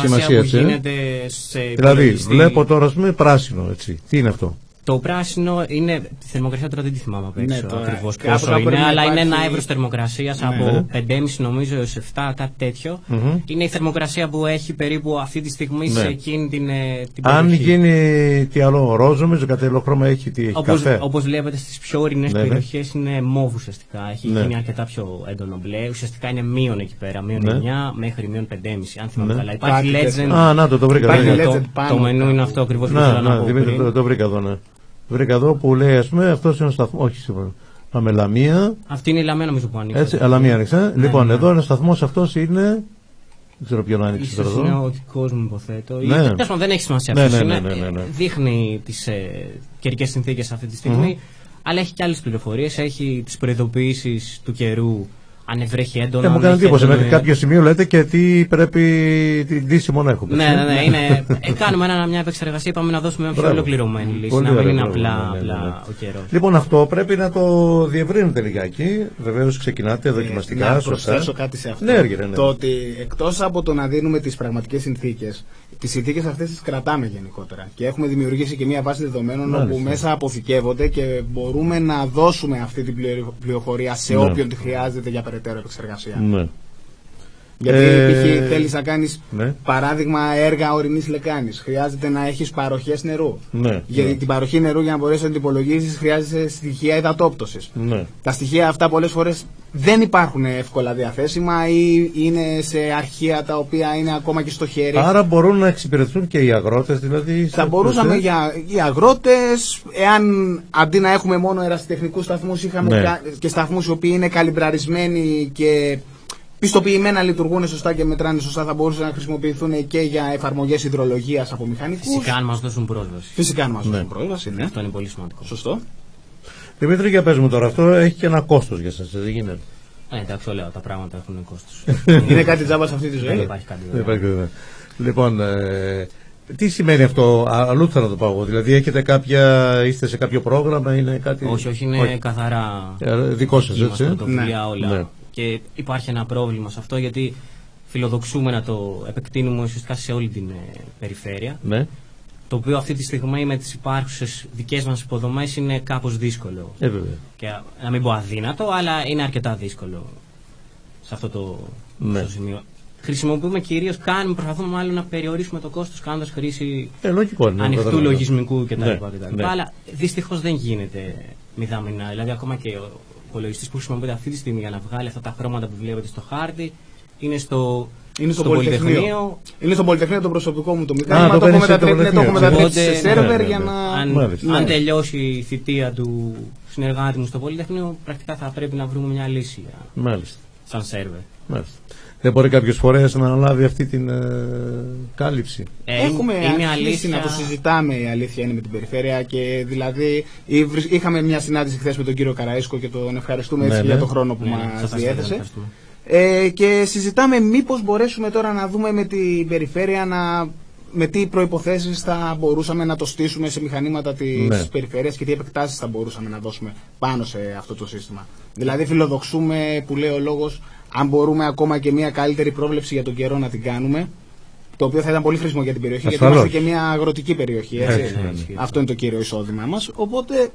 σημασία, που γίνεται σε. Δηλαδή, βλέπω τώρα, πράσινο, έτσι. Τι είναι αυτό? Το πράσινο είναι. Τη θερμοκρασία τώρα δεν τη θυμάμαι απ' έξω ακριβώς πόσο είναι, αλλά είναι ένα εύρος θερμοκρασίας από 5,5 νομίζω έως 7, κάτι τέτοιο. Είναι η θερμοκρασία που έχει περίπου αυτή τη στιγμή σε εκείνη την περιοχή. Αν γίνει τι άλλο, ροζ, νομίζω κάτι άλλο χρώμα έχει, καφέ. Όπως βλέπετε στις πιο ορεινές περιοχές είναι μόβ ουσιαστικά. Έχει γίνει αρκετά πιο έντονο μπλε. Ουσιαστικά είναι μείον εκεί πέρα, μείον 9 μέχρι μείον 5,5, αν θυμάμαι καλά. Υπάρχει Legend. Το βρήκα. Το μενού είναι αυτό ακριβώς που ήθελα να πω. Το βρήκα εδώ, Βρήκα εδώ που λέει, ας πούμε, αυτός είναι ο σταθμός. Όχι, σίγουρα. Πάμε Λαμία. Αυτή είναι η Λαμία, νομίζω που ανοίξει. Έτσι, Λαμία άνοιξε. Λοιπόν, εδώ είναι ο σταθμός αυτός είναι. Δεν ξέρω ποιον άνοιξε τώρα εδώ. Είναι ο δικός μου, υποθέτω. Δεν έχει σημασία αυτό. Δείχνει τις καιρικές συνθήκες αυτή τη στιγμή. Αλλά έχει και άλλες πληροφορίες. Έχει τις προειδοποιήσεις του καιρού. Αν βρέχει έντονα. Μου κάνει εντύπωση. Μέχρι κάποιο σημείο λέτε και τι πρέπει. Τι λύση μόνο έχουμε. Ναι. Κάνουμε μια επεξεργασία. Είπαμε να δώσουμε μια πιο ολοκληρωμένη λύση. Να μην είναι απλά ο καιρός. Λοιπόν, αυτό πρέπει να το διευρύνετε λιγάκι. Βεβαίως ξεκινάτε δοκιμαστικά. Να προσθέσω κάτι σε αυτό. Το ότι εκτός από το να δίνουμε τις πραγματικές συνθήκες, τις συνθήκες αυτές τις κρατάμε γενικότερα. Και έχουμε δημιουργήσει και μια βάση δεδομένων όπου μέσα αποθηκεύονται και μπορούμε να δώσουμε αυτή την πληροφορία σε όποιον τη χρειάζεται για περαιτέρω επεξεργασία. Γιατί θέλεις να κάνεις παράδειγμα έργα ορεινής λεκάνης. Χρειάζεται να έχεις παροχές νερού. Γιατί την παροχή νερού για να μπορέσεις να την υπολογίσεις χρειάζεται στοιχεία υδατόπτωσης. Τα στοιχεία αυτά πολλές φορές δεν υπάρχουν εύκολα διαθέσιμα ή είναι σε αρχεία τα οποία είναι ακόμα και στο χέρι. Άρα μπορούν να εξυπηρετούν και οι αγρότες, δηλαδή. Θα μπορούσαμε οι αγρότες, εάν αντί να έχουμε μόνο ερασιτεχνικούς σταθμούς, είχαμε και σταθμούς οι οποίοι είναι καλυμπραρισμένοι και πιστοποιημένα λειτουργούν σωστά και μετράνε σωστά, θα μπορούσαν να χρησιμοποιηθούν και για εφαρμογές υδρολογίας από μηχανικούς. Φυσικά αν μας δώσουν πρόσβαση. Ναι. Αυτό είναι πολύ σημαντικό. Σωστό. Δημήτρη, για πες μου τώρα, αυτό έχει και ένα κόστος για σας, δεν γίνεται? Εντάξει, όλα τα πράγματα έχουν κόστος. Είναι κάτι τζάμπα σε αυτή τη ζωή. Δεν υπάρχει κάτι. Λοιπόν, τι σημαίνει αυτό, αλλού θα το πάω εγώ, δηλαδή είστε σε κάποιο πρόγραμμα, είναι κάτι? Όχι, είναι καθαρά δικό σας, έτσι. Όλα. Και υπάρχει ένα πρόβλημα σε αυτό, γιατί φιλοδοξούμε να το επεκτείνουμε ουσιαστικά σε όλη την περιφέρεια. Το οποίο αυτή τη στιγμή με τις υπάρχουσες δικές μας υποδομές είναι κάπως δύσκολο. Και να μην πω αδύνατο, αλλά είναι αρκετά δύσκολο σε αυτό το σημείο. Χρησιμοποιούμε κυρίως, προσπαθούμε μάλλον να περιορίσουμε το κόστος κάνοντας χρήση ανοιχτού λογισμικού κτλ. Αλλά δυστυχώς δεν γίνεται μηδαμινά. Δηλαδή, ακόμα και ο υπολογιστής που χρησιμοποιείται αυτή τη στιγμή για να βγάλει αυτά τα χρώματα που βλέπετε στο χάρτη είναι στο Πολυτεχνείο. Είναι στο Πολυτεχνείο το προσωπικό μου το μηχάνημα. Το έχω μετατρέψει σε σερβερ για να. Αν τελειώσει η θητεία του συνεργάτη μου στο Πολυτεχνείο, πρακτικά θα πρέπει να βρούμε μια λύση σαν σερβερ. Δεν μπορεί κάποιες φορές να αναλάβει αυτή την κάλυψη? Έχουμε αρχίσει να το συζητάμε, η αλήθεια είναι, με την περιφέρεια. Και δηλαδή είχαμε μια συνάντηση χθες με τον κύριο Καραΐσκο και τον ευχαριστούμε έτσι για τον χρόνο που μας διέθεσε. Και συζητάμε μήπως μπορέσουμε τώρα να δούμε με την περιφέρεια με τι προϋποθέσεις θα μπορούσαμε να το στήσουμε σε μηχανήματα της περιφέρειας και τι επεκτάσεις θα μπορούσαμε να δώσουμε πάνω σε αυτό το σύστημα. Δηλαδή φιλοδοξούμε, που λέει ο λόγος, αν μπορούμε ακόμα και μια καλύτερη πρόβλεψη για τον καιρό να την κάνουμε, το οποίο θα ήταν πολύ χρήσιμο για την περιοχή, γιατί είμαστε και μια αγροτική περιοχή. Αυτό είναι το κύριο εισόδημά μας. Οπότε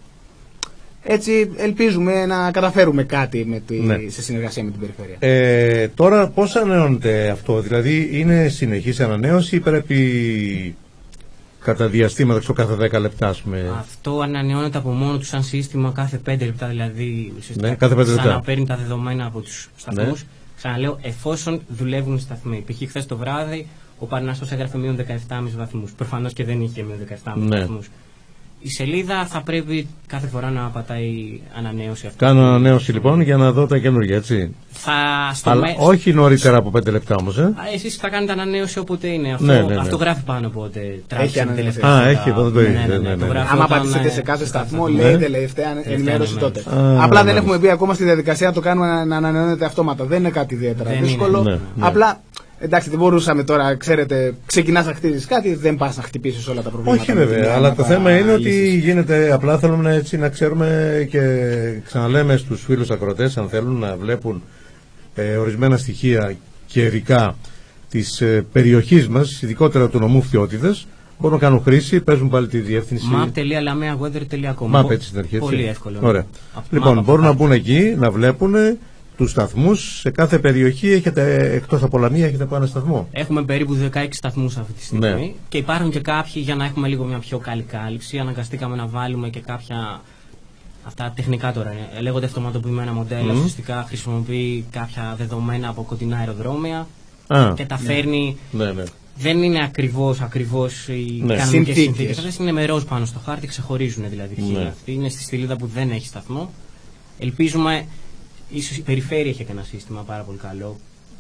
έτσι ελπίζουμε να καταφέρουμε κάτι σε συνεργασία με την περιφέρεια. Τώρα πώς ανανεώνεται αυτό, δηλαδή είναι συνεχής ανανέωση ή πρέπει κατά διαστήματα, κάθε 10 λεπτά ας πούμε? Αυτό ανανεώνεται από μόνο του σαν σύστημα κάθε 5 λεπτά, δηλαδή κάθε 5 λεπτά. Σαν να παίρνει τα δεδομένα από τους σταθμούς. Ξαναλέω, εφόσον δουλεύουν οι σταθμοί. Π.χ. χθες το βράδυ ο Παρναστός έγραφε μείον 17,5 βαθμούς. Προφανώς και δεν είχε μείον 17,5 βαθμούς. Η σελίδα θα πρέπει κάθε φορά να πατάει ανανέωση αυτή. Κάνω ανανέωση λοιπόν για να δω τα καινούργια, έτσι. Αλλά όχι νωρίτερα από 5 λεπτά όμως. Εσείς θα κάνετε ανανέωση όποτε είναι. Αυτό γράφει πάνω πότε τράβηξε την τελευταία. Έχει εδώ το ίδιο. Άμα πατήσετε σε κάθε σταθμό, λέει τελευταία ενημέρωση τότε. Απλά δεν έχουμε μπει ακόμα στη διαδικασία να το κάνουμε να ανανεώνεται αυτόματα. Δεν είναι κάτι ιδιαίτερα δύσκολο. Απλά. Εντάξει, δεν μπορούσαμε τώρα, ξέρετε, ξεκινάς να χτίζεις κάτι, δεν πας να χτυπήσεις όλα τα προβλήματα. Όχι βέβαια, αλλά το θέμα είναι ότι γίνεται, απλά θέλουμε έτσι να ξέρουμε και ξαναλέμε στους φίλους ακροατές, αν θέλουν να βλέπουν ορισμένα στοιχεία καιρικά της περιοχής μας, ειδικότερα του νομού Φθιώτιδας, μπορούν να κάνουν χρήση, παίζουν πάλι τη διεύθυνση map.lameaweather.com. Map, έτσι στην αρχή, έτσι. Πολύ εύκολο. Ωραία. Λοιπόν, μπορούν να μπουν εκεί, να βλέπουν τους σταθμούς. Σε κάθε περιοχή έχετε, εκτός από Λαμία, έχετε πάνω σταθμό. Έχουμε περίπου 16 σταθμούς αυτή τη στιγμή. Και υπάρχουν και κάποιοι, για να έχουμε λίγο μια πιο καλή κάλυψη, αναγκαστήκαμε να βάλουμε και κάποια. Αυτά τεχνικά τώρα είναι. Λέγονται αυτοματοποιημένα μοντέλα. Ουσιαστικά χρησιμοποιεί κάποια δεδομένα από κοντινά αεροδρόμια και τα φέρνει. Δεν είναι ακριβώς οι κανονικές συνθήκες. Αυτές είναι με ροζ πάνω στο χάρτη, ξεχωρίζουν δηλαδή. Αυτή είναι στη στηλίδα που δεν έχει σταθμό. Ελπίζουμε. Ίσως η περιφέρεια είχε και ένα σύστημα πάρα πολύ καλό.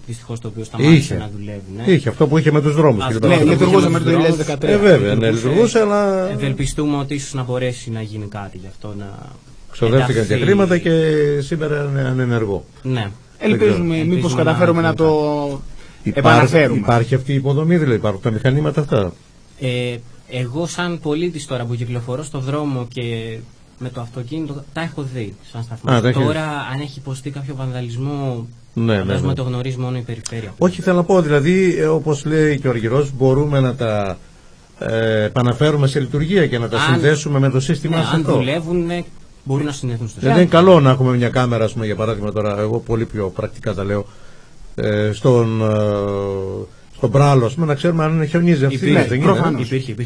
Δυστυχώς το οποίο σταμάτησε να δουλεύει. Είχε αυτό που είχε με τους δρόμους. Λειτουργούσε μέχρι το 2013. Βέβαια, λειτουργούσε, αλλά. Ευελπιστούμε ότι ίσως να μπορέσει να γίνει κάτι γι' αυτό. Ξοδεύτηκαν και χρήματα και σήμερα είναι ανενεργό. Ναι. Ελπίζουμε μήπως καταφέρουμε να το επαναφέρουμε. Υπάρχει αυτή η υποδομή, δηλαδή υπάρχουν τα μηχανήματα αυτά. Εγώ, σαν πολίτης τώρα που κυκλοφορώ στο δρόμο και με το αυτοκίνητο, τα έχω δει σαν σταθμό. Τώρα, αν έχει υποστεί κάποιο βανδαλισμό, φαντάζομαι το γνωρίζει μόνο η περιφέρεια. Όχι, θέλω να πω, δηλαδή, όπως λέει και ο Αργυρός, μπορούμε να τα επαναφέρουμε σε λειτουργία και να τα συνδέσουμε με το σύστημα αυτό. Αν δουλεύουν, μπορούν να συνδεθούν στο σύστημα. Δεν είναι καλό να έχουμε μια κάμερα, ας πούμε, για παράδειγμα, τώρα, εγώ πολύ πιο πρακτικά τα λέω, στον Πράλο, να ξέρουμε αν χιονίζει αυτή.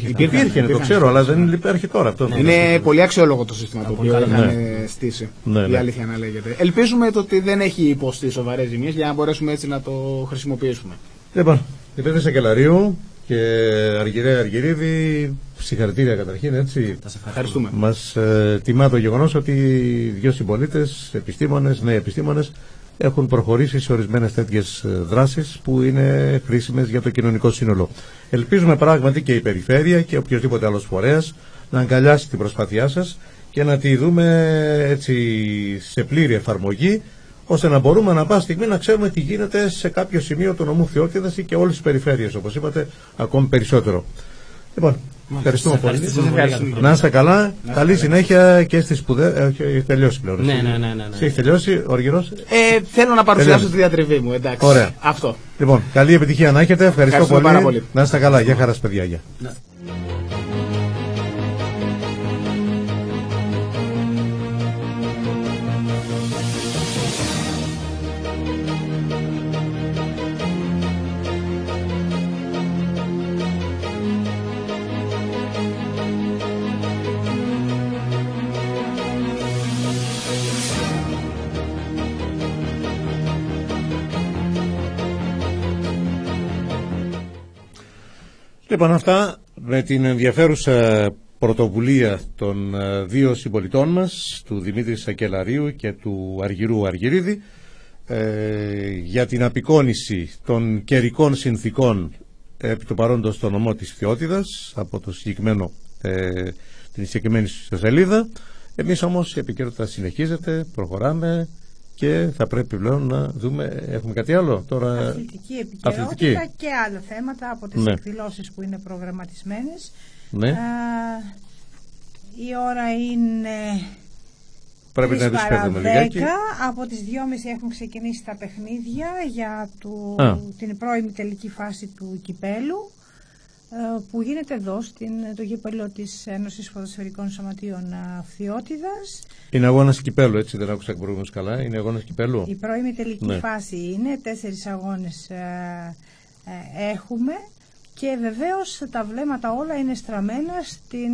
Υπήρχε, το ξέρω, αλλά δεν υπάρχει τώρα αυτό. Είναι πολύ αξιόλογο το σύστημα το οποίο είχαν στήσει. Η αλήθεια να λέγεται. Ελπίζουμε ότι δεν έχει υποστεί σοβαρές ζημίες για να μπορέσουμε έτσι να το χρησιμοποιήσουμε. Λοιπόν, επένδυση Σακελαρίου και Αργυρίδη, συγχαρητήρια καταρχήν, έτσι. Σας ευχαριστούμε. Μας τιμά το γεγονός ότι δύο συμπολίτες, επιστήμονες, νέοι επιστήμονες, έχουν προχωρήσει σε ορισμένες τέτοιες δράσεις που είναι χρήσιμες για το κοινωνικό σύνολο. Ελπίζουμε πράγματι και η περιφέρεια και οποιοδήποτε άλλος φορέας να αγκαλιάσει την προσπάθειά σας και να τη δούμε έτσι σε πλήρη εφαρμογή, ώστε να μπορούμε να πάση στιγμή να ξέρουμε τι γίνεται σε κάποιο σημείο του νομού Φθιώτιδας ή και όλες τις περιφέρειες, όπως είπατε, ακόμη περισσότερο. Λοιπόν, ευχαριστούμε πολύ. Να είστε καλά. Καλή συνέχεια και στις σπουδές. Έχει τελειώσει πλέον. Ναι. Έχει τελειώσει ο Αργυρός. Θέλω να παρουσιάσω τη διατριβή μου. Εντάξει. Ωραία. Αυτό. Λοιπόν, καλή επιτυχία να έχετε. Ευχαριστώ πολύ. Να είστε καλά. Γεια χαρά, παιδιά. Γεια. Λοιπόν, αυτά με την ενδιαφέρουσα πρωτοβουλία των δύο συμπολιτών μας, του Δημήτρη Σακελαρίου και του Αργυρού Αργυρίδη, για την απεικόνιση των καιρικών συνθήκων επί του παρόντος στο νομό της Φθιώτιδας από το συγκεκριμένο, την συγκεκριμένη σελίδα. Εμείς όμως η επικαιρότητα συνεχίζεται, προχωράμε και θα πρέπει πλέον να δούμε, έχουμε κάτι άλλο τώρα? Αθλητική επικαιρότητα και άλλα θέματα από τις εκδηλώσεις που είναι προγραμματισμένες. Ναι. Η ώρα είναι πρέπει να τις παίρνουμε λιγάκι. Από τις 2.30 έχουν ξεκινήσει τα παιχνίδια για την πρώιμη τελική φάση του κυπέλου, που γίνεται εδώ το γήπεδο της Ένωσης Ποδοσφαιρικών Σωματείων Φθιώτιδας. Είναι αγώνας κυπέλου, έτσι, δεν άκουσα προηγούμενος καλά. Είναι αγώνας κυπέλου. Η πρώιμη τελική φάση είναι 4 αγώνες έχουμε, και βεβαίως τα βλέμματα όλα είναι στραμμένα στην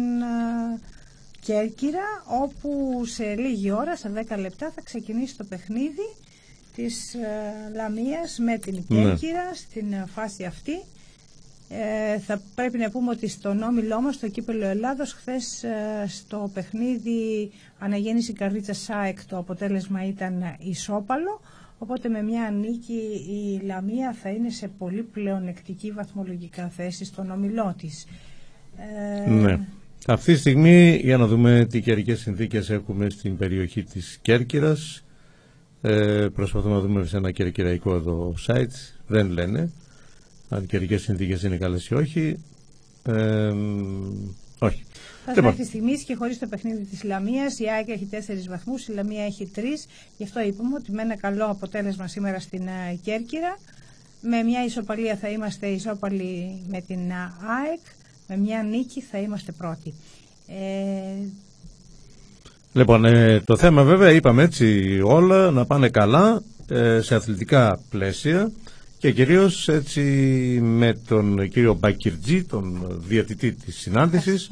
Κέρκυρα, όπου σε λίγη ώρα, σε 10 λεπτά, θα ξεκινήσει το παιχνίδι της Λαμίας με την Κέρκυρα στην φάση αυτή. Θα πρέπει να πούμε ότι στον όμιλό μας, στο κύπελλο Ελλάδος, χθες στο παιχνίδι Αναγέννηση Καρδίτσα ΣΑΕΚ το αποτέλεσμα ήταν ισόπαλο, οπότε με μια νίκη η Λαμία θα είναι σε πολύ πλεονεκτική βαθμολογικά θέση στον όμιλό της. Ναι. Αυτή τη στιγμή, για να δούμε τι καιρικές συνθήκες έχουμε στην περιοχή της Κέρκυρας. Προσπαθούμε να δούμε σε ένα κερκυραϊκό εδώ site, δεν λένε αν οι καιρικές συνθήκες είναι καλές ή όχι. Όχι. Μέχρι τη στιγμή και χωρίς το παιχνίδι της Λαμίας, η ΑΕΚ έχει 4 βαθμούς, η Λαμία έχει 3. Γι' αυτό είπαμε ότι με ένα καλό αποτέλεσμα σήμερα στην Κέρκυρα, με μια ισοπαλία θα είμαστε ισόπαλοι με την ΑΕΚ, με μια νίκη θα είμαστε πρώτοι. Λοιπόν, το θέμα βέβαια, είπαμε έτσι όλα να πάνε καλά σε αθλητικά πλαίσια, και κυρίως έτσι με τον κύριο Μπακυρτζή, τον διαιτητή της συνάντησης.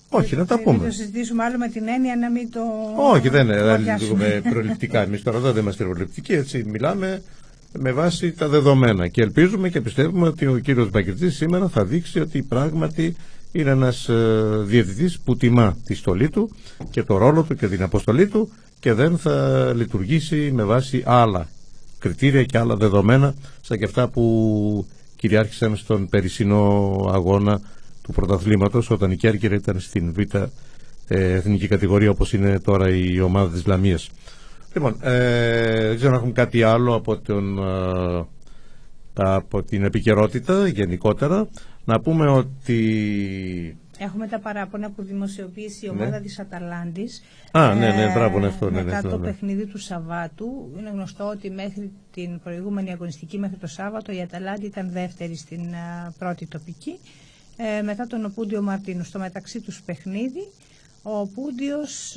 Όχι, να τα πούμε. Να το συζητήσουμε άλλο με την έννοια να μην το... Όχι, δεν είναι προληπτικά. Εμείς τώρα δεν είμαστε προληπτικοί, έτσι μιλάμε με βάση τα δεδομένα. Και ελπίζουμε και πιστεύουμε ότι ο κύριος Μπακυρτζής σήμερα θα δείξει ότι πράγματι είναι ένας διαιτητής που τιμά τη στολή του και το ρόλο του και την αποστολή του, και δεν θα λειτουργήσει με βάση άλλα κριτήρια και άλλα δεδομένα σαν και αυτά που κυριάρχησαν στον περσινό αγώνα του πρωταθλήματος, όταν η Κέρκυρα ήταν στην Β' εθνική κατηγορία, όπως είναι τώρα η ομάδα της Λαμίας. Λοιπόν, δεν ξέρω αν έχουμε κάτι άλλο από την επικαιρότητα γενικότερα. Να πούμε ότι έχουμε τα παράπονα που δημοσιοποίησε η ομάδα της Αταλάντης. Μετά το παιχνίδι του Σαββάτου. Είναι γνωστό ότι μέχρι την προηγούμενη αγωνιστική, μέχρι το Σάββατο, η Αταλάντη ήταν δεύτερη στην πρώτη τοπική, μετά τον Οπούντιο Μαρτίνου. Στο μεταξύ τους παιχνίδι, ο Οπούντιος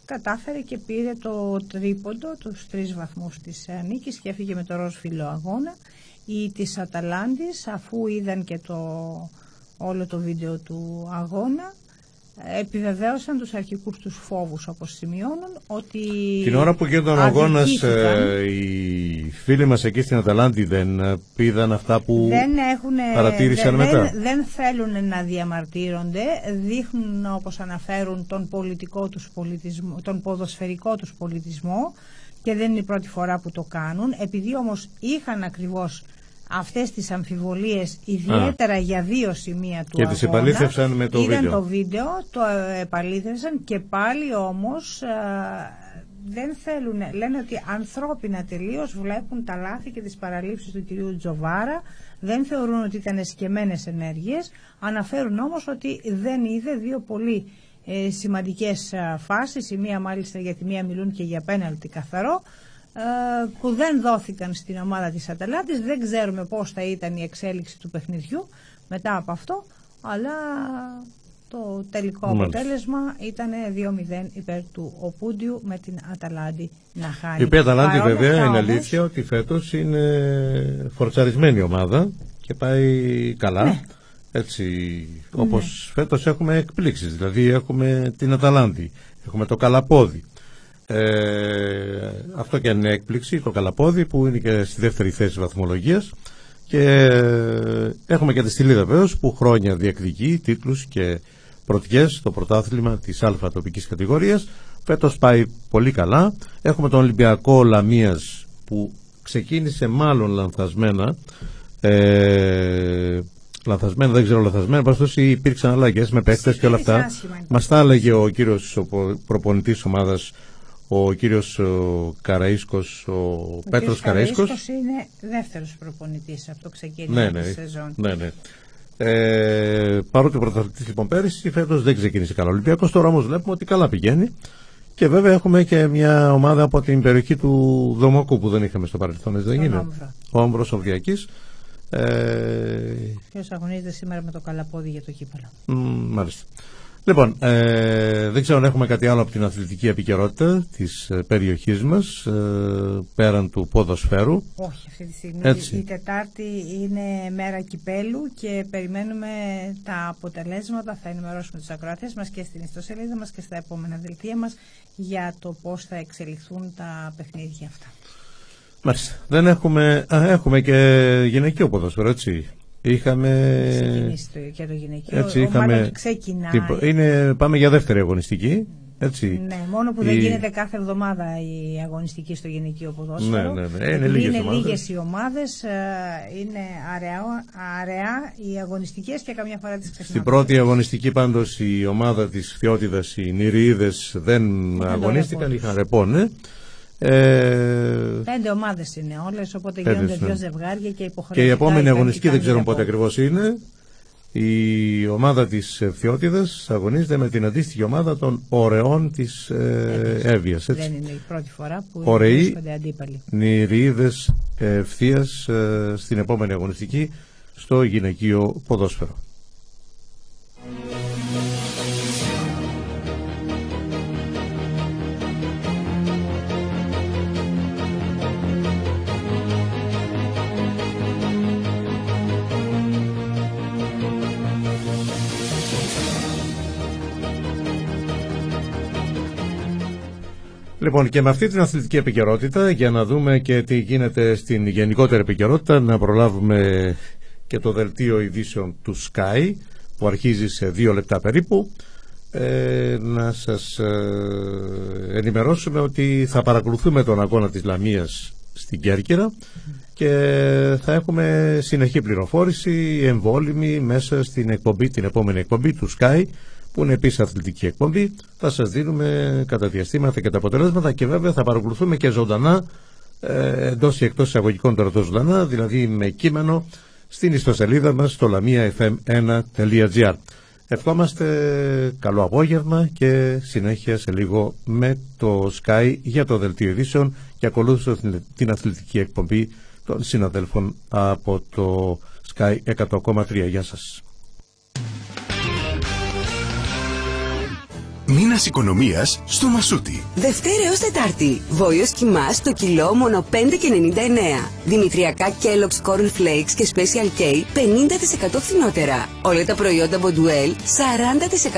κατάφερε και πήρε το τρίποντο, τους 3 βαθμούς της νίκης, και έφυγε με το ροζ φύλλο αγώνα. Οι της Αταλάντης, αφού είδαν και όλο το βίντεο του αγώνα, επιβεβαίωσαν τους αρχικούς τους φόβους, όπως σημειώνουν, ότι την ώρα που γίνονταν ο αγώνας οι φίλοι μας εκεί στην Αταλάντη δεν είδαν αυτά που παρατήρησαν μετά? Δεν θέλουν να διαμαρτύρονται, δείχνουν, όπως αναφέρουν, τον πολιτικό τους πολιτισμό, τον ποδοσφαιρικό τους πολιτισμό, και δεν είναι η πρώτη φορά που το κάνουν. Επειδή όμως είχαν ακριβώς αυτές τις αμφιβολίες, ιδιαίτερα για 2 σημεία του αγώνα, και τις επαλήθευσαν με το είδαν βίντεο. Το βίντεο, το επαλήθευσαν, και πάλι όμως δεν θέλουν, λένε ότι ανθρώπινα τελείως βλέπουν τα λάθη και τις παραλήψεις του κυρίου Τζοβάρα, δεν θεωρούν ότι ήταν εσκεμμένες ενέργειες. Αναφέρουν όμως ότι δεν είδε 2 πολύ σημαντικές φάσεις, η μία μάλιστα, για τη μία μιλούν και για πέναλτι καθαρό, που δεν δόθηκαν στην ομάδα της Αταλάντης. Δεν ξέρουμε πώς θα ήταν η εξέλιξη του παιχνιδιού μετά από αυτό, αλλά το τελικό αποτέλεσμα ήταν 2-0 υπέρ του Οπούντιου, με την Αταλάντη να χάνει. Η οποία Αταλάντη βέβαια είναι αλήθεια ότι φέτος είναι φορτσαρισμένη ομάδα και πάει καλά. Ναι. Έτσι, όπως φέτος έχουμε εκπλήξεις, δηλαδή έχουμε την Αταλάντη, έχουμε το Καλαπόδι. Αυτό και αν είναι έκπληξη, το Καλαπόδι που είναι και στη δεύτερη θέση βαθμολογίας, και έχουμε και τη Στυλίδα βέβαιος που χρόνια διεκδικεί τίτλους και πρωτιές στο πρωτάθλημα της Α τοπικής κατηγορίας. Φέτος πάει πολύ καλά. Έχουμε τον Ολυμπιακό Λαμίας που ξεκίνησε μάλλον λανθασμένα, δεν ξέρω λαθασμένα, πάντως υπήρξαν αλλαγές με παίκτες και όλα αυτά. Μας τα έλεγε ο κύριος προπονητής ομάδας, ο κύριος Καραΐσκος, ο Πέτρος Καραΐσκος. Ο είναι δεύτερος προπονητής από το ξεκίνημα της σεζόν. Ναι. Παρότι ο πρωταθλητής λοιπόν πέρυσι, φέτος δεν ξεκίνησε καλά ο Ολυμπιακός, τώρα όμως βλέπουμε ότι καλά πηγαίνει. Και βέβαια έχουμε και μια ομάδα από την περιοχή του Δομοκού που δεν είχαμε στο παρελθόν, δεν είναι. Ο Όμβρος Οβδιακής. Ποιος αγωνίζεται σήμερα με το καλαπόδι για το κύπελλο. Μάλιστα. Λοιπόν, δεν ξέρω αν έχουμε κάτι άλλο από την αθλητική επικαιρότητα της περιοχής μας, πέραν του ποδοσφαίρου. Όχι, αυτή τη στιγμή η Τετάρτη είναι μέρα κυπέλου και περιμένουμε τα αποτελέσματα. Θα ενημερώσουμε τους ακροατές μας και στην ιστοσελίδα μας και στα επόμενα δελτία μας για το πώς θα εξελιχθούν τα παιχνίδια αυτά. Μάλιστα. Δεν έχουμε και γυναικείο ποδόσφαιρο, έτσι. Είχαμε ξεκινήσει και το γυναικείο. Έτσι, ξεκινάει. Πάμε για δεύτερη αγωνιστική. Έτσι. Ναι, μόνο που δεν γίνεται κάθε εβδομάδα η αγωνιστική στο γυναικείο ποδόσφαιρο. Ναι. Είναι λίγες οι ομάδες, είναι αραιά οι αγωνιστικές και καμιά φορά τις ξεχνάμε. Στην πρώτη αγωνιστική πάντως η ομάδα της Φθιώτιδας, οι Νηριείδες, δεν αγωνίστηκαν, είχαν ρεπό, 5 ομάδες είναι όλες, οπότε γίνονται 2 ζευγάρια και υποχρεωτικά. Και η επόμενη αγωνιστική δεν ξέρουμε πότε ακριβώς είναι. Η ομάδα της Φθιώτιδας αγωνίζεται με την αντίστοιχη ομάδα των Ωραιών της Εύβοιας. Δεν είναι η πρώτη φορά που βρίσκονται αντίπαλοι. Νηριείδες Ευθείας στην επόμενη αγωνιστική στο γυναικείο ποδόσφαιρο. Λοιπόν, και με αυτή την αθλητική επικαιρότητα, για να δούμε και τι γίνεται στην γενικότερη επικαιρότητα, να προλάβουμε και το δελτίο ειδήσεων του Sky που αρχίζει σε 2 λεπτά περίπου. Να σας ενημερώσουμε ότι θα παρακολουθούμε τον αγώνα της Λαμίας στην Κέρκυρα και θα έχουμε συνεχή πληροφόρηση εμβόλυμη μέσα στην εκπομπή, την επόμενη εκπομπή του Sky, που είναι επίσης αθλητική εκπομπή. Θα σας δίνουμε κατά διαστήματα και τα αποτελέσματα και βέβαια θα παρακολουθούμε και ζωντανά, εντός ή εκτός εισαγωγικών τώρα το ζωντανά, δηλαδή με κείμενο στην ιστοσελίδα μας στο lamia.fm1.gr. Ευχόμαστε καλό απόγευμα και συνέχεια σε λίγο με το Sky για το δελτίο ειδήσεων και ακολούθησε την αθλητική εκπομπή των συναδέλφων από το Sky 100,3. Γεια σας. Μήνας οικονομίας στο Μασούτι. Δευτέρα έως Τετάρτη. Βόλιος κιμάς το κιλό μόνο 5,99. Δημητριακά Kellogg's Corn Flakes και Special K 50% φθηνότερα. Όλα τα προϊόντα Bonduelle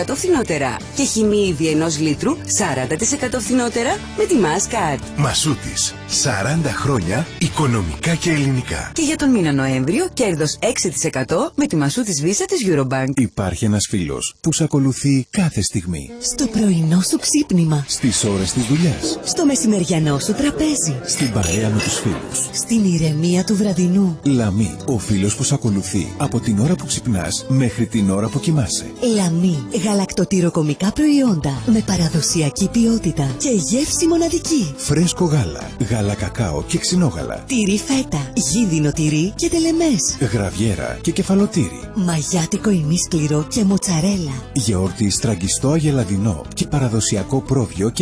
40% φθηνότερα. Και χυμή ήδη 1 λίτρου 40% φθηνότερα με τη Masscard. Μασούτης. 40 χρόνια οικονομικά και ελληνικά. Και για τον μήνα Νοέμβριο κέρδος 6% με τη Μασούτης Visa της Eurobank. Υπάρχει ένας φίλος που σε ακολουθεί κάθε στιγμή. Στο πρωινό σου ξύπνημα. Στις ώρες της δουλειάς. Στο μεσημεριανό σου τραπέζι. Στην παρέα με τους φίλους. Στην ηρεμία του βραδινού. Λαμί, ο φίλος που σε ακολουθεί από την ώρα που ξυπνάς μέχρι την ώρα που κοιμάσαι. Λαμί, γαλακτοτυροκομικά προϊόντα με παραδοσιακή ποιότητα και γεύση μοναδική. Φρέσκο γάλα, γάλα κακάο και ξινόγαλα. Τυρί φέτα, γίδινο τυρί και τελεμές. Γραβιέρα και κεφαλοτήρι. Μαγιάτικο ημίσκληρο και μοτσαρέλα. Γιαούρτι στραγγιστό αγελαδινό και παραδοσιακό πρόβιο και